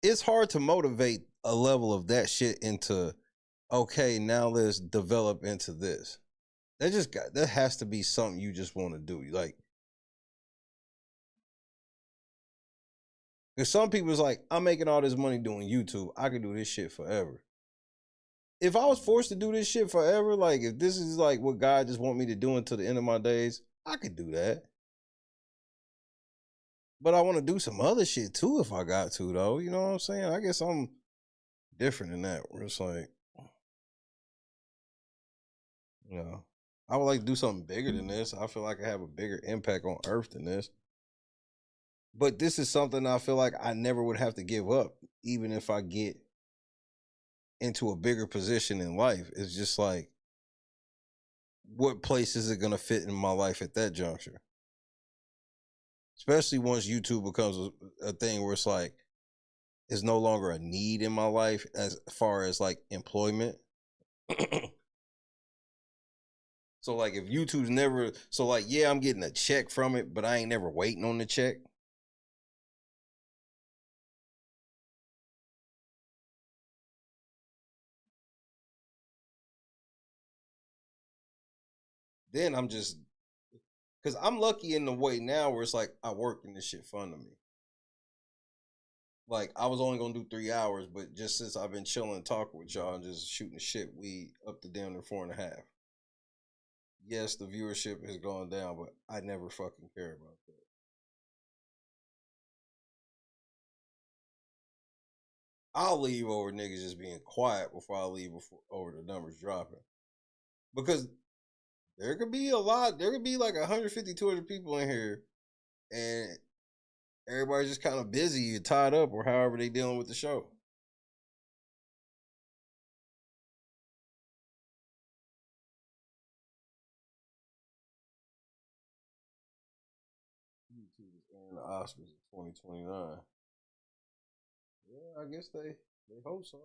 It's hard to motivate a level of that shit into, okay, now let's develop into this. That has to be something you just want to do. Like, because some people's like, I'm making all this money doing YouTube, I could do this shit forever. If I was forced to do this shit forever, like if this is like what God just want me to do until the end of my days, I could do that. But I want to do some other shit too if I got to, though. You know what I'm saying? I guess I'm different than that. Where it's like, you know, I would like to do something bigger than this. I feel like I have a bigger impact on Earth than this. But this is something I feel like I never would have to give up, even if I get into a bigger position in life. It's just like, what place is it going to fit in my life at that juncture? Especially once YouTube becomes a thing where it's like, it's no longer a need in my life as far as like employment. So like if YouTube's never, so like, yeah, I'm getting a check from it, but I ain't never waiting on the check. Then I'm just, because I'm lucky in the way now where it's like I work and this shit fun to me. Like I was only gonna do 3 hours, but just since I've been chilling and talking with y'all and just shooting the shit, we up to damn near 4.5. Yes, the viewership has gone down, but I never fucking care about that. I'll leave over niggas just being quiet before I leave over the numbers dropping. Because there could be like 150, 200 people in here and everybody's just kind of busy or tied up or however they dealing with the show. YouTube is airing the Oscars in 2029. Yeah, I guess they hope so.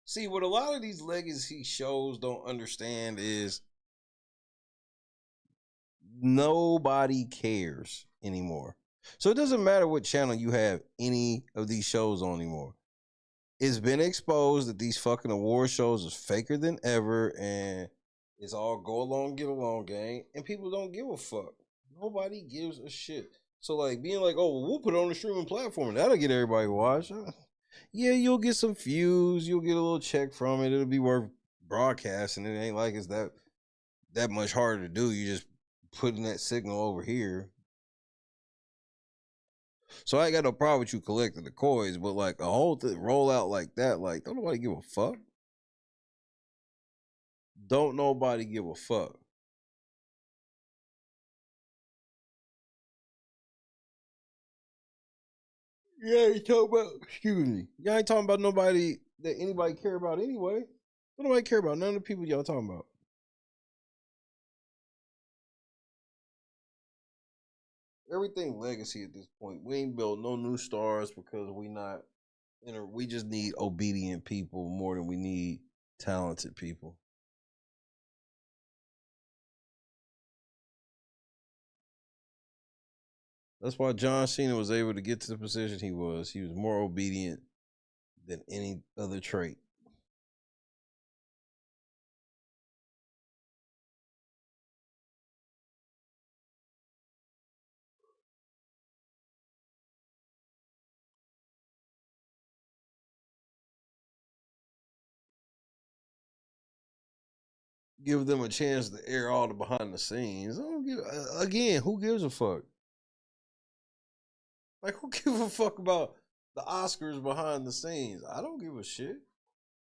See, what a lot of these legacy shows don't understand is nobody cares anymore. So it doesn't matter what channel you have any of these shows on anymore. It's been exposed that these fucking award shows is faker than ever and it's all go along, get along game, and people don't give a fuck. Nobody gives a shit. So like being like, oh, well, we'll put it on the streaming platform and that'll get everybody to watch. Yeah, you'll get some views, you'll get a little check from it. It'll be worth broadcasting. It ain't like it's that much harder to do. You just putting that signal over here. So I ain't got no problem with you collecting the coins, but like a whole thing roll out like that, like don't nobody give a fuck. Don't nobody give a fuck. Yeah, you talking about, excuse me. Y'all ain't talking about nobody that anybody care about anyway. What nobody care about? None of the people y'all talking about. Everything legacy at this point. We ain't built no new stars because we just need obedient people more than we need talented people. That's why John Cena was able to get to the position he was. He was more obedient than any other trait. give them a chance to air all the behind the scenes. I don't give, again, who gives a fuck? Like, who gives a fuck about the Oscars behind the scenes? I don't give a shit.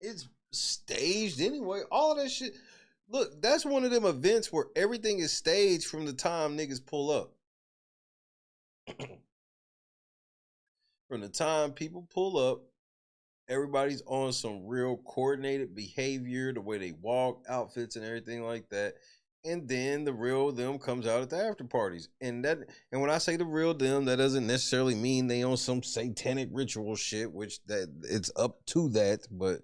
It's staged anyway. All that shit. Look, that's one of them events where everything is staged from the time niggas pull up. From the time people pull up, everybody's on some real coordinated behavior, the way they walk, outfits, and everything like that. And then the real them comes out at the after parties. And when I say the real them, that doesn't necessarily mean they on some satanic ritual shit, which that it's up to that, but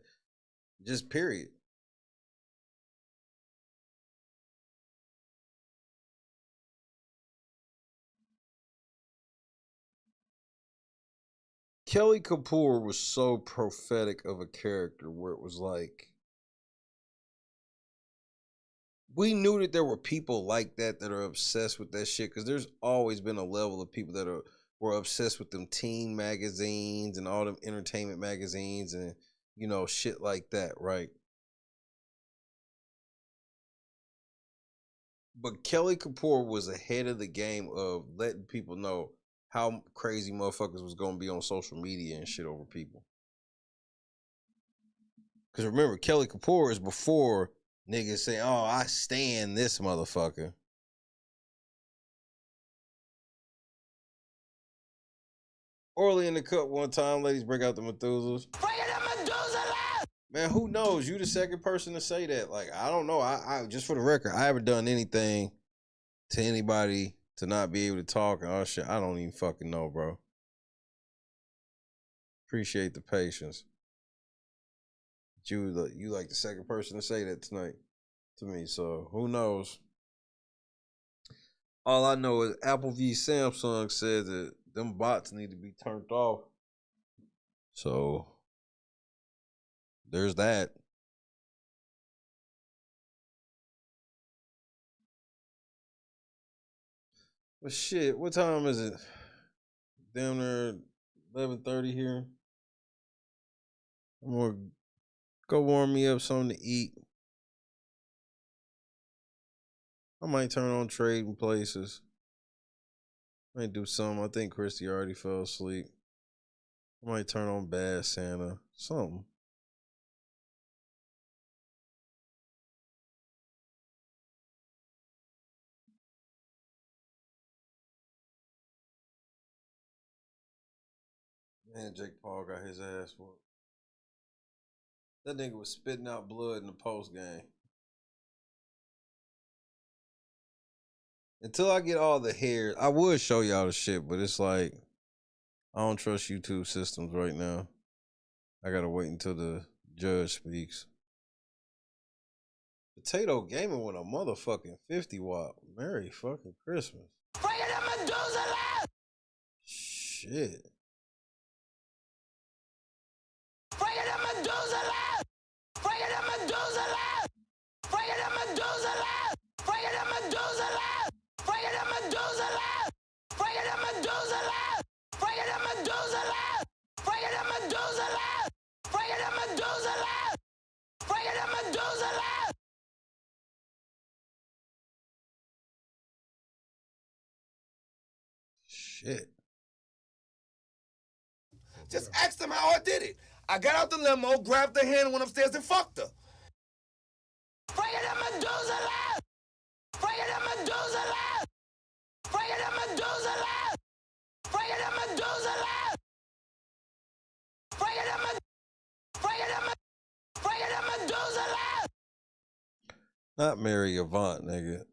just period. Kelly Kapoor was so prophetic of a character where it was like, we knew that there were people like that that are obsessed with that shit, because there's always been a level of people that were obsessed with them teen magazines and all them entertainment magazines and, you know, shit like that, right? But Kelly Kapoor was ahead of the game of letting people know how crazy motherfuckers was going to be on social media and shit over people. Because remember, Kelly Kapoor is before niggas say, oh, I stan this motherfucker. Orly in the cup one time, ladies, break out the Methuselahs. Man, who knows? You the second person to say that. Like, I don't know. I just for the record, I haven't done anything to anybody to not be able to talk and all shit. I don't even fucking know, bro. Appreciate the patience. You like the second person to say that tonight to me, so who knows? All I know is Apple v Samsung said that them bots need to be turned off. So there's that. But shit, what time is it? Damn near 11:30 here. I'm gonna go warm me up something to eat. I might turn on Trading Places. Might do something. I think Christy already fell asleep. I might turn on Bad Santa. Something. Man, Jake Paul got his ass whooped. That nigga was spitting out blood in the post game. Until I get all the hair, I would show y'all the shit, but it's like, I don't trust YouTube systems right now. I gotta wait until the judge speaks. Potato Gaming with a motherfucking 50 watt. Merry fucking Christmas. Shit. Shit. Just ask them how I did it. I got out the limo, grabbed her hand, went upstairs and fucked her. Not Mary Avant, nigga.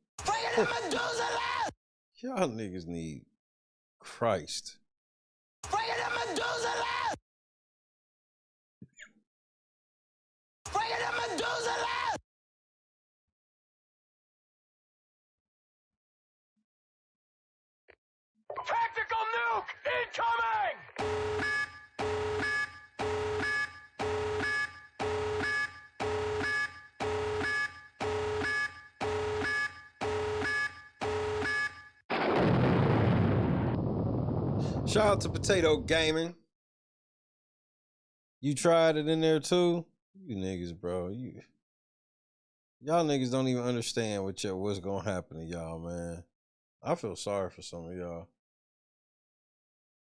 Y'all niggas need Christ. Tactical nuke incoming! Shout out to Potato Gaming. You tried it in there too? You niggas, bro. Y'all niggas don't even understand what's gonna happen to y'all, man. I feel sorry for some of y'all.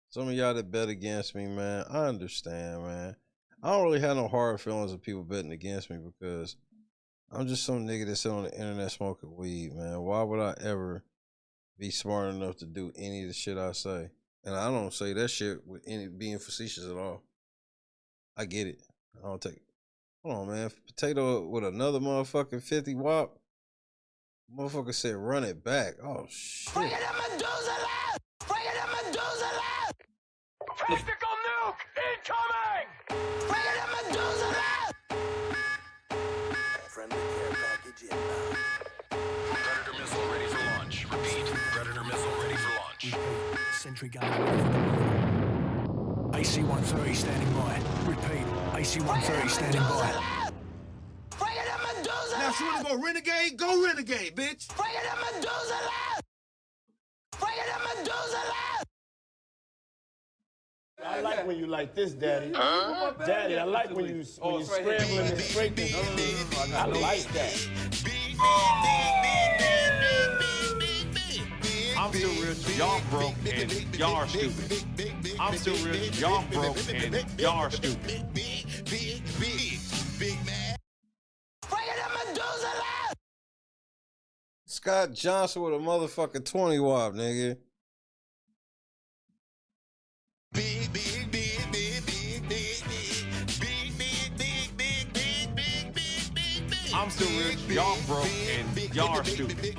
Some of y'all that bet against me, man, I understand, man. I don't really have no hard feelings of people betting against me because I'm just some nigga that sit on the internet smoking weed, man. Why would I ever be smart enough to do any of the shit I say? And I don't say that shit with any being facetious at all. I get it. I don't take it. Hold on, man. Potato with another motherfucking 50 wop. Motherfucker said run it back. Oh shit. Bring it to Medusa left! Bring it to Medusa left! Tactical nuke incoming! Bring it to Medusa left! Friendly care package inbound. Predator missile ready for launch. Repeat. Predator missile ready for launch. Sentry gun. AC-130 standing by. Repeat. AC-130 standing by. Bring it to Medusa Now, if you wanna go renegade, go renegade, bitch. Bring it to Medusa left! Bring it to Medusa left! I like when you like this, Daddy. Daddy, I like when you scrambling and scraping. I like that. I'm still rich, y'all broke, and y'all are stupid. I'm still rich, y'all broke, and y'all are stupid. Bring it to Medusa left! Scott Johnson with a motherfucking 20 wop, nigga. I'm still rich, y'all broke, and y'all are stupid.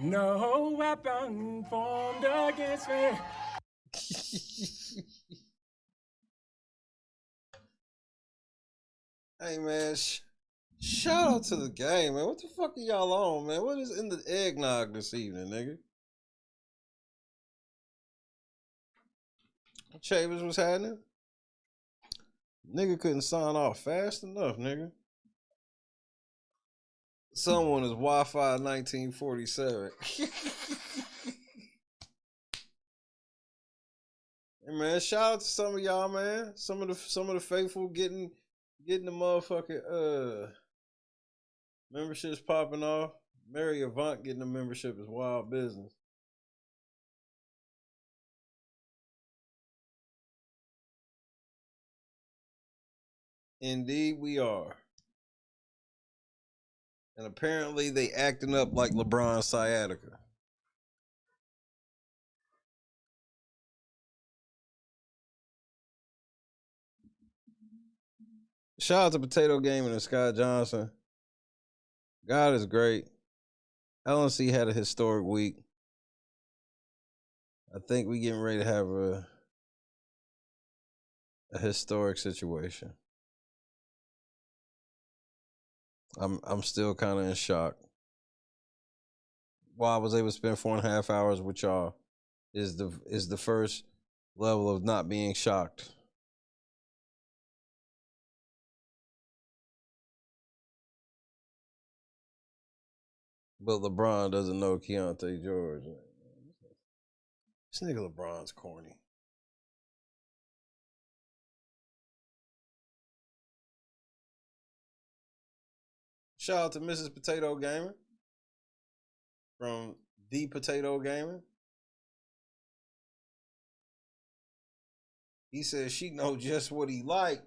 No weapon formed against me. Hey, man. Shout out to the game, man. What the fuck are y'all on, man? What is in the eggnog this evening, nigga? Chavez was happening. Nigga couldn't sign off fast enough, nigga. Someone is Wi-Fi 1947. Hey man, shout out to some of y'all, man. Some of the faithful getting the motherfucking memberships popping off. Mary Avant getting a membership is wild business. Indeed, we are. And apparently they acting up like LeBron sciatica. Shout out to Potato Gaming and Scott Johnson. God is great. LNC had a historic week. I think we getting ready to have a historic situation. I'm still kind of in shock. Why I was able to spend 4.5 hours with y'all is the first level of not being shocked. But LeBron doesn't know Keontae George. This nigga LeBron's corny. Shout out to Mrs. Potato Gamer from The Potato Gamer. He says she knows just what he like.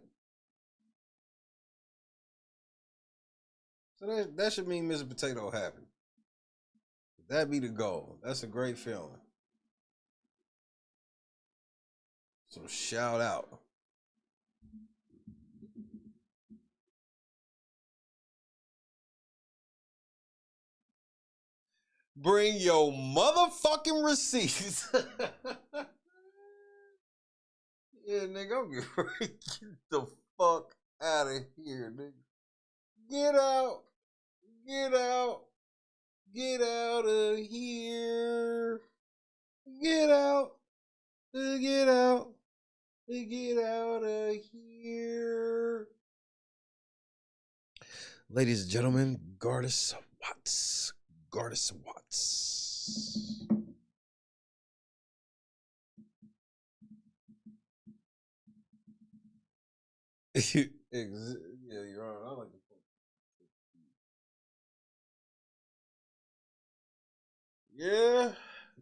So that should mean Mrs. Potato happy. That be the goal. That's a great feeling. So shout out. Bring your motherfucking receipts. Yeah, nigga, I'm get the fuck out of here, nigga. Get out. Get out. Get out of here. Get out. Get out. Get out of here. Ladies and gentlemen, Gardis Watts. Gardis Watts. Yeah, you're right. I like the point. Yeah,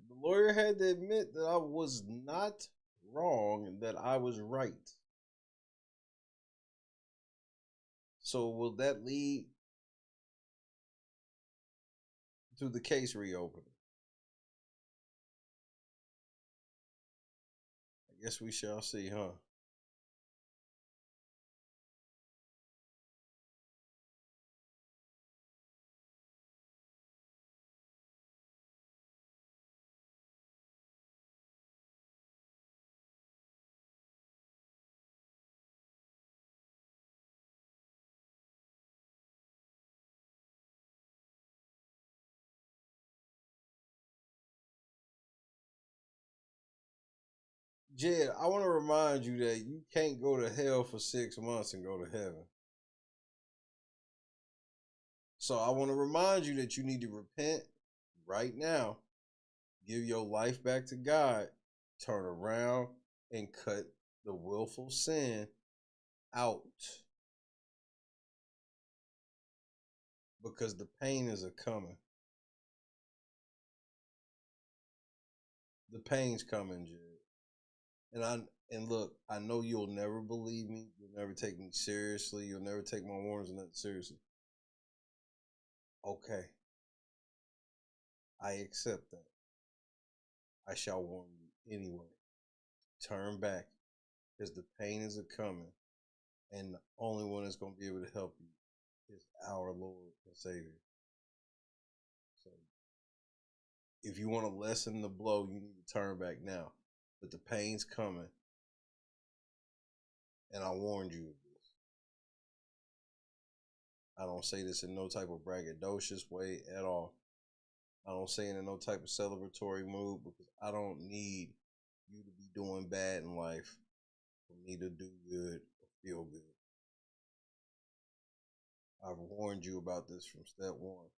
the lawyer had to admit that I was not wrong and that I was right. So will that lead to the case reopening? I guess we shall see, huh? Jed, I want to remind you that you can't go to hell for 6 months and go to heaven. So I want to remind you that you need to repent right now, give your life back to God, turn around and cut the willful sin out. Because the pain is a coming. The pain's coming, Jed. And look, I know you'll never believe me. You'll never take me seriously. You'll never take my warnings or nothing seriously. Okay. I accept that. I shall warn you anyway. Turn back, because the pain is a coming, and the only one that's going to be able to help you is our Lord and Savior. So if you want to lessen the blow, you need to turn back now. But the pain's coming, and I warned you of this. I don't say this in no type of braggadocious way at all. I don't say it in no type of celebratory mood, because I don't need you to be doing bad in life for me to do good or feel good. I've warned you about this from step one.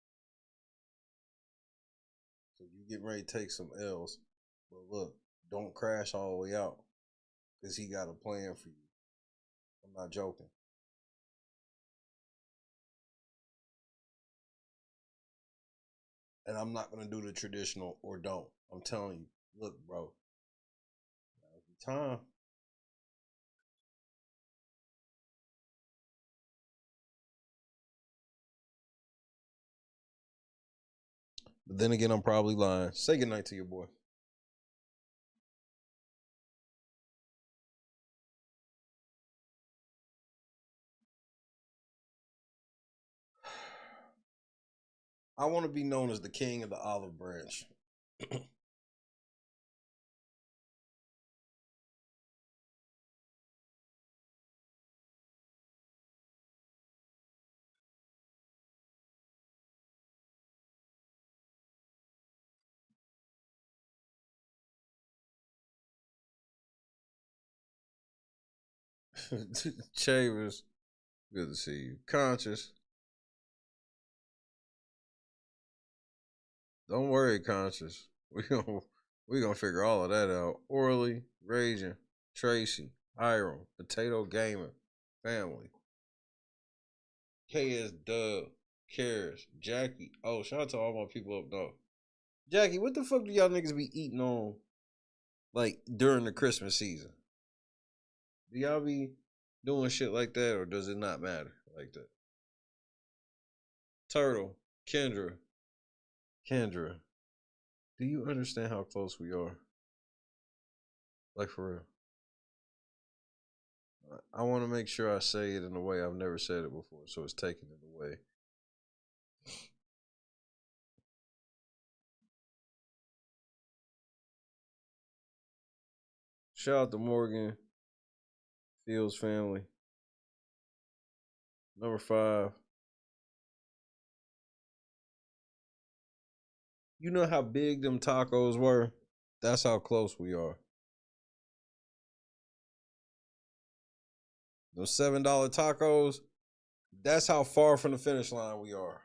So you get ready to take some L's. But look, don't crash all the way out, because he got a plan for you. I'm not joking. And I'm not going to do the traditional or don't. I'm telling you, look, bro, now's the time. But then again, I'm probably lying. Say goodnight to your boy. I want to be known as the king of the olive branch. Chavers, good to see you. Conscious. Don't worry, Conscious. We gonna figure all of that out. Orly, Raging, Tracy, Hiram, Potato Gamer, Family, KS Dub, Cares, Jackie. Oh, shout out to all my people up north. Jackie, what the fuck do y'all niggas be eating on, like, during the Christmas season? Do y'all be doing shit like that, or does it not matter like that? Turtle, Kendra, do you understand how close we are? Like, for real. I want to make sure I say it in a way I've never said it before, so it's taken it away. Shout out to Morgan Fields family. Number 5. You know how big them tacos were? That's how close we are. Those $7 tacos, that's how far from the finish line we are.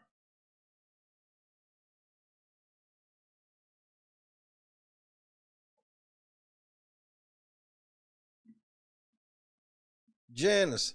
Janice,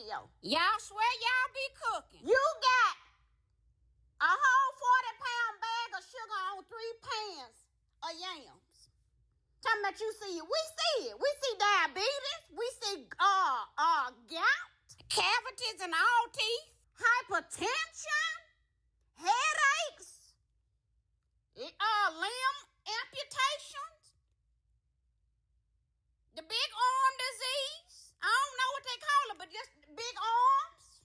what you see. We see it. We see diabetes. We see gout, cavities in all teeth, hypertension, headaches, limb amputations, the big arm disease. I don't know what they call it, but just big arms.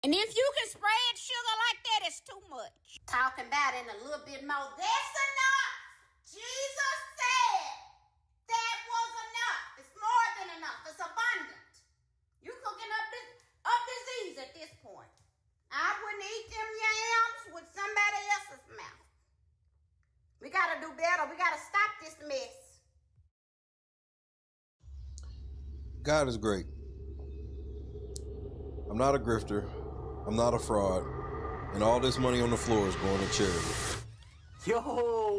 And if you can spread sugar like that, it's too much. Talking about it in a little bit more. That's enough. Jesus said that was enough. It's more than enough. It's abundant. You cooking up disease at this point. I wouldn't eat them yams with somebody else's mouth. We gotta do better. We gotta stop this mess. God is great. I'm not a grifter. I'm not a fraud. And all this money on the floor is going to charity. Yo,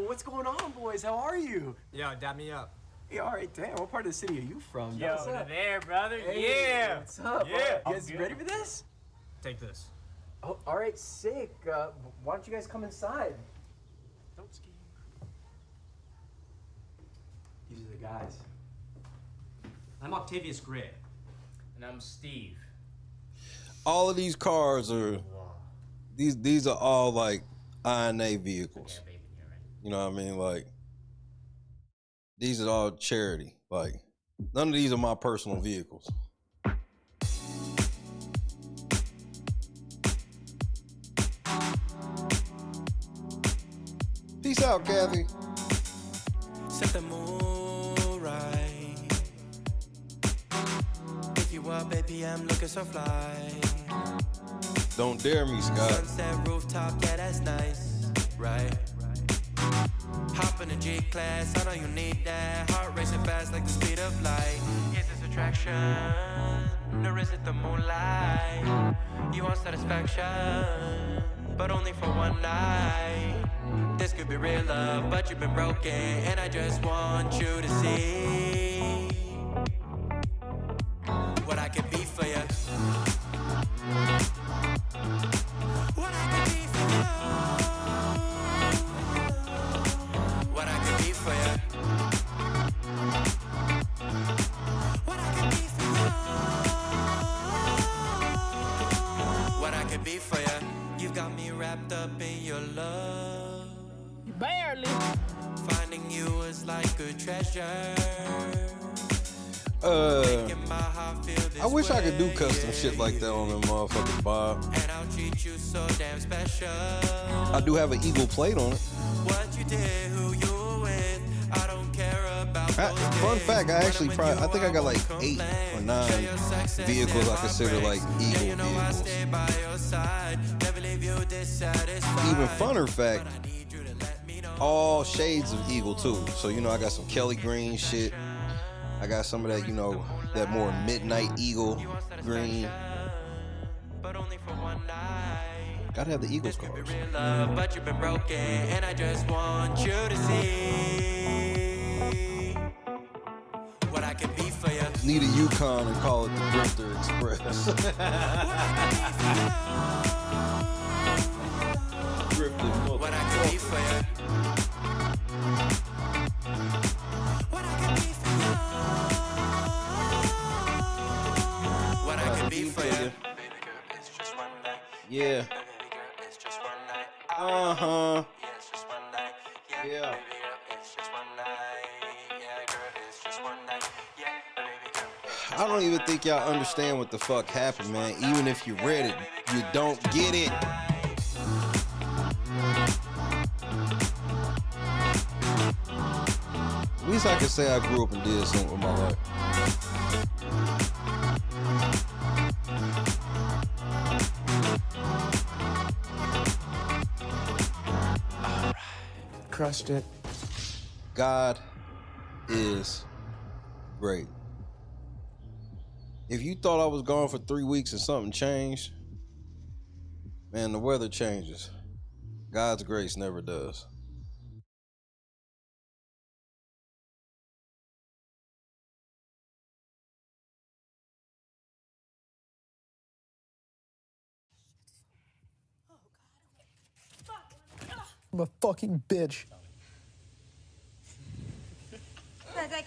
what's going on, boys? How are you? Yo, dab me up. Hey, all right, damn. What part of the city are you from? Yo, what's up? there, brother. Hey, Yeah. What's up? Yeah. You guys ready for this? Take this. Oh, all right, sick. Why don't you guys come inside? Don't ski. These are the guys. I'm Octavius Gray. And I'm Steve. All of these cars are, these are all like INA vehicles. You know what I mean? Like, these are all charity. Like, none of these are my personal vehicles. Peace out, Kathy. Set the mood right. Pick you up, baby, I'm looking so fly. Don't dare me, Scott. Sunset rooftop, yeah, that's nice, right? Hop in a G-class, I know you need that. Heart racing fast like the speed of light. Is this attraction, or is it the moonlight? You want satisfaction, but only for one night. This could be real love, but you've been broken, and I just want you to see what I can be for you. What I can be for you. What I can be for you. What I can be for you. What I can be for you. You've got me wrapped up in your love. Barely. Finding you is like a treasure. I wish I could do custom shit like that on them motherfuckers, Bob. And I'll treat you so damn special. I do have an eagle plate on it. What you did, who you were with, I don't care about Fun fact, I think I got like 8 or 9 vehicles I consider like eagle vehicles. Even funner fact, all shades of eagle too. So, you know, I got some Kelly green shit. I got some of that, you know, that more midnight eagle green. Gotta have the Eagles cars. But you've been broken, and I just want you to see what I can be for you. Need a Yukon and call it the Drifter Express. Drifting. What I can be for you. What I can be for you. What I can be for you. Yeah. Uh-huh. Yeah. I don't even think y'all understand what the fuck happened, man. Even if you read it, you don't get it. At least I can say I grew up and did something with my life. Crushed it. God is great. If you thought I was gone for 3 weeks and something changed, man, the weather changes. God's grace never does. I'm a fucking bitch. Cause they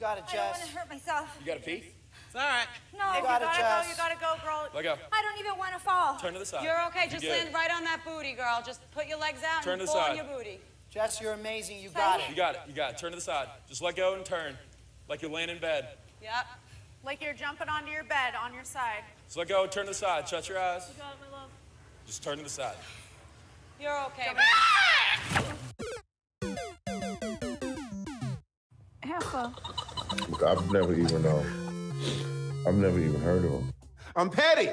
got it, Jess. I don't want to hurt myself. You got to pee? It's all right. No, You got it, Jess. You gotta go, girl. Let go. I don't even want to fall. Turn to the side. You're okay. You Just good. land right on that booty, girl. Just put your legs out Turn and to the pull on side. your booty. Jess, you're amazing. You got it. You got it. You got it. Turn to the side. Just let go and turn. Like you're laying in bed. Yep. Like you're jumping onto your bed on your side. Just let go and turn to the side. Shut your eyes. You got it, my love. Just turn to the side. You're okay. Heifer. I've never even heard of him. I'm petty.